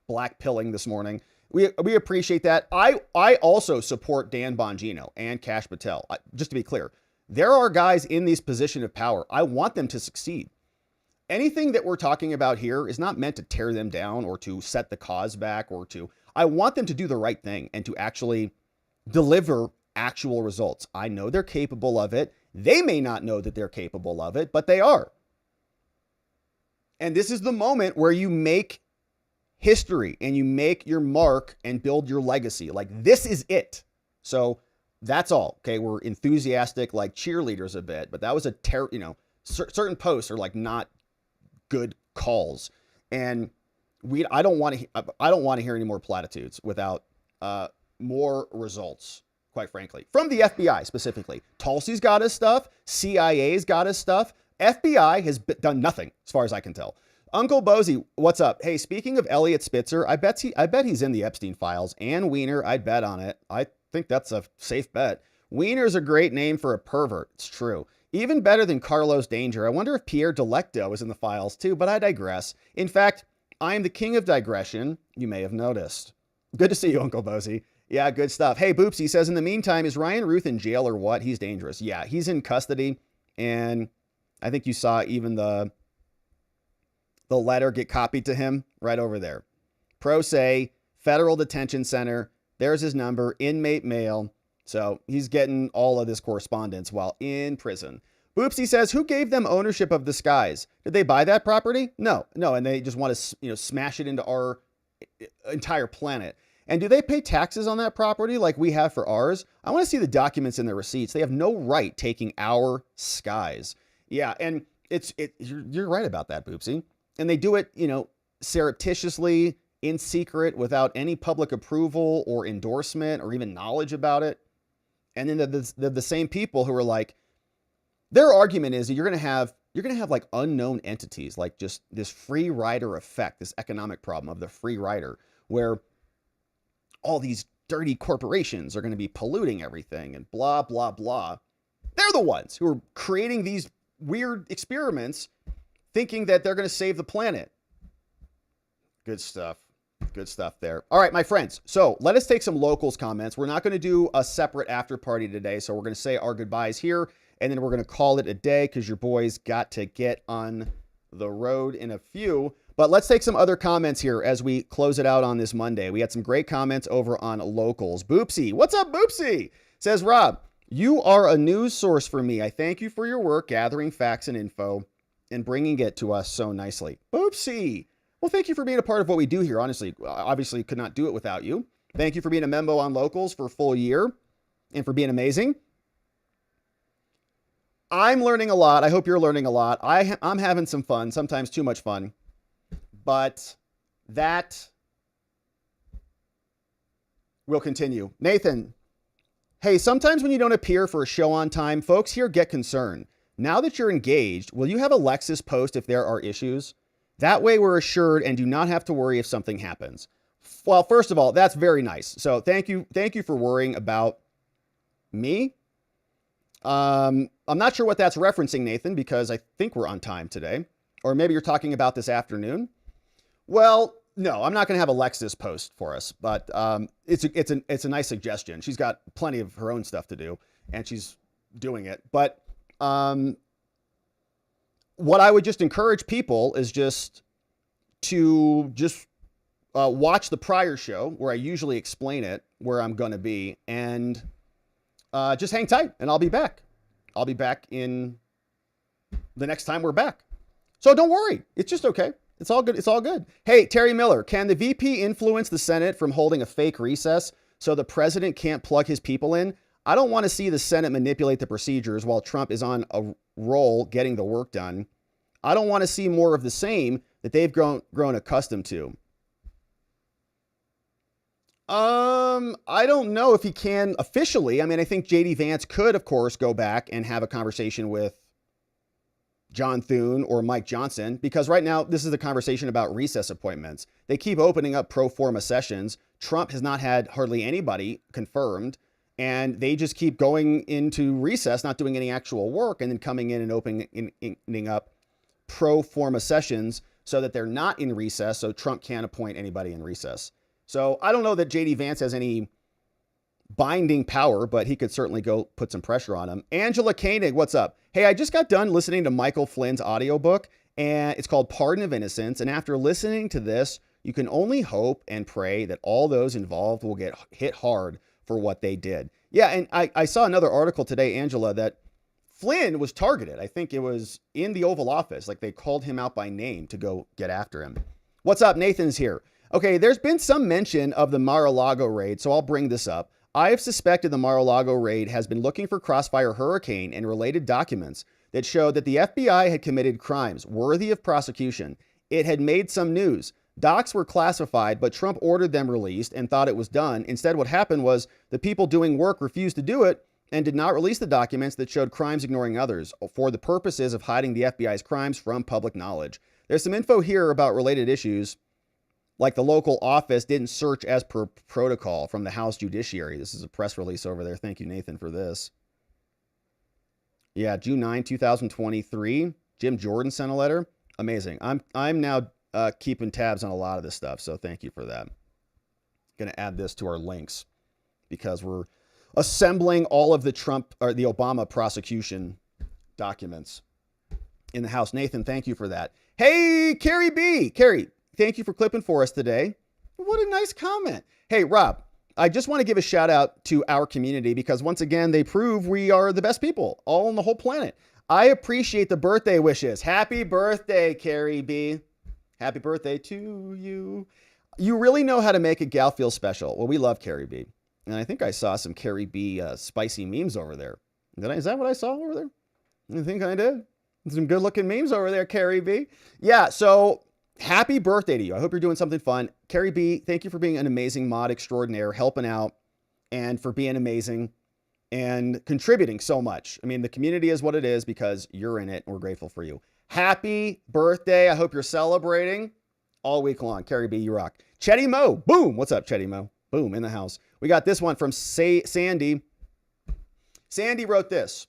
A: black pilling this morning. We appreciate that. I also support Dan Bongino and Kash Patel. Just to be clear, there are guys in these positions of power. I want them to succeed. Anything that we're talking about here is not meant to tear them down or to set the cause back I want them to do the right thing and to actually deliver actual results. I know they're capable of it. They may not know that they're capable of it, but they are. And this is the moment where you make history and you make your mark and build your legacy. This is it. So that's all. Okay. We're enthusiastic, like cheerleaders a bit, but that was certain posts are not good calls. And I don't want to hear any more platitudes without more results, quite frankly, from the FBI specifically. Tulsi's got his stuff. CIA's got his stuff. FBI has done nothing as far as I can tell. Uncle Bozy, what's up? Hey, speaking of Elliot Spitzer, I bet he's in the Epstein files. Ann Wiener, I'd bet on it. I think that's a safe bet. Wiener's a great name for a pervert. It's true. Even better than Carlos Danger. I wonder if Pierre Delecto is in the files too, but I digress. In fact, I am the king of digression. You may have noticed. Good to see you, Uncle Bozy. Yeah, good stuff. Hey, Boopsy says, in the meantime, is Ryan Routh in jail or what? He's dangerous. Yeah, he's in custody. And I think you saw even the letter get copied to him right over there. Pro se, Federal Detention Center. There's his number, inmate mail. So he's getting all of this correspondence while in prison. Boopsy says, who gave them ownership of the skies? Did they buy that property? No. And they just want to, smash it into our entire planet. And do they pay taxes on that property like we have for ours? I want to see the documents in the receipts. They have no right taking our skies. Yeah, and you're right about that, Boopsy. And they do it, surreptitiously, in secret, without any public approval or endorsement or even knowledge about it. And then they're the same people who are like, their argument is that you're going to have like unknown entities, like just this free rider effect, this economic problem of the free rider, where all these dirty corporations are going to be polluting everything and blah, blah, blah. They're the ones who are creating these weird experiments thinking that they're going to save the planet. Good stuff. Good stuff there. All right, my friends. So let us take some locals comments. We're not going to do a separate after party today. So we're going to say our goodbyes here, and then we're going to call it a day because your boys got to get on the road in a few. But let's take some other comments here as we close it out on this Monday. We had some great comments over on locals. Boopsy. What's up, Boopsy? Says, Rob, you are a news source for me. I thank you for your work gathering facts and info and bringing it to us so nicely. Oopsie. Well, thank you for being a part of what we do here. Honestly, obviously could not do it without you. Thank you for being a member on Locals for a full year and for being amazing. I'm learning a lot. I hope you're learning a lot. I'm having some fun, sometimes too much fun. But that will continue. Nathan, hey, sometimes when you don't appear for a show on time, folks here get concerned. Now that you're engaged, will you have Alexis post if there are issues? That way we're assured and do not have to worry if something happens. Well, first of all, that's very nice. So thank you for worrying about me. I'm not sure what that's referencing, Nathan, because I think we're on time today. Or maybe you're talking about this afternoon. Well, no, I'm not going to have Alexis post for us, but it's a nice suggestion. She's got plenty of her own stuff to do, and she's doing it. But what I would just encourage people is just to watch the prior show where I usually explain it, where I'm going to be, and just hang tight, and I'll be back. I'll be back in the next time we're back. So don't worry. It's just okay. It's all good. It's all good. Hey, Terry Miller, can the VP influence the Senate from holding a fake recess so the president can't plug his people in? I don't want to see the Senate manipulate the procedures while Trump is on a roll getting the work done. I don't want to see more of the same that they've grown accustomed to. I don't know if he can officially. I mean, I think JD Vance could, of course, go back and have a conversation with John Thune or Mike Johnson, because right now this is a conversation about recess appointments. They keep opening up pro forma sessions. Trump has not had hardly anybody confirmed, and they just keep going into recess, not doing any actual work, and then coming in and opening up pro forma sessions so that they're not in recess, so Trump can't appoint anybody in recess. So I don't know that JD Vance has any binding power, but he could certainly go put some pressure on him. Angela Koenig, what's up? Hey, I just got done listening to Michael Flynn's audiobook, and it's called Pardon of Innocence. And after listening to this, you can only hope and pray that all those involved will get hit hard for what they did. Yeah, and I saw another article today, Angela, that Flynn was targeted. I think it was in the Oval Office. Like they called him out by name to go get after him. What's up? Nathan's here. Okay, there's been some mention of the Mar-a-Lago raid, so I'll bring this up. I have suspected the Mar-a-Lago raid has been looking for Crossfire Hurricane and related documents that showed that the FBI had committed crimes worthy of prosecution. It had made some news. Docs were classified, but Trump ordered them released and thought it was done. Instead, what happened was the people doing work refused to do it and did not release the documents that showed crimes ignoring others for the purposes of hiding the FBI's crimes from public knowledge. There's some info here about related issues, like the local office didn't search as per protocol from the House Judiciary. This is a press release over there. Thank you, Nathan, for this. Yeah, June 9, 2023. Jim Jordan sent a letter. Amazing. I'm now keeping tabs on a lot of this stuff, so thank you for that. Going to add this to our links because we're assembling all of the the Obama prosecution documents in the House. Nathan, thank you for that. Hey, Carrie B. Carrie, thank you for clipping for us today. What a nice comment. Hey, Rob, I just want to give a shout out to our community because once again, they prove we are the best people all on the whole planet. I appreciate the birthday wishes. Happy birthday, Carrie B. Happy birthday to you. You really know how to make a gal feel special. Well, we love Carrie B. And I think I saw some Carrie B spicy memes over there. Is that what I saw over there? I think I did. Some good looking memes over there, Carrie B. Yeah, so happy birthday to you. I hope you're doing something fun. Carrie B, thank you for being an amazing mod extraordinaire, helping out, and for being amazing and contributing so much. I mean, the community is what it is because you're in it, and we're grateful for you. Happy birthday. I hope you're celebrating all week long. Carrie B, you rock. Chetty Mo, boom. What's up, Chetty Mo? Boom, in the house. We got this one from Sandy. Sandy wrote this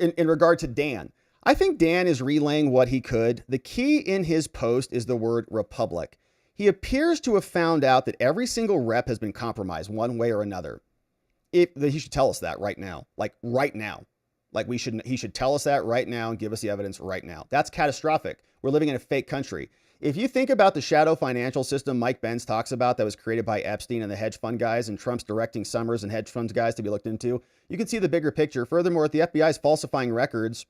A: in regard to Dan. I think Dan is relaying what he could. The key in his post is the word republic. He appears to have found out that every single rep has been compromised one way or another. He should tell us that right now. Like right now. Like he should tell us that right now and give us the evidence right now. That's catastrophic. We're living in a fake country. If you think about the shadow financial system Mike Benz talks about that was created by Epstein and the hedge fund guys and Trump's directing Summers and hedge funds guys to be looked into, you can see the bigger picture. Furthermore, if the FBI is falsifying records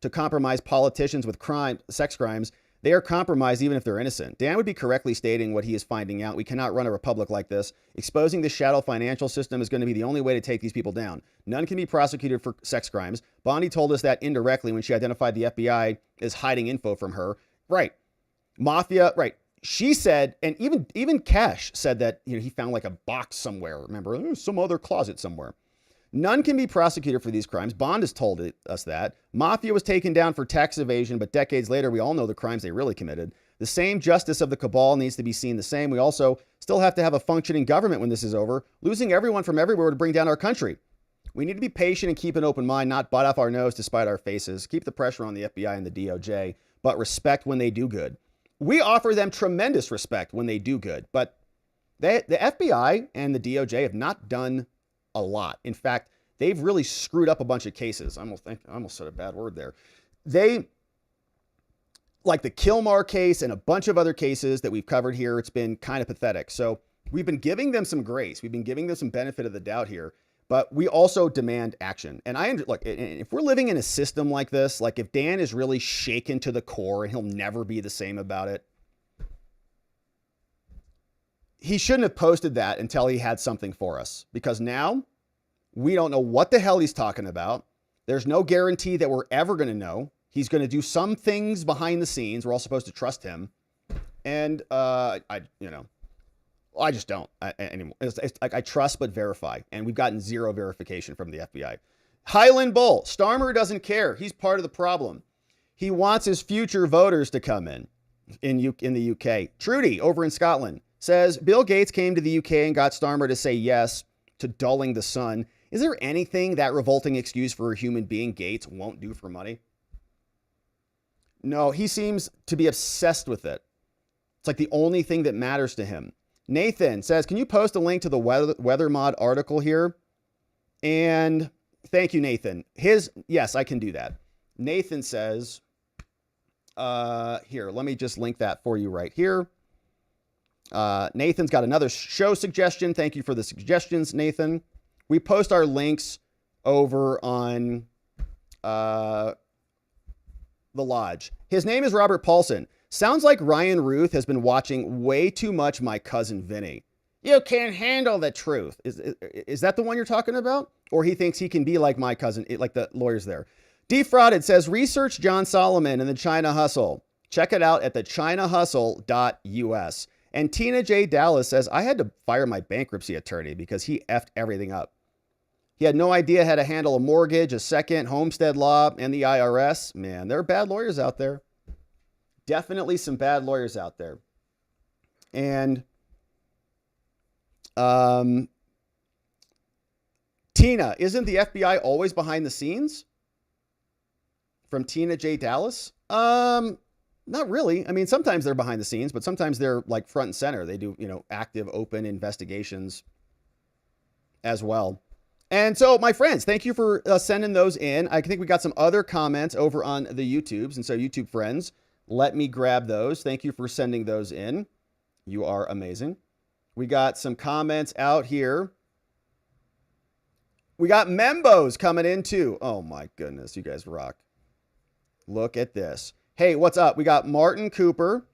A: to compromise politicians with sex crimes, they are compromised even if they're innocent. Dan would be correctly stating what he is finding out. We cannot run a republic like this. Exposing the shadow financial system is going to be the only way to take these people down. None can be prosecuted for sex crimes. Bondi told us that indirectly when she identified the FBI as hiding info from her. Right. Mafia, right. She said, and even Cash said that he found like a box somewhere. Remember, some other closet somewhere. None can be prosecuted for these crimes. Bond has told us that. Mafia was taken down for tax evasion, but decades later, we all know the crimes they really committed. The same justice of the cabal needs to be seen the same. We also still have to have a functioning government when this is over. Losing everyone from everywhere would bring down our country. We need to be patient and keep an open mind, not butt off our nose despite our faces. Keep the pressure on the FBI and the DOJ, but respect when they do good. We offer them tremendous respect when they do good, but the FBI and the DOJ have not done a lot. In fact, they've really screwed up a bunch of cases. I almost said a bad word there. They, like the Kilmar case and a bunch of other cases that we've covered here, it's been kind of pathetic. So we've been giving them some grace. We've been giving them some benefit of the doubt here, but we also demand action. And look, if we're living in a system like this, like if Dan is really shaken to the core and he'll never be the same about it, he shouldn't have posted that until he had something for us, because now we don't know what the hell he's talking about. There's no guarantee that we're ever going to know. He's going to do some things behind the scenes. We're all supposed to trust him. And I just don't anymore. It's like I trust but verify. And we've gotten zero verification from the FBI. Highland Bull. Starmer doesn't care. He's part of the problem. He wants his future voters to come in the UK. Trudy over in Scotland says Bill Gates came to the UK and got Starmer to say yes to dulling the sun. Is there anything that revolting excuse for a human being Gates won't do for money? No, he seems to be obsessed with it. It's like the only thing that matters to him. Nathan says, can you post a link to the weather mod article here? And thank you, Nathan. Yes, I can do that. Nathan says, here, let me just link that for you right here. Nathan's got another show suggestion. Thank you for the suggestions, Nathan. We post our links over on the Lodge. His name is Robert Paulson. Sounds like Ryan Routh has been watching way too much My Cousin Vinny. You can't handle the truth. Is that the one you're talking about? Or he thinks he can be like my cousin, like the lawyers there. Defrauded says, research John Solomon and the China Hustle. Check it out at thechinahustle.us. And Tina J. Dallas says, I had to fire my bankruptcy attorney because he effed everything up. He had no idea how to handle a mortgage, a second, homestead law, and the IRS. Man, there are bad lawyers out there. Definitely some bad lawyers out there. And Tina, isn't the FBI always behind the scenes? From Tina J. Dallas? Not really. I mean, sometimes they're behind the scenes, but sometimes they're like front and center. They do, active, open investigations as well. And so, my friends, thank you for sending those in. I think we got some other comments over on the YouTubes. And so, YouTube friends, let me grab those. Thank you for sending those in. You are amazing. We got some comments out here. We got Membos coming in too. Oh my goodness, you guys rock. Look at this. Hey, what's up? We got Martin Cooper,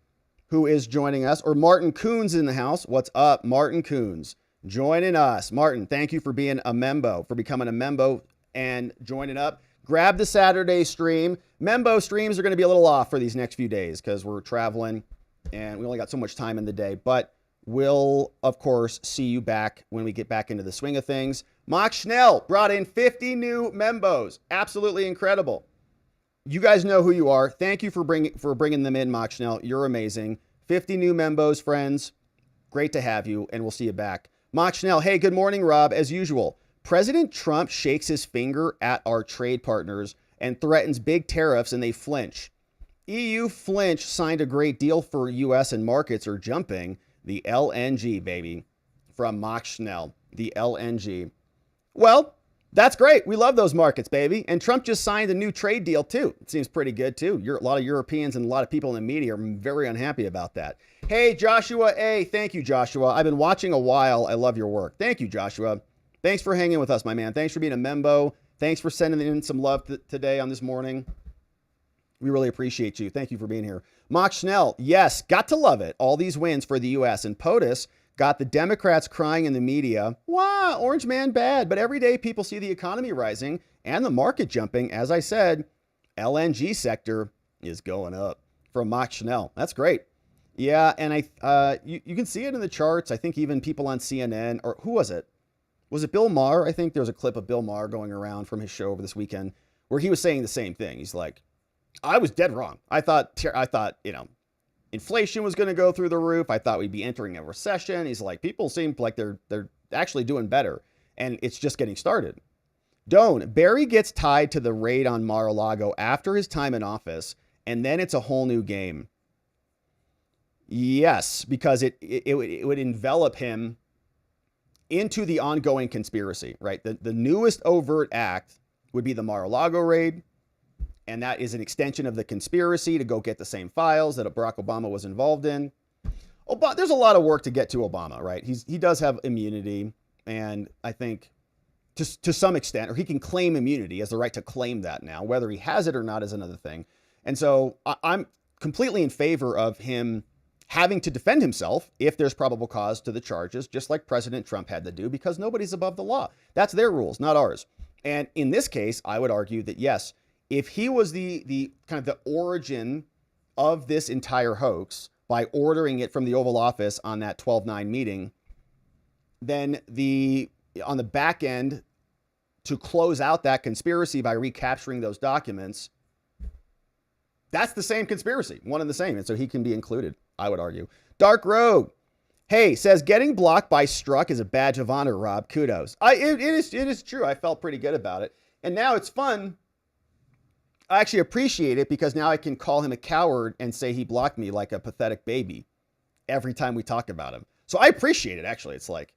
A: who is joining us, or Martin Coons in the house. What's up, Martin Coons? Joining us. Martin, thank you for being a Membo, for becoming a Membo and joining up. Grab the Saturday stream. Membo streams are going to be a little off for these next few days because we're traveling and we only got so much time in the day. But we'll, of course, see you back when we get back into the swing of things. Mock Schnell brought in 50 new Membos. Absolutely incredible. You guys know who you are. Thank you for bringing them in, Mock Schnell. You're amazing. 50 new Membos, friends. Great to have you, and we'll see you back. Mock Schnell, hey, good morning, Rob. As usual, President Trump shakes his finger at our trade partners and threatens big tariffs, and they flinch. EU flinch, signed a great deal for U.S. and markets are jumping. The LNG, baby. From Mock Schnell, the LNG. Well, that's great. We love those markets, baby. And Trump just signed a new trade deal, too. It seems pretty good, too. A lot of Europeans and a lot of people in the media are very unhappy about that. Hey, Joshua A. Thank you, Joshua. I've been watching a while. I love your work. Thank you, Joshua. Thanks for hanging with us, my man. Thanks for being a Membo. Thanks for sending in some love today on this morning. We really appreciate you. Thank you for being here. Mock Schnell, yes, got to love it. All these wins for the U.S. And POTUS got the Democrats crying in the media. Wow, Orange Man bad. But every day people see the economy rising and the market jumping. As I said, LNG sector is going up. From Mock Schnell. That's great. Yeah, and you can see it in the charts. I think even people on CNN, or who was it? Was it Bill Maher? I think there was a clip of Bill Maher going around from his show over this weekend where he was saying the same thing. He's like, I was dead wrong. I thought, inflation was going to go through the roof. I thought we'd be entering a recession. He's like, people seem like they're actually doing better, and it's just getting started. Doan, Barry gets tied to the raid on Mar-a-Lago after his time in office, and then it's a whole new game. Yes, because it would envelop him into the ongoing conspiracy, right? The newest overt act would be the Mar-a-Lago raid. And that is an extension of the conspiracy to go get the same files that Barack Obama was involved in. There's a lot of work to get to Obama, right? He does have immunity. And I think to some extent, or he can claim immunity, he has the right to claim that now. Whether he has it or not is another thing. And so I'm completely in favor of him having to defend himself if there's probable cause to the charges, just like President Trump had to do, because nobody's above the law. That's their rules, not ours. And in this case, I would argue that, yes, if he was the kind of the origin of this entire hoax by ordering it from the Oval Office on that 12/9 meeting, then on the back end to close out that conspiracy by recapturing those documents, that's the same conspiracy, one and the same. And so he can be included, I would argue. Dark Rogue, hey, says getting blocked by Strozk is a badge of honor, Rob. Kudos. It is true. I felt pretty good about it. And now it's fun. I actually appreciate it because now I can call him a coward and say he blocked me like a pathetic baby every time we talk about him. So I appreciate it, actually. It's like,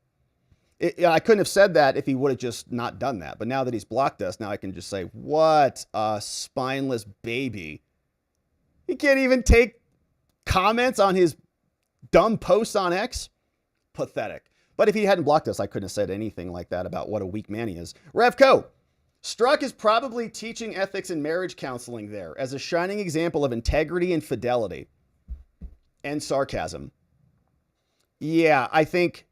A: I couldn't have said that if he would have just not done that. But now that he's blocked us, now I can just say, what a spineless baby. He can't even take comments on his dumb posts on X. Pathetic. But if he hadn't blocked us, I couldn't have said anything like that about what a weak man he is. Revco. Strozk is probably teaching ethics and marriage counseling there as a shining example of integrity and fidelity and sarcasm. Yeah, I think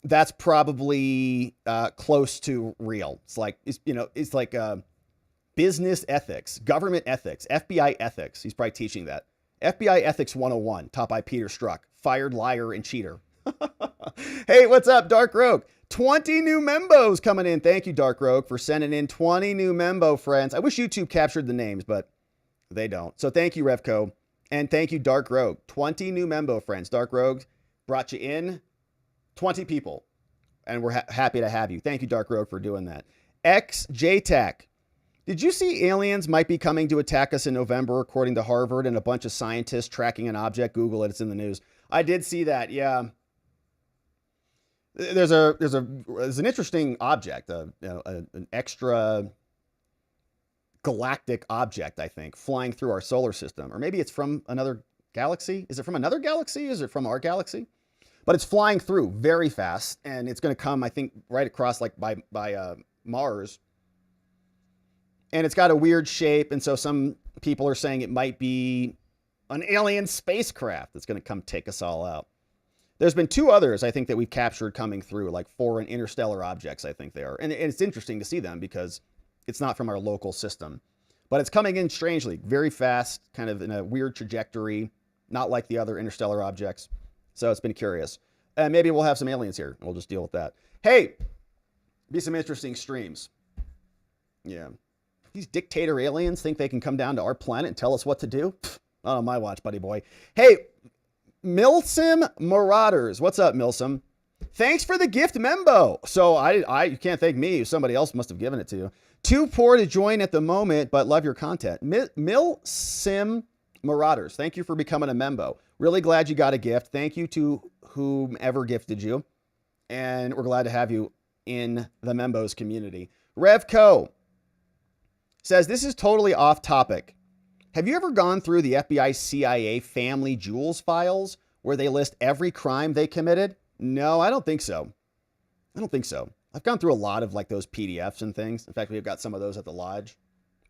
A: that's probably close to real. It's like business ethics, government ethics, FBI ethics. He's probably teaching that. FBI Ethics 101, taught by Peter Strozk, fired liar and cheater. Hey, what's up, Dark Rogue? 20 new Membos coming in. Thank you, Dark Rogue, for sending in 20 new Membo friends. I wish YouTube captured the names, but they don't. So thank you, Revco. And thank you, Dark Rogue. 20 new Membo friends. Dark Rogue brought you in. 20 people. And we're happy to have you. Thank you, Dark Rogue, for doing that. XJTAC. Did you see aliens might be coming to attack us in November, according to Harvard and a bunch of scientists tracking an object? Google it. It's in the news. I did see that. Yeah. There's an interesting object, an extra galactic object, I think, flying through our solar system. Or maybe it's from another galaxy. Is it from another galaxy? Is it from our galaxy? But it's flying through very fast, and it's going to come, I think, right across like by Mars. And it's got a weird shape, and so some people are saying it might be an alien spacecraft that's going to come take us all out. There's been 2 others, I think, that we've captured coming through, like foreign interstellar objects, I think they are. And it's interesting to see them because it's not from our local system. But it's coming in strangely, very fast, kind of in a weird trajectory, not like the other interstellar objects. So it's been curious. And maybe we'll have some aliens here. We'll just deal with that. Hey, be some interesting streams. Yeah. These dictator aliens think they can come down to our planet and tell us what to do? Not on my watch, buddy boy. Hey, Milsim Marauders. What's up, Milsim? Thanks for the gift, Membo. So you can't thank me. Somebody else must have given it to you. Too poor to join at the moment, but love your content. Milsim Marauders. Thank you for becoming a Membo. Really glad you got a gift. Thank you to whomever gifted you. And we're glad to have you in the Membos community. Revco says, this is totally off topic. Have you ever gone through the FBI CIA family jewels files where they list every crime they committed? No, I don't think so. I've gone through a lot of like those PDFs and things. In fact, we've got some of those at the lodge,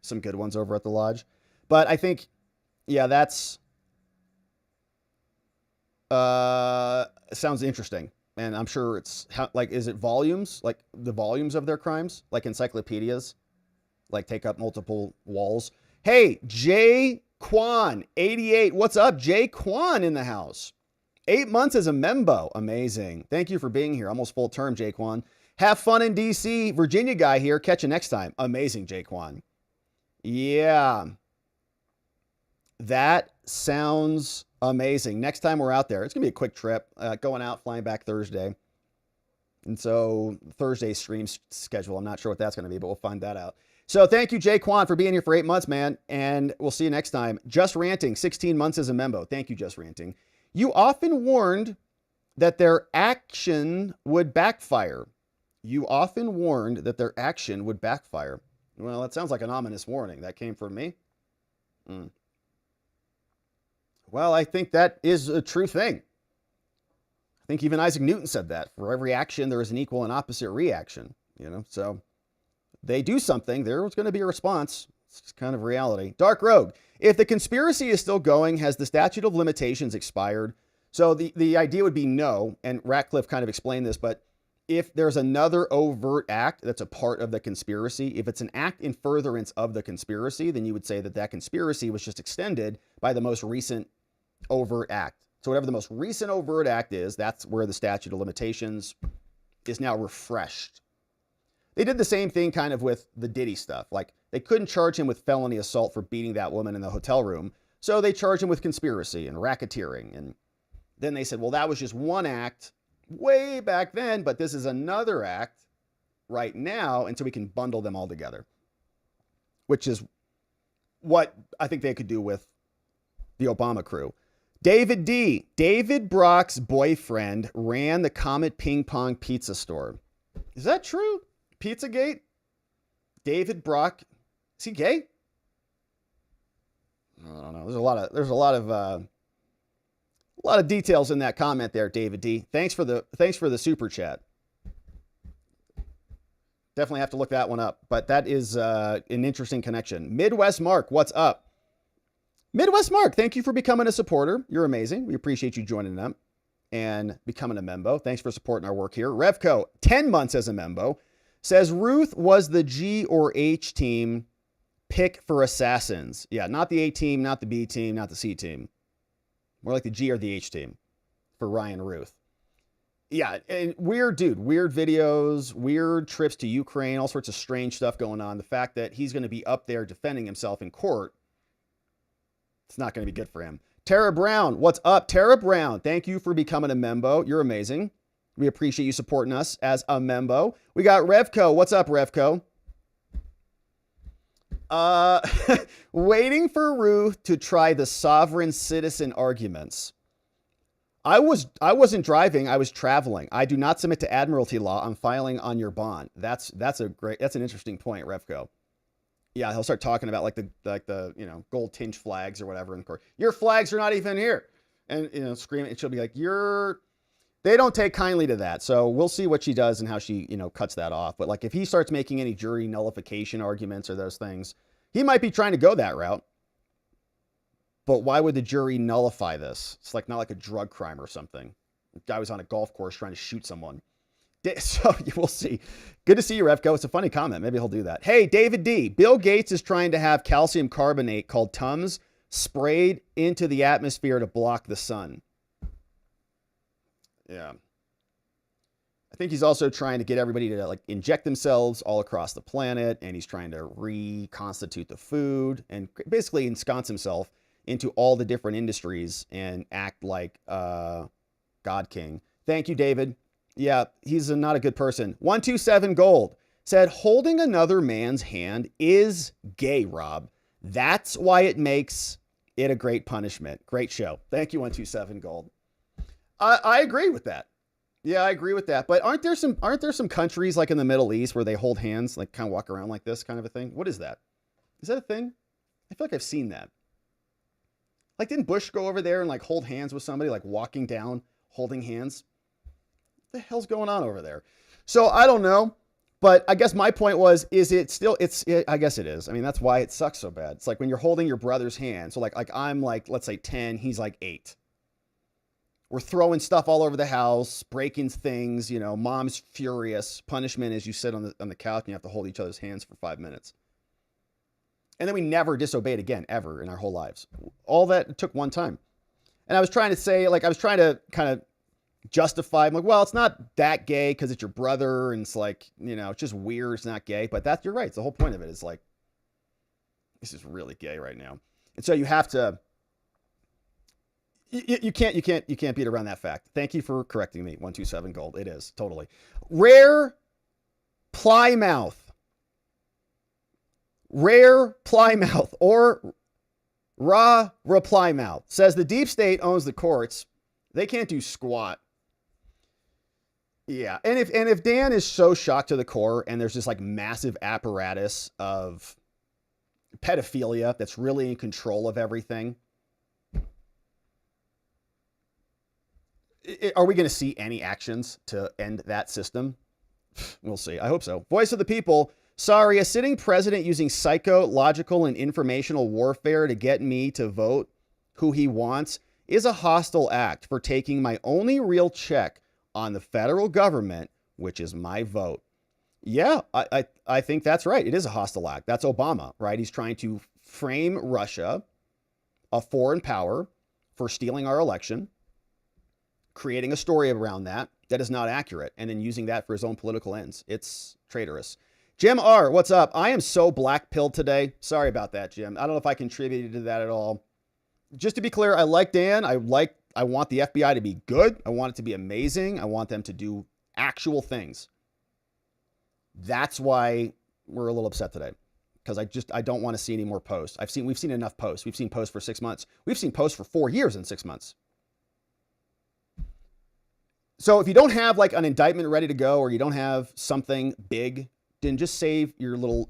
A: some good ones over at the lodge. But I think, yeah, that's sounds interesting. And I'm sure it's like, is it volumes, like the volumes of their crimes, like encyclopedias, like take up multiple walls? Hey, Jay Kwan, 88. What's up? Jay Kwan in the house. 8 months as a Membo. Amazing. Thank you for being here. Almost full term, Jay Kwan. Have fun in DC. Virginia guy here. Catch you next time. Amazing, Jay Kwan. Yeah. That sounds amazing. Next time we're out there, it's going to be a quick trip. Going out, flying back Thursday. And so Thursday's stream schedule, I'm not sure what that's going to be, but we'll find that out. So thank you, Jay Kwan, for being here for 8 months, man. And we'll see you next time. Just Ranting, 16 months as a Membo. Thank you, Just Ranting. You often warned that their action would backfire. Well, that sounds like an ominous warning. That came from me. Well, I think that is a true thing. I think even Isaac Newton said that. For every action, there is an equal and opposite reaction. So they do something, there's going to be a response. It's kind of reality. Dark Rogue. If the conspiracy is still going, has the statute of limitations expired? So the idea would be no, and Ratcliffe kind of explained this, but if there's another overt act that's a part of the conspiracy, if it's an act in furtherance of the conspiracy, then you would say that that conspiracy was just extended by the most recent overt act. So whatever the most recent overt act is, that's where the statute of limitations is now refreshed. They did the same thing kind of with the Diddy stuff. Like, they couldn't charge him with felony assault for beating that woman in the hotel room. So they charged him with conspiracy and racketeering. And then they said, well, that was just one act way back then, but this is another act right now. And so we can bundle them all together, which is what I think they could do with the Obama crew. David D. David Brock's boyfriend ran the Comet Ping Pong Pizza store. Is that true? Pizzagate? David Brock, is he gay? I don't know. There's a lot of details in that comment there, David D. Thanks for the super chat. Definitely have to look that one up, but that is an interesting connection. Midwest Mark, what's up? Midwest Mark, thank you for becoming a supporter. You're amazing. We appreciate you joining them and becoming a Membo. Thanks for supporting our work here. Revco, 10 months as a Membo. Says Routh was the G or H team pick for assassins. Yeah, not the A team, not the B team, not the C team. More like the G or the H team for Ryan Routh. Yeah, and weird dude, weird videos, weird trips to Ukraine, all sorts of strange stuff going on. The fact that he's going to be up there defending himself in court, it's not going to be good for him. Tara Brown, what's up? Tara Brown, thank you for becoming a membo. You're amazing. We appreciate you supporting us as a membo. We got Revco. What's up, Revco? Waiting for Routh to try the sovereign citizen arguments. I wasn't driving. I was traveling. I do not submit to admiralty law. I'm filing on your bond. That's an interesting point, Revco. Yeah, he'll start talking about like the gold tinge flags or whatever in court. Your flags are not even here, and screaming. And she'll be like, They don't take kindly to that. So we'll see what she does and how she cuts that off. But like if he starts making any jury nullification arguments or those things, he might be trying to go that route. But why would the jury nullify this? It's like not like a drug crime or something. The guy was on a golf course trying to shoot someone. So we'll see. Good to see you, Revco. It's a funny comment. Maybe he'll do that. Hey, David D. Bill Gates is trying to have calcium carbonate called Tums sprayed into the atmosphere to block the sun. Yeah. I think he's also trying to get everybody to like inject themselves all across the planet. And he's trying to reconstitute the food and basically ensconce himself into all the different industries and act like God King. Thank you, David. Yeah, he's not a good person. 127 Gold said, holding another man's hand is gay, Rob. That's why it makes it a great punishment. Great show. Thank you, 127 Gold. I agree with that. Yeah, I agree with that. But aren't there some countries like in the Middle East where they hold hands, like kind of walk around like this kind of a thing? What is that? Is that a thing? I feel like I've seen that. Like, didn't Bush go over there and like hold hands with somebody, like walking down, holding hands? What the hell's going on over there? So I don't know, but I guess my point was, is it still, I guess it is. I mean, that's why it sucks so bad. It's like when you're holding your brother's hand. So like I'm like, let's say 10, he's like 8. We're throwing stuff all over the house, breaking things, mom's furious. Punishment is you sit on the couch and you have to hold each other's hands for 5 minutes. And then we never disobeyed again, ever in our whole lives. All that took one time. And I was trying to say, like, I was trying to kind of justify, I'm like, well, it's not that gay because it's your brother. And it's like, it's just weird. It's not gay. But you're right. It's the whole point of it is like, this is really gay right now. And so you have to, you can't beat around that fact. Thank you for correcting me. 127 Gold. It is totally. Rare Plymouth or Raw Plymouth says the deep state owns the courts. They can't do squat. Yeah. And if Dan is so shocked to the core and there's this like massive apparatus of pedophilia that's really in control of everything, are we going to see any actions to end that system? We'll see. I hope so. Voice of the people. Sorry, a sitting president using psychological and informational warfare to get me to vote who he wants is a hostile act for taking my only real check on the federal government, which is my vote. Yeah, I think that's right. It is a hostile act. That's Obama, right? He's trying to frame Russia, a foreign power, for stealing our election, creating a story around that is not accurate, and then using that for his own political ends. It's traitorous. Jim R., what's up? I am so black-pilled today. Sorry about that, Jim. I don't know if I contributed to that at all. Just to be clear, I like Dan. I want the FBI to be good. I want it to be amazing. I want them to do actual things. That's why we're a little upset today, because I don't want to see any more posts. We've seen enough posts. We've seen posts for 6 months. We've seen posts for 4 years in 6 months. So if you don't have like an indictment ready to go, or you don't have something big, then just save your little,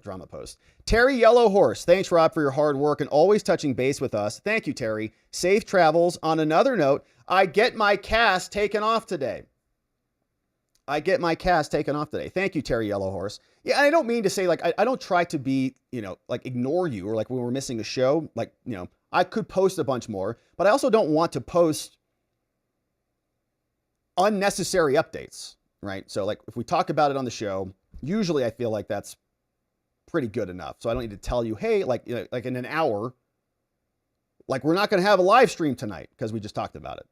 A: drama post. Terry Yellow Horse, thanks, Rob, for your hard work and always touching base with us. Thank you, Terry. Safe travels. On another note, I get my cast taken off today. Thank you, Terry Yellow Horse. Yeah, I don't mean to say, like, I don't try to be, like, ignore you, or like when we're missing a show, like, I could post a bunch more, but I also don't want to post unnecessary updates, right? So like if we talk about it on the show, usually I feel like that's pretty good enough. So I don't need to tell you, hey, like in an hour, like we're not going to have a live stream tonight because we just talked about it,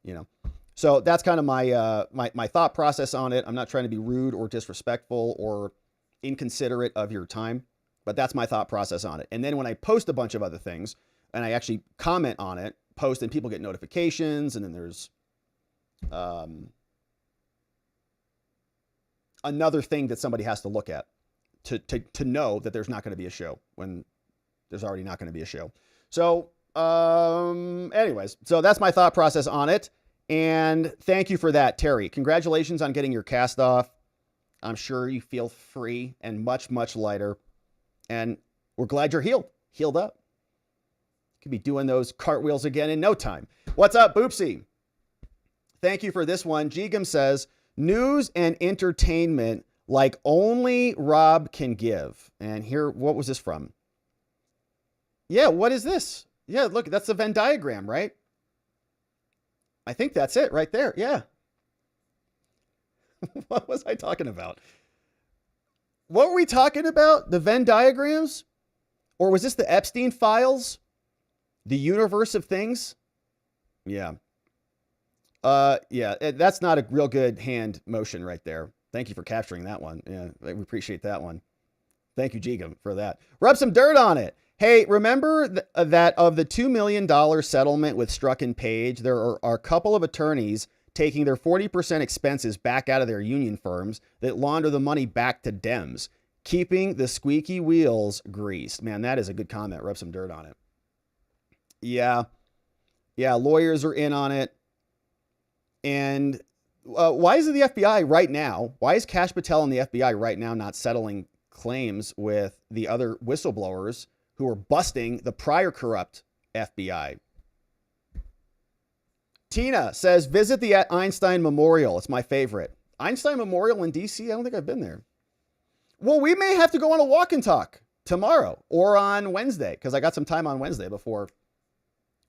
A: So that's kind of my thought process on it. I'm not trying to be rude or disrespectful or inconsiderate of your time, but that's my thought process on it. And then when I post a bunch of other things, and I actually comment on it, post, and people get notifications, and then there's another thing that somebody has to look at to know that there's not going to be a show when there's already not going to be a show. So anyways, so that's my thought process on it. And thank you for that, Terry. Congratulations on getting your cast off. I'm sure you feel free and much, much lighter. And we're glad you're healed up. Could be doing those cartwheels again in no time. What's up, Boopsy? Thank you for this one. Jigam says, news and entertainment like only Rob can give. And here, what was this from? Yeah, what is this? Yeah, look, that's the Venn diagram, right? I think that's it right there. Yeah. What was I talking about? What were we talking about? The Venn diagrams? Or was this the Epstein files? The universe of things? Yeah. Yeah, that's not a real good hand motion right there. Thank you for capturing that one. Yeah, we appreciate that one. Thank you, Jigam, for that. Rub some dirt on it. Hey, remember that of the $2 million settlement with Strozk and Page, there are a couple of attorneys taking their 40% expenses back out of their union firms that launder the money back to Dems, keeping the squeaky wheels greased. Man, that is a good comment. Rub some dirt on it. Yeah. Yeah, lawyers are in on it. And why is it the FBI right now? Why is Kash Patel and the FBI right now not settling claims with the other whistleblowers who are busting the prior corrupt FBI? Tina says, visit the Einstein Memorial. It's my favorite. Einstein Memorial in DC? I don't think I've been there. Well, we may have to go on a walk and talk tomorrow or on Wednesday, because I got some time on Wednesday before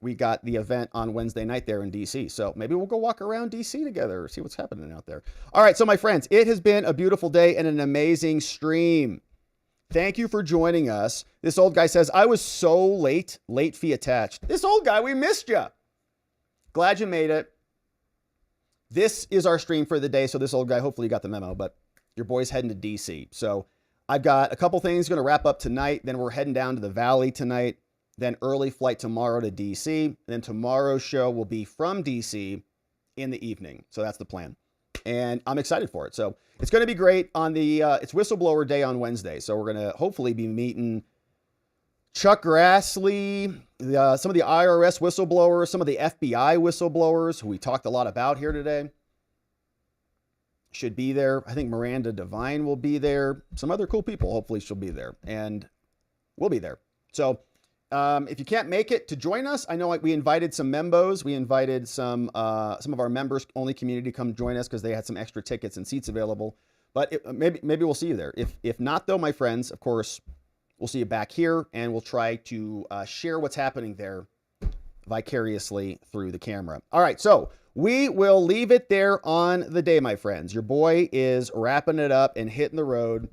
A: we got the event on Wednesday night there in DC. So maybe we'll go walk around DC together or see what's happening out there. All right. So my friends, it has been a beautiful day and an amazing stream. Thank you for joining us. This old guy says, I was so late fee attached. This old guy, we missed you. Glad you made it. This is our stream for the day. So this old guy, hopefully you got the memo, but your boy's heading to DC. So I've got a couple things going to wrap up tonight. Then we're heading down to the Valley tonight. Then early flight tomorrow to DC. And then tomorrow's show will be from DC in the evening. So that's the plan. And I'm excited for it. So it's going to be great on the, it's Whistleblower Day on Wednesday. So we're going to hopefully be meeting Chuck Grassley, some of the IRS whistleblowers, some of the FBI whistleblowers who we talked a lot about here today. Should be there. I think Miranda Devine will be there. Some other cool people. Hopefully she'll be there. And we'll be there. So if you can't make it to join us, I know we invited some membos. We invited some of our members only community to come join us because they had some extra tickets and seats available. But maybe we'll see you there. If not, though, my friends, of course, we'll see you back here, and we'll try to share what's happening there vicariously through the camera. All right, so we will leave it there on the day, my friends. Your boy is wrapping it up and hitting the road,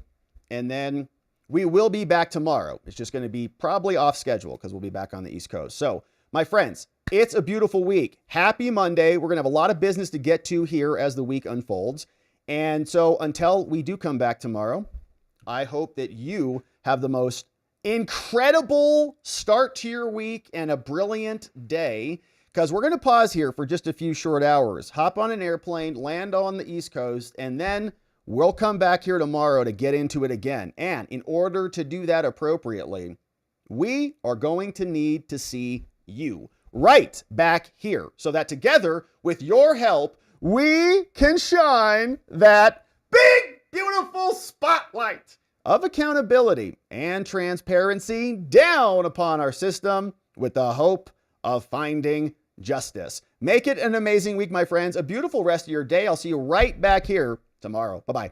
A: and then we will be back tomorrow. It's just going to be probably off schedule because we'll be back on the East Coast. So, my friends, it's a beautiful week. Happy Monday. We're going to have a lot of business to get to here as the week unfolds. And so until we do come back tomorrow, I hope that you have the most incredible start to your week and a brilliant day, because we're going to pause here for just a few short hours, hop on an airplane, land on the East Coast, and then we'll come back here tomorrow to get into it again. And in order to do that appropriately, we are going to need to see you right back here so that together, with your help, we can shine that big, beautiful spotlight of accountability and transparency down upon our system with the hope of finding justice. Make it an amazing week, my friends. A beautiful rest of your day. I'll see you right back here tomorrow. Bye-bye.